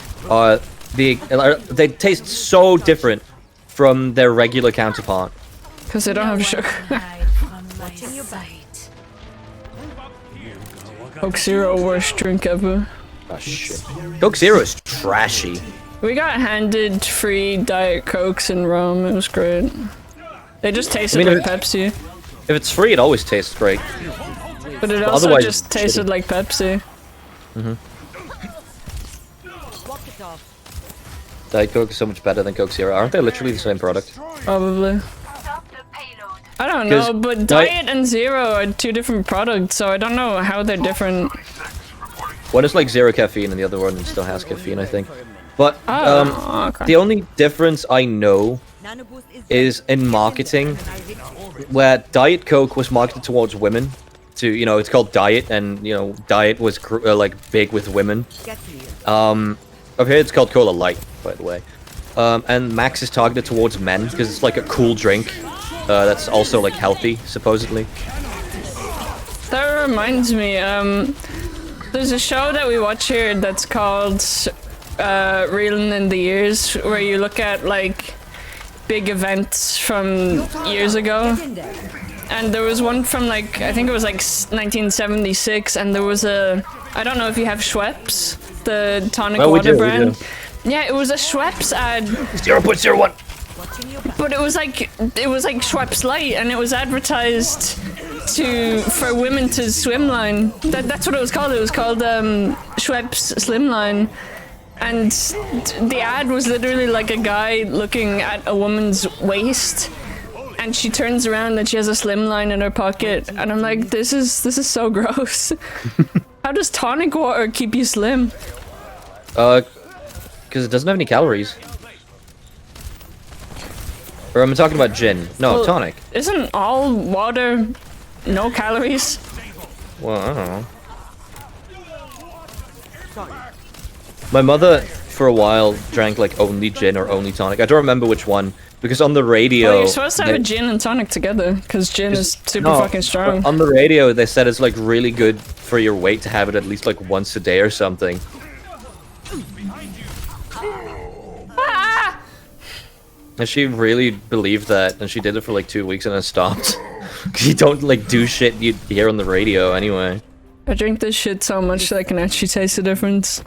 they taste so different from their regular counterpart. Because they don't have sugar. Watching your back. Coke Zero, worst drink ever. Oh, shit. Coke Zero is trashy. We got handed free Diet Cokes in Rome. It was great. They just tasted like Pepsi. If it's free, it always tastes great. But it also otherwise, just tasted like Pepsi. Diet Coke is so much better than Coke Zero. Aren't they literally the same product? Probably. I don't know, but Diet and Zero are two different products, so I don't know how they're different. One is like zero caffeine and the other one still has caffeine, I think. But okay. the only difference I know is in marketing, where Diet Coke was marketed towards women. To, you know, it's called Diet, and, you know, Diet was like big with women. Over here it's called Cola Light, by the way. And Max is targeted towards men because it's like a cool drink that's also like healthy, supposedly. That reminds me, there's a show that we watch here that's called Reeling in the Years, where you look at like big events from years ago. And there was one from like, I think it was like 1976, and there was a, I don't know if you have Schweppes, the tonic water brand. Yeah, it was a Schweppes ad. 0.01. But it was like Schweppes Light, and it was advertised for women to swimline. That's what it was called. It was called Schweppes Slimline. And the ad was literally like a guy looking at a woman's waist, and she turns around and she has a slimline in her pocket, and I'm like, this is so gross. How does tonic water keep you slim? Because it doesn't have any calories. Or am I talking about gin? No, well, tonic. Isn't all water no calories? Well, I don't know. My mother, for a while, drank like only gin or only tonic. I don't remember which one, because on the radio... Well, you're supposed to have a gin and tonic together, because gin is super fucking strong. On the radio, they said it's like really good for your weight to have it at least like once a day or something. And she really believed that, and she did it for like 2 weeks and then stopped. Because you don't like do shit you hear on the radio anyway. I drink this shit so much that I can actually taste the difference.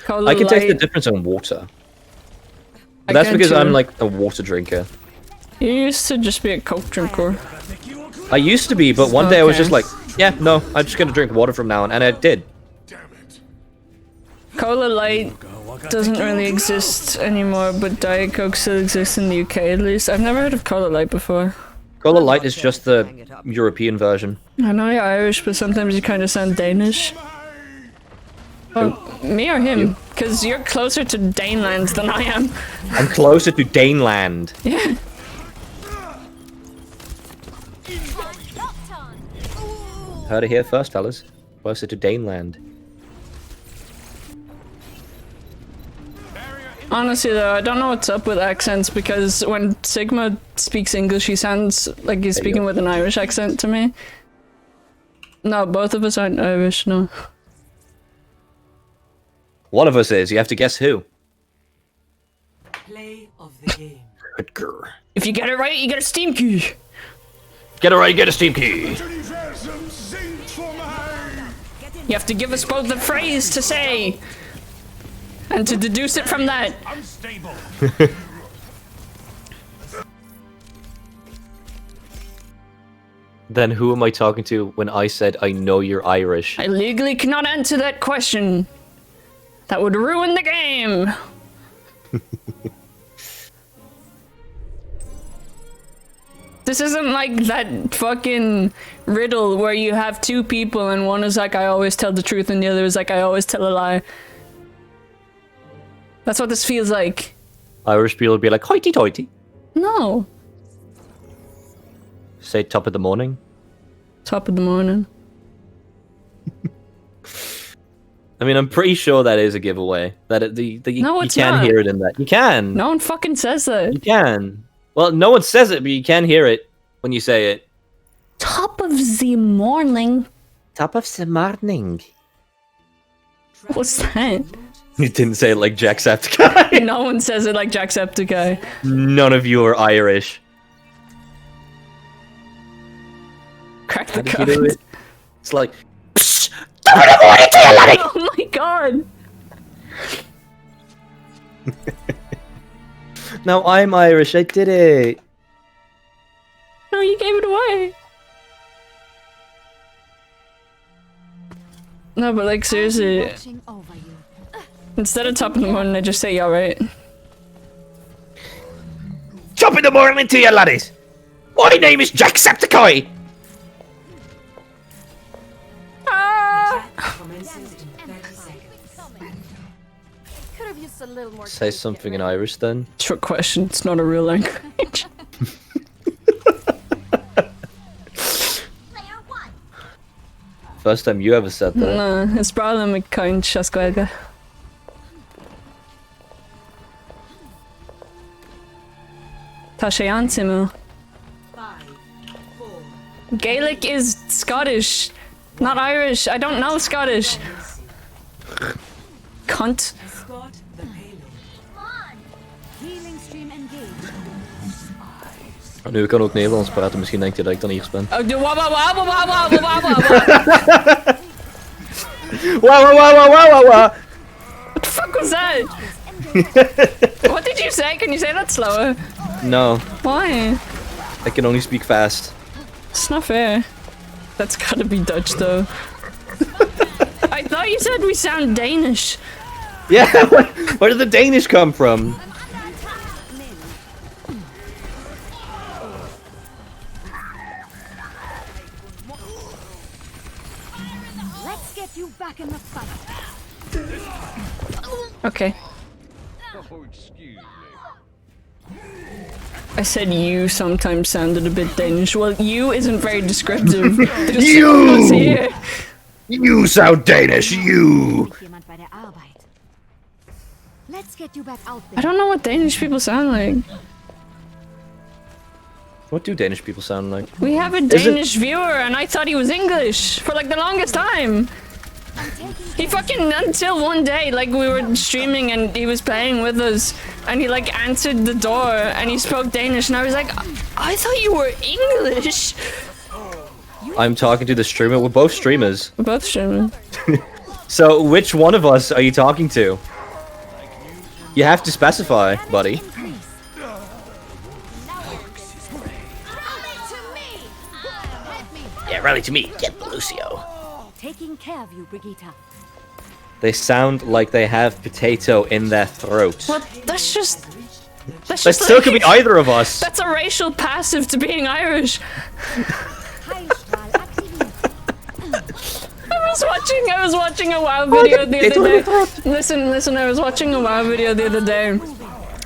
I can taste the difference in water. But that's because I'm like a water drinker. You used to just be a Coke drinker. I used to be, but one day I was just like, yeah, no, I'm just gonna drink water from now on, and I did. Cola Light doesn't really exist anymore, but Diet Coke still exists in the UK at least. I've never heard of Cola Light before. Cola Light is just the European version. I know you're Irish, but sometimes you kind of sound Danish. Oh, me or him? Because you're closer to Daneland than I am. I'm closer to Daneland. Yeah. Heard it here first, fellas. Closer to Daneland. Honestly though, I don't know what's up with accents, because when Sigma speaks English, he sounds like he's speaking with an Irish accent to me. No, both of us aren't Irish, no. One of us is, you have to guess who. Play of the game. Edgar. If you get it right, you get a Steam key. Get it right, you get a Steam key. You have to give us both the phrase to say, and to deduce it from that. Unstable. Then who am I talking to when I said I know you're Irish? I legally cannot answer that question. That would ruin the game. This isn't like that fucking riddle where you have two people and one is like, I always tell the truth, and the other is like, I always tell a lie. That's what this feels like. Irish people would be like, hoity-toity. No. Say top of the morning. Top of the morning. I mean, I'm pretty sure that is a giveaway. That No, you it's can not. hear it in that. You can. No one fucking says that. You can. Well, no one says it, but you can hear it when you say it. Top of the morning. Top of the morning. What's that? You didn't say it like Jacksepticeye. No one says it like Jacksepticeye. None of you are Irish. Crack the How did you do code. it? It's like... Oh my god! Now I'm Irish. I did it. No, you gave it away. No, but like seriously, Watching over you. instead of top in the morning, I just say yeah, right. Top in the morning to you, laddies. My name is Jacksepticeye. Ah! Commences in 30 seconds. Could have used a little more. Say something in Irish then. Trick question. It's not a real language. First time you ever said that. No, it's probably my kind Shaskwaga. Tashayan Simu. 5, 4, Gaelic is Scottish, not Irish. I don't know Scottish. Cunt. escort the payload. Healing stream engaged. Nu, ik kan ook Nederlands praten. Misschien denkt je dat ik dan Iers ben. Oh, wow, wow, wow, wow, wow, wow, wow, wow, wow. Wow, wow, wow, wow, wow, wow. What the fuck was that? What did you say? Can you say that slower? No, Why? I can only speak fast. It's not fair. That's gotta be Dutch though. I thought you said we sound Danish. Yeah, where did the Danish come from? Let's get you back in the fight. Okay. Oh, excuse me. I said you sometimes sounded a bit Danish. Well, you isn't very descriptive. There's You! someone else here. You sound Danish, you! Jemand bei der Arbeit. Let's get you back out I there. don't know what Danish people sound like. What do Danish people sound like? We have a Danish viewer and I thought he was English for like the longest time. He fucking, until one day, like we were streaming and he was playing with us and he like answered the door and he spoke Danish and I was like, I thought you were English. I'm talking to the streamer. We're both streamers. We're both streaming. So, which one of us are you talking to? You have to specify, buddy. Yeah, rally to me. Get Lucio. Taking care of you, Brigitte. They sound like they have potato in their throat. What? That's just... That's That just still like- could be either of us. That's a racial passive to being Irish. Heilstrahl aktiviert. I was watching a WoW video the other day. Listen, I was watching a WoW video the other day.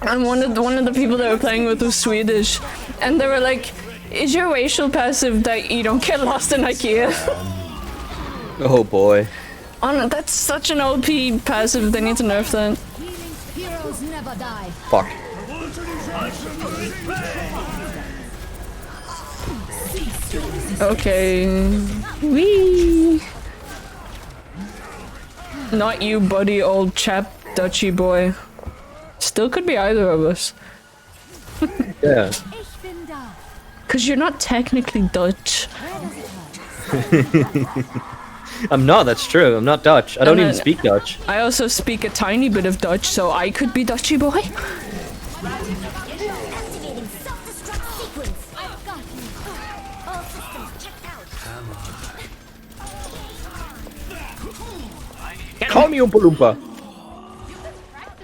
And one of the people that were playing with was Swedish. And they were like, is your racial passive that you don't get lost in IKEA? Oh boy. That's such an OP passive, they need to nerf that. Heroes never die. Fuck. Okay. Wee. Not you, buddy, old chap, Dutchy boy. Still could be either of us. Yeah. Ich bin da. Cause you're not technically Dutch. I'm not, that's true. I'm not Dutch. I don't And even then- speak Dutch. I also speak a tiny bit of Dutch, so I could be Dutchy boy. Activating self-destruct sequence. I've got you. All systems checked out. Call me Oompa Loompa.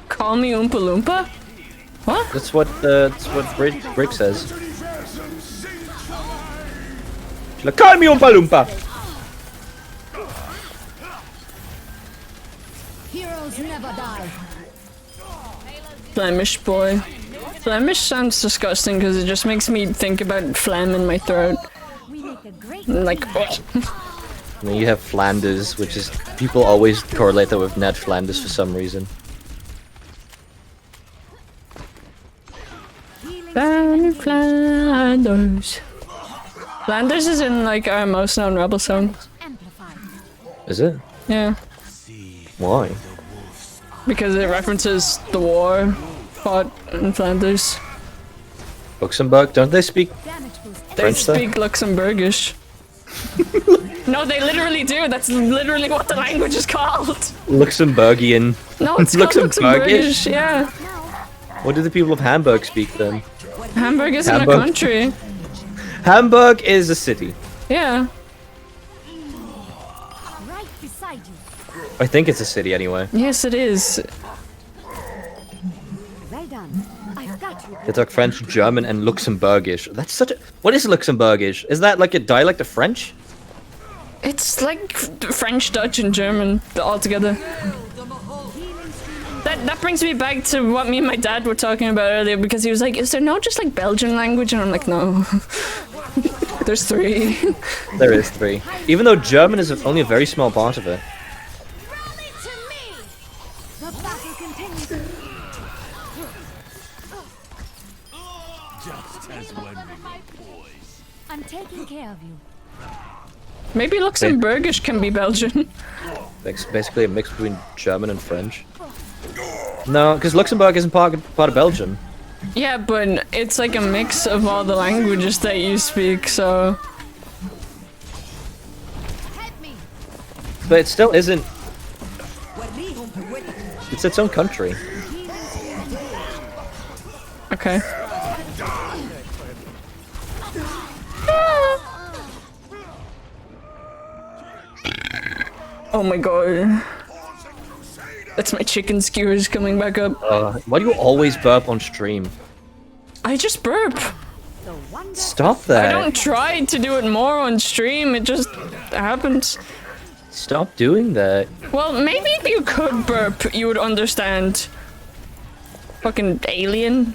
Call me Oompa Loompa? What? That's what Brick says. She's like, call me Oompa Loompa. Heroes never die. Flemish boy. Flemish sounds disgusting because it just makes me think about phlegm in my throat. We make a great Like, ugh. And then you have Flanders, which is people always correlate that with Ned Flanders for some reason. Flanders. Flanders is in like our most known rebel song. amplified. Is it? Yeah. Why? Because it references the war fought in Flanders. Luxembourg? Don't they speak Damage boost. They French though? speak Luxembourgish. No, they literally do. That's literally what the language is called. Luxembourgian? No, it's called Luxembourgish? Luxembourgish. Yeah. What do the people of Hamburg speak then? Hamburg isn't a Hamburg. country. Hamburg is a city. Yeah. Right beside you. I think it's a city anyway. Yes, it is. Well done. I've got you. They talk French, German, and Luxembourgish. That's such a... What is Luxembourgish? Is that like a dialect of French? It's like French, Dutch, and German all together. That brings me back to what me and my dad were talking about earlier, because he was like, is there no just like Belgian language? And I'm like, no. There's 3. There is 3. Even though German is only a very small part of it. Rally to me. The battle continues. Just as when we were boys. I'm taking care of you. Maybe Luxembourgish can be Belgian. It's basically a mix between German and French. No, because Luxembourg isn't part of Belgium. Yeah, but it's like a mix of all the languages that you speak, so... Help me. But it still isn't... It's its own country. Okay. Oh my god. That's my chicken skewers coming back up. Why do you always burp on stream? I just burp. Stop I that. don't try to do it more on stream, it just happens. Stop doing that. Well, maybe if you could burp, you would understand. Fucking alien.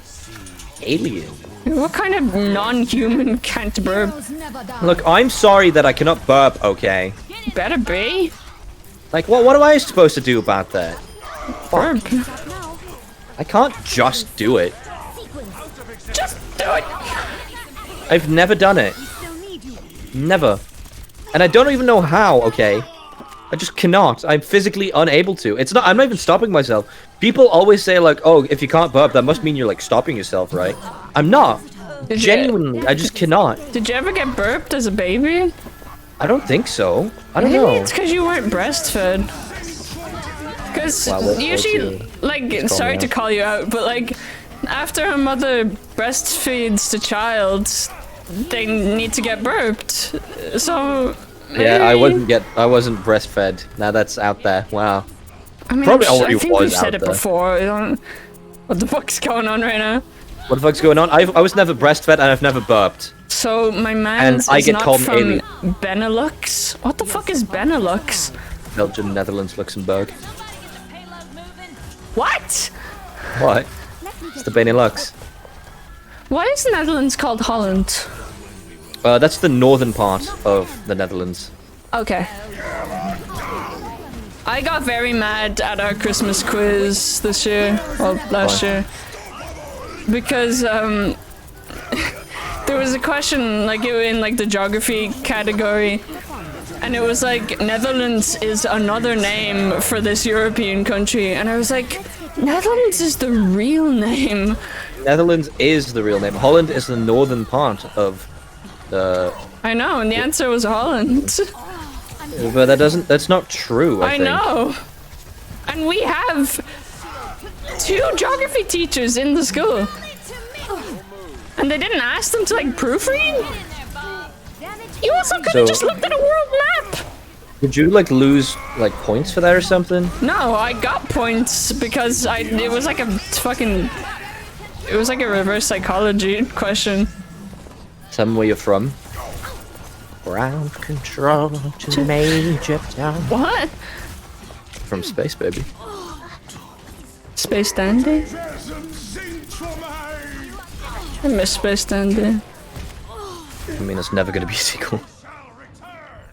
Alien. What kind of non-human can't burp? Heroes never die. Look, I'm sorry that I cannot burp, okay? Better be. Like, what am I supposed to do about that? Burp. Now, I can't just do it. sequence. Just do it. I've never done it. Still need you. Never. And I don't even know how, okay? I just cannot. I'm physically unable to. It's not. I'm not even stopping myself. People always say like, "Oh, if you can't burp, that must mean you're like stopping yourself, right?" I'm not. Did you- Genuinely, I just cannot. Did you ever get burped as a baby? I don't think so. I don't Maybe know. it's because you weren't breastfed. Because Wow, that's usually, also- like, call sorry me to out. call you out, but like, after a mother breastfeeds the child, they need to get burped. So. Yeah, I maybe- wasn't breastfed. Now that's out there. Wow. I mean, probably I already think was we've said out it there. before. I don't- What the fuck's going on right now? What the fuck's going on? I was never breastfed and I've never burped. So my man's I is get not called an from alien. Benelux. What the fuck is Benelux? Belgium, Netherlands, Luxembourg. What? What? It's the Benelux. Why is Netherlands called Holland? That's the northern part of the Netherlands. Okay. I got very mad at our Christmas quiz this year, well, last Why? year, because there was a question like in like the geography category, and it was like Netherlands is another name for this European country, and I was like, Netherlands is the real name. Netherlands is the real name. Holland is the northern part of the... I know, and the answer was Holland. But that's not true, I think. know. And we have 2 geography teachers in the school. And they didn't ask them to like proofread? You also could have So- just looked at a world map. Did you like lose like points for that or something? No, I got points because it was like a fucking, it was like a reverse psychology question. Tell me where you're from. Ground control to Major Town. What? From space, baby. Space Dandy? I miss Space Dandy. I mean, it's never gonna be a sequel.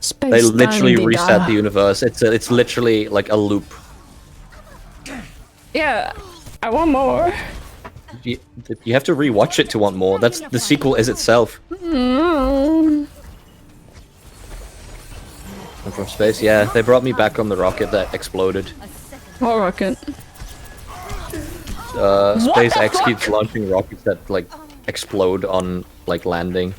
Space They literally Dandy reset da. the universe. It's literally like a loop. Yeah, I want more. You have to rewatch it to want more. That's the sequel is itself. Mm. I'm from space. Yeah, they brought me back on the rocket that exploded. What rocket? SpaceX fuck? keeps launching rockets that like explode on like landing.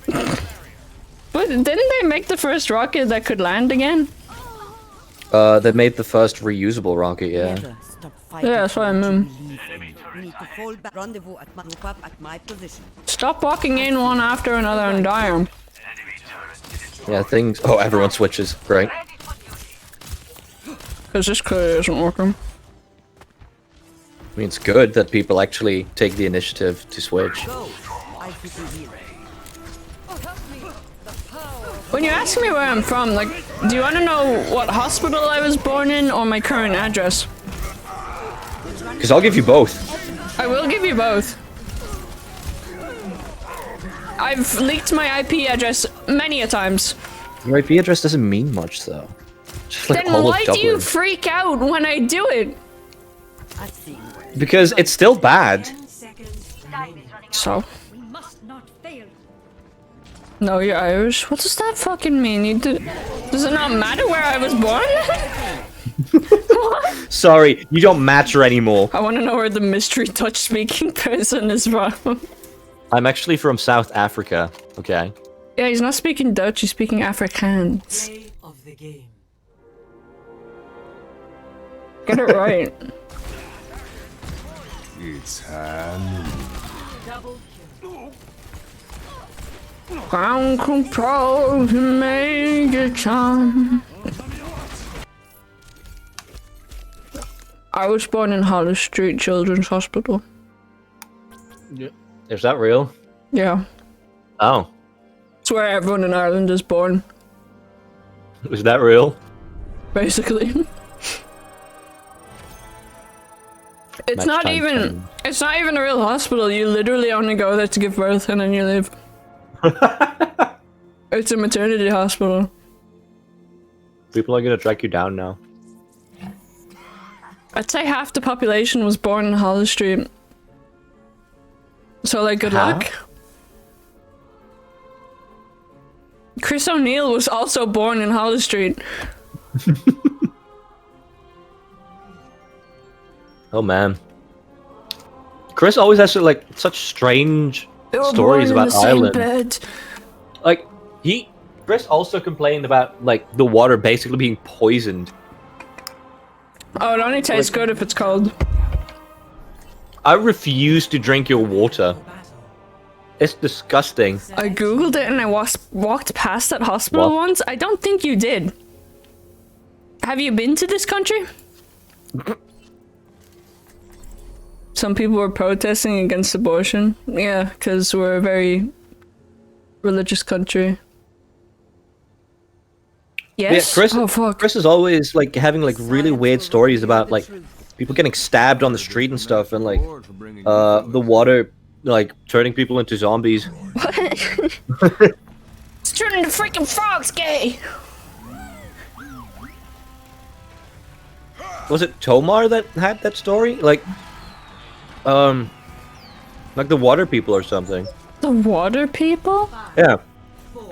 But didn't they make the first rocket that could land again? They made the first reusable rocket. Yeah. Never stop fighting Yeah, that's what I for what you mean. believe in. We need to fall back. Rendezvous at my group up at my position. Stop walking in one after another and die 'em. Yeah, things. Oh, everyone switches. Great. Because this clearly isn't working. I mean, it's good that people actually take the initiative to switch. Go. I fit in here. When you ask me where I'm from, like, do you want to know what hospital I was born in or my current address? Because I'll give you both. I will give you both. I've leaked my IP address many a times. Your IP address doesn't mean much, though. Just like Then all why of do you Dublin. freak out when I do it? Because it's still bad. 10 seconds remaining. So? We must not fail. No, you're Irish. What does that fucking mean? Does it not matter where I was born? What? Sorry, you don't matter anymore. I want to know where the mystery Dutch-speaking person is from. I'm actually from South Africa, okay? Yeah, he's not speaking Dutch, he's speaking Afrikaans. Play of the game. Get it right. It's hand. Double kill. Ground control to Major Tom. I was born in Hollis Street Children's Hospital. Is that real? Yeah. Oh. It's where everyone in Ireland is born, Is that real? basically. It's Match not time even 10. it's not even a real hospital. You literally only go there to give birth and then you leave. It's a maternity hospital. People are gonna track you down now. I'd say half the population was born in Hollis Street. So like good Huh? luck. Chris O'Neill was also born in Hollis Street. Oh man. Chris always has like such strange They were stories born in about the same Ireland. bed. Like Chris also complained about like the water basically being poisoned. Oh, it only tastes good if it's cold. I refuse to drink your water. Battle. It's disgusting. I googled it and I walked past that hospital What? once. I don't think you did. Have you been to this country? Some people were protesting against abortion. Yeah, because we're a very religious country. Yes? Yeah, Chris. Oh, fuck. Chris is always like having like really weird stories about like people getting stabbed on the street and stuff, and like the water like turning people into zombies. It's turning the freaking frogs gay! Was it Tomar that had that story? Like the water people or something. The water people? Yeah.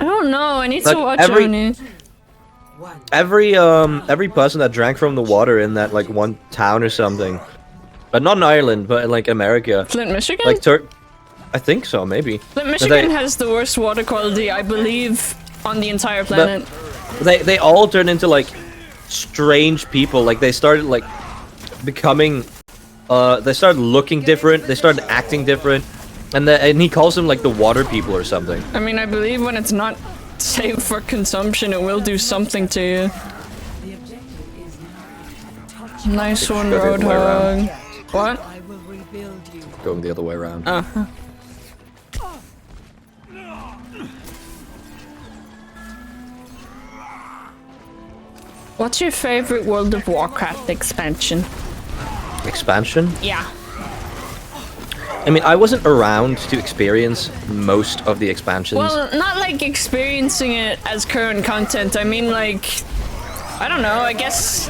I don't know. I need Like, to watch every- it. Every person that drank from the water in that like one town or something, but not in Ireland, but in like America, Flint, Michigan? like I think so, maybe. Flint, Michigan has the worst water quality, I believe, on the entire planet. They all turned into like strange people. Like they started like becoming, they started looking different. They started acting different, and he calls them like the water people or something. I mean, I believe when it's not safe for consumption, it will do something to you. The objective is now. Nice one, Go the other way around. Roadhog. What? I will rebuild you. Going the other way around. Uh-huh. What's your favorite World of Warcraft expansion? Expansion. Yeah. I mean, I wasn't around to experience most of the expansions. Well, not like experiencing it as current content. I mean, like, I don't know. I guess,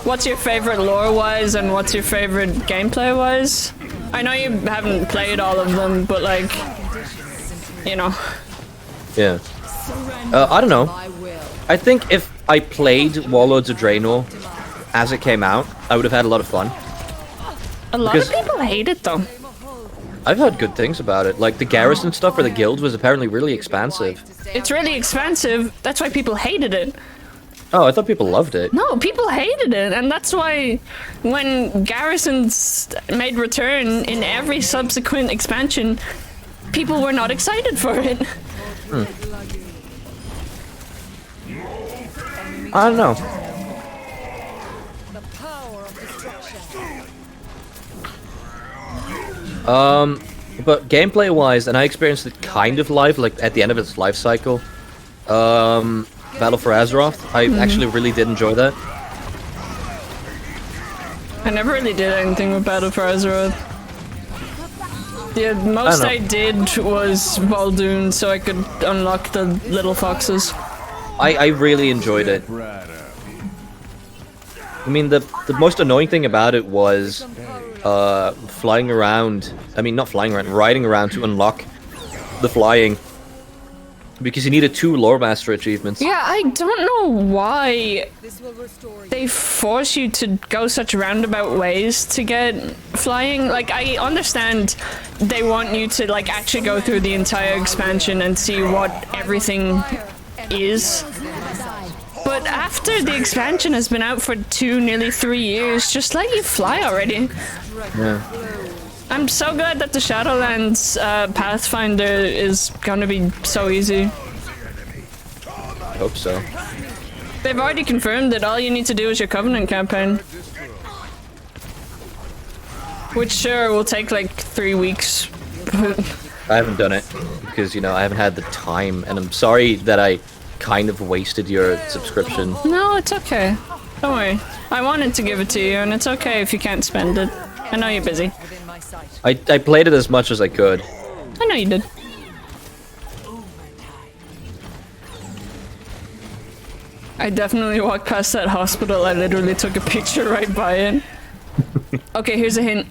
what's your favorite lore-wise and what's your favorite gameplay-wise? I know you haven't played all of them, but like, you know. Yeah. I don't know. I think if I played Warlords of Draenor as it came out, I would have had a lot of fun. A lot Because- of people hate it though. I've heard good things about it. Like the garrison stuff for the guilds was apparently really expansive. It's really expensive. That's why people hated it. Oh, I thought people loved it. No, people hated it, and that's why when garrisons made return in every subsequent expansion, people were not excited for it. I don't know. The power of destruction. But gameplay-wise, and I experienced it kind of live, like at the end of its life cycle. Battle for Azeroth. I actually really did enjoy that. I never really did anything with Battle for Azeroth. The most I did was Baldoon, so I could unlock the little foxes. I really enjoyed it. I mean, the most annoying thing about it was flying around. I mean, not flying around, riding around to unlock the flying. Because you needed 2 Lore Master achievements. Yeah, I don't know why they force you to go such roundabout ways to get flying. Like, I understand they want you to, like, actually go through the entire expansion and see what everything is. But after the expansion has been out for 2, nearly 3 years, just let you fly already. Yeah. I'm so glad that the Shadowlands Pathfinder is gonna be so easy. I hope so. They've already confirmed that all you need to do is your Covenant campaign. Which sure will take like 3 weeks. I haven't done it because, you know, I haven't had the time, and I'm sorry that I kind of wasted your subscription. No, it's okay. Don't worry. I wanted to give it to you, and it's okay if you can't spend it. I know you're busy. I played it as much as I could. I know you did. I definitely walked past that hospital. I literally took a picture right by it. Okay, here's a hint.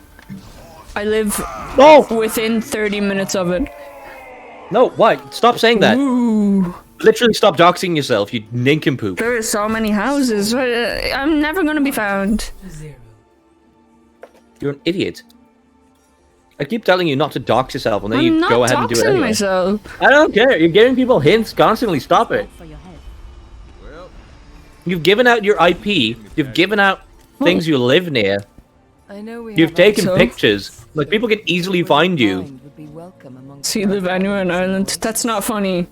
I live within 30 minutes of it. No, why? Stop saying that. Ooh. Literally stop doxing yourself, you nincompoop. There are so many houses. I'm never gonna be found. You're an idiot. I keep telling you not to dox yourself, and then you go ahead and do it I'm anyway. not doxing myself. I don't care. You're giving people hints constantly. Stop it. You've given out your IP. You've given out things you live near. I know we You've have taken so. pictures. Like, people can easily find you. would be welcome among So you live anywhere in Ireland? That's not funny.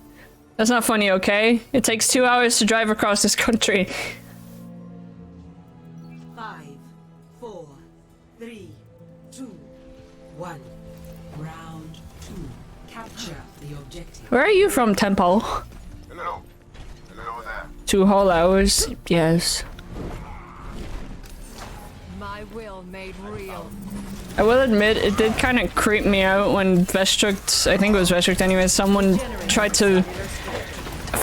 That's not funny, okay? It takes 2 hours to drive across this country. 5, 4, 3, 2, 1. Round 2. Capture the objective. Where are you from, Temple? Hello. Hello there. 2 whole hours? Yes. my will made real. I will admit, it did kind of creep me out when Vestruct, I think it was Vestruct anyway, someone tried to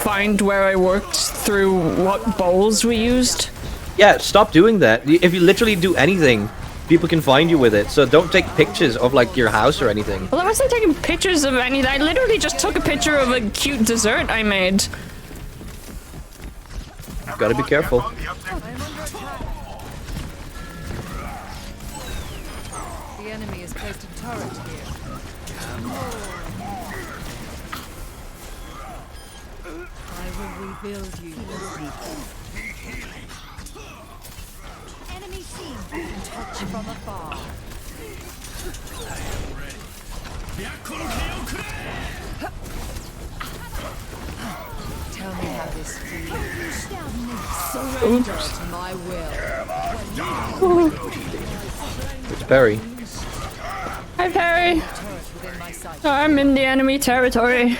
find where I worked through what bowls we used. Yeah, stop doing that. If you literally do anything, people can find you with it. So don't take pictures of, like, your house or anything. Well, I wasn't taking pictures of anything. I literally just took a picture of a cute dessert I made. You've got to be careful. The enemy has placed a turret here. I will rebuild you. Enemy seen. Touch from afar. Tell me how this feels. Surrender to my will. It's Barry. Hi, Perry. Within my sight. I'm in the enemy territory.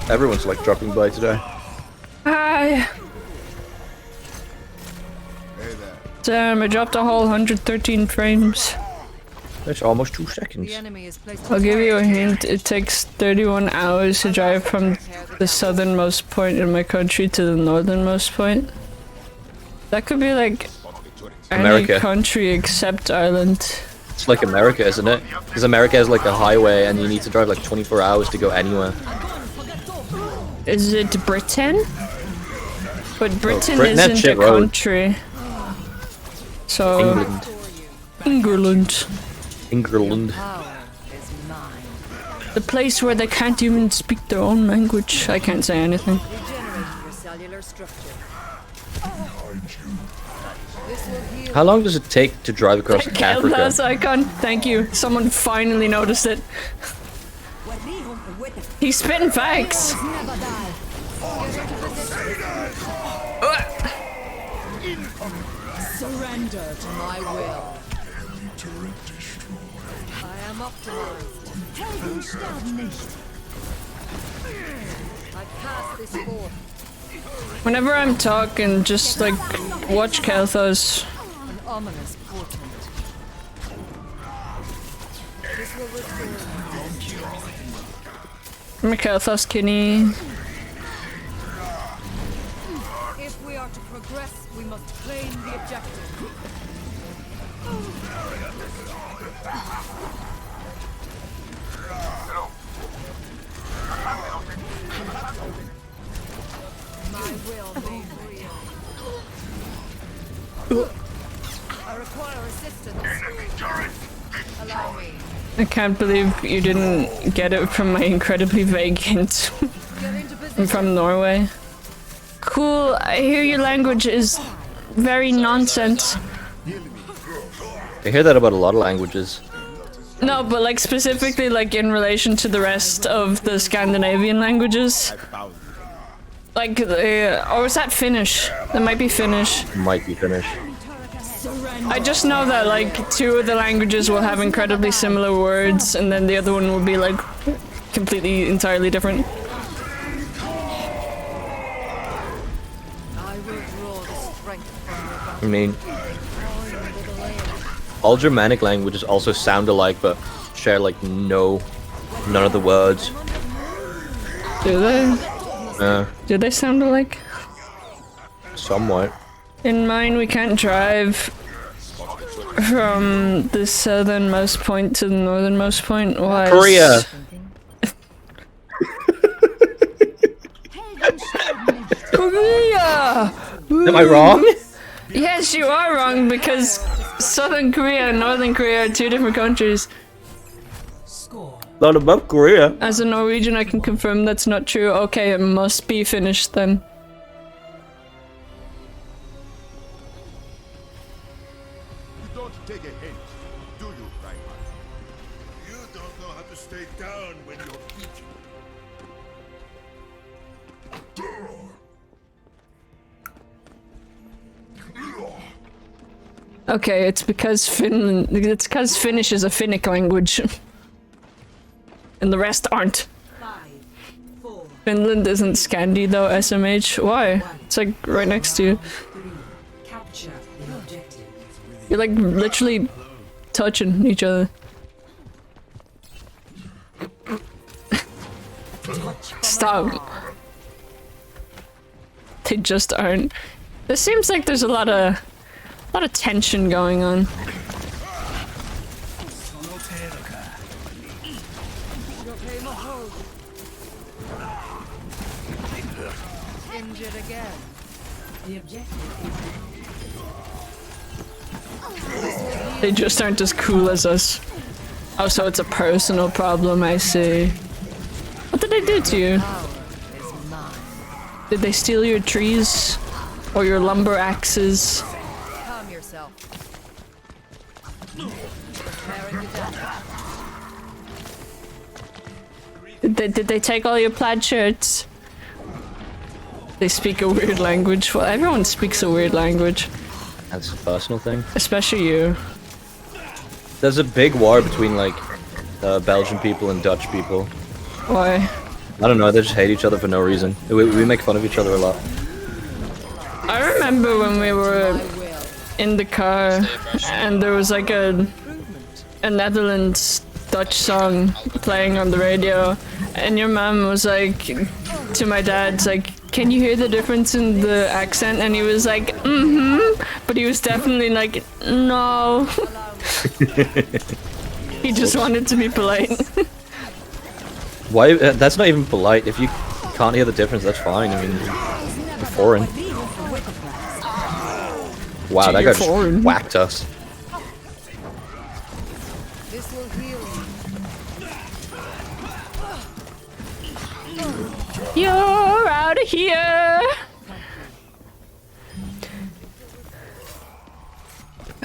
Everyone's, like, dropping by today. Hi. Damn, I dropped a whole 113 frames. That's almost 2 seconds. The enemy has placed I'll give you a turret hint. It takes 31 hours to drive from the southernmost point in my country to the northernmost point. That could be like America. any country except Ireland. It's like America, isn't it? Because America has, like, a highway, and you need to drive, like, 24 hours to go anywhere. Is it Britain? But Britain Britain had isn't shit a roads. country. So England. England. England. power is mine. The place where they can't even speak their own language. I can't say anything. Regenerating your cellular structure. This will heal. How long does it take to drive across Africa? Keldas icon. Thank you. Someone finally noticed it. He's spitting facts. Never die. Surrender to my will. I am optimized. Helden sterben nicht. I cast this forth. Whenever I'm talking, just like watch Kelthos. An ominous portent. This will restore. I'm a Kelthos Kinney. If we are to progress, we must claim the objective. My will made real. I require assistance. Allow me. I can't believe you didn't get it from my incredibly vague hint. Get into I'm position. from Norway. Cool, I hear your language is very nonsense. I hear that about a lot of languages. No, but like specifically like in relation to the rest of the Scandinavian languages. Like, or is that Finnish? That might be Finnish. Might be Finnish. I just know that like two of the languages will have incredibly similar words, and then the other one will be like completely, entirely different. I will draw the strength from your body. I mean, all Germanic languages also sound alike, but share like none of the words. Do they? Do they sound alike? Somewhat. In mine, we can't drive from the southernmost point to the northernmost point. Why? Korea. Helden sterben nicht. Korea! Am I wrong? Yes, you are wrong because Southern Korea and Northern Korea are two different countries. Score Not above Korea. As a Norwegian, I can confirm that's not true. Okay, it must be Finnish then. You don't take a hint, do you, Reinhardt? You don't know how to stay down when you're beaten. Okay, it's because Finnish is a Finnic language. And the rest aren't. 5, 4, Finland isn't Scandi though, SMH. Why? It's like right next to you. 3. Capture the objective. You're like literally touching each other. Stop. They just aren't. This seems like there's a lot of tension going on. Injured again. The objective They just aren't as cool as us. Oh, so it's a personal problem, I see. What did they do to you? Did they steal your trees? Or your lumber axes? Calm yourself. Preparing to die. Did they take all your plaid shirts? They speak a weird language. Well, everyone speaks a weird language. That's a personal thing. Especially you. There's a big war between like Belgian people and Dutch people. Why? I don't know, they just hate each other for no reason. We make fun of each other a lot. I remember when we were in the car and there was like a Netherlands Dutch song playing on the radio, and your mom was like to my dad, like, can you hear the difference in the accent? And he was like, but he was definitely like, no. He just wanted to be polite. Why? That's not even polite. If you can't hear the difference, that's fine. I mean, you're foreign. Wow, that guy just whacked us. This will heal you. You're out of here.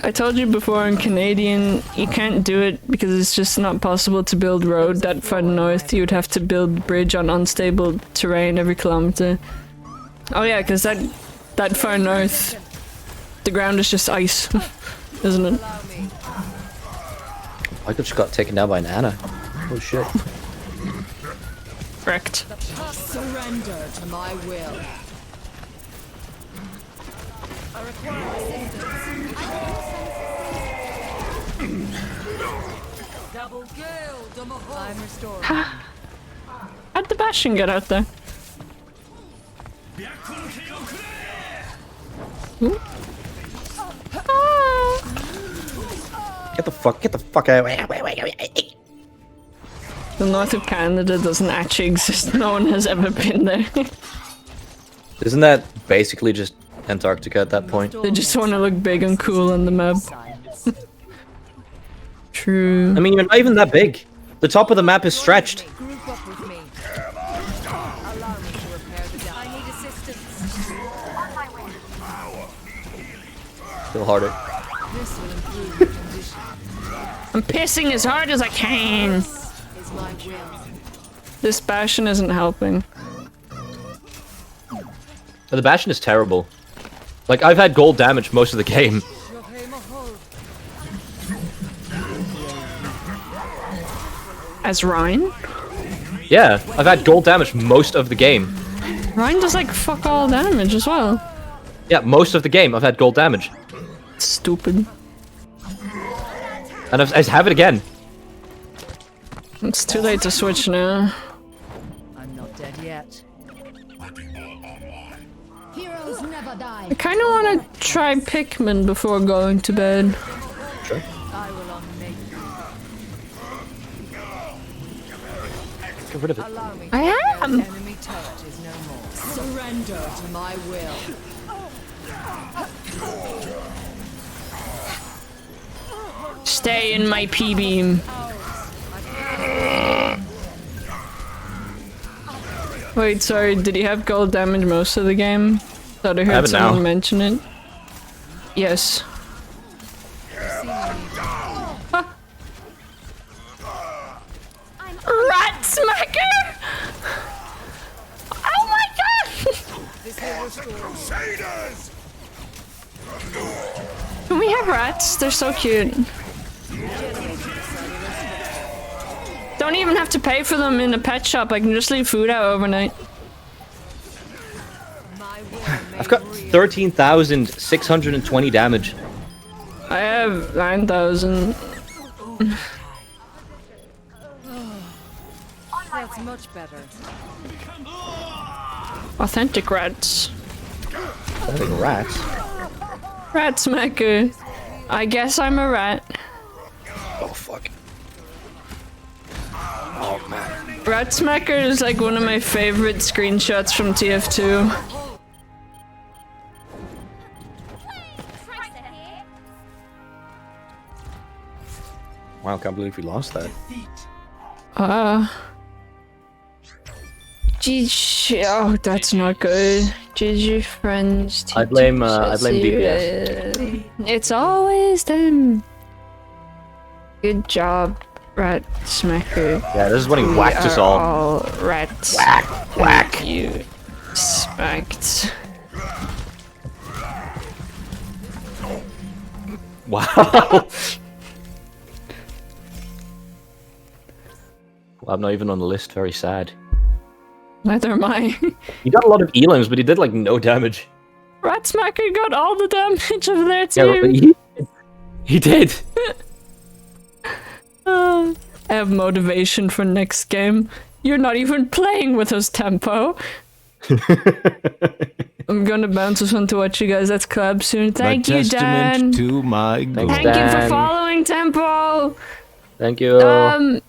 I told you before in Canadian, you can't do it because it's just not possible to build road that far north. You would have to build bridge on unstable terrain every kilometer. Oh yeah, because that far north, the ground is just ice, isn't it? I just got taken down by an Anna. Oh shit. Correct. Surrender to my will. I require assistance. Double kill, I'm restored. How'd the Bastion get out there? Ooh. Ah. Get the fuck out. The north of Canada doesn't actually exist. No one has ever been there. Isn't that basically just Antarctica at that point? They just want to look big and cool on the map. True. I mean, you're not even that big. The top of the map is stretched. Group up with me. Allow me to repair the damage. I need assistance. Still harder. This will improve your condition. I'm pissing as hard as I can. Is my will. This Bastion isn't helping. But the Bastion is terrible. Like, I've had gold damage most of the game. As Ryan? Yeah, I've had gold damage most of the game. Ryan does like fuck all damage as well. Yeah, most of the game I've had gold damage. Stupid. And I have it again. It's too late to switch now. I'm not dead yet. Heroes never die. I kinda wanna try Pikmin before going to bed. Sure. I will unmake you. Get rid of it. Allow me. I am! Enemy turret is no more. Surrender to my will. Stay in my P-beam. Wait, sorry, did he have gold damage most of the game? Thought I heard have it someone now. mention it. Yes. Rat smacker! Oh my god! Crusaders! Can we have rats? They're so cute. Don't even have to pay for them in a pet shop. I can just leave food out overnight. I've got 13,620 damage. I have 9,000. That's much better. Authentic rats. I think rats. Rat smacker. I guess I'm a rat. Oh fuck. Oh man. Rat smacker is like one of my favorite screenshots from TF2. Wow, can't believe we lost that. GG. Oh, that's not good. GG friends. I blame DPS. It's always them. Good job, rat smacker. Yeah, this is when he whacked us all. Rats. Whack. You smacked. Wow. Well, I'm not even on the list. Very sad. Neither am I. He got a lot of elims, but he did like no damage. Rat smacker got all the damage of their Yeah, team. he did. I have motivation for next game. You're not even playing with us, Tempo. I'm gonna bounce this one to watch you guys. Let's collab soon. Thank you, Dan. To my Thanks, Thank you for Dan. following, Tempo. Thank you.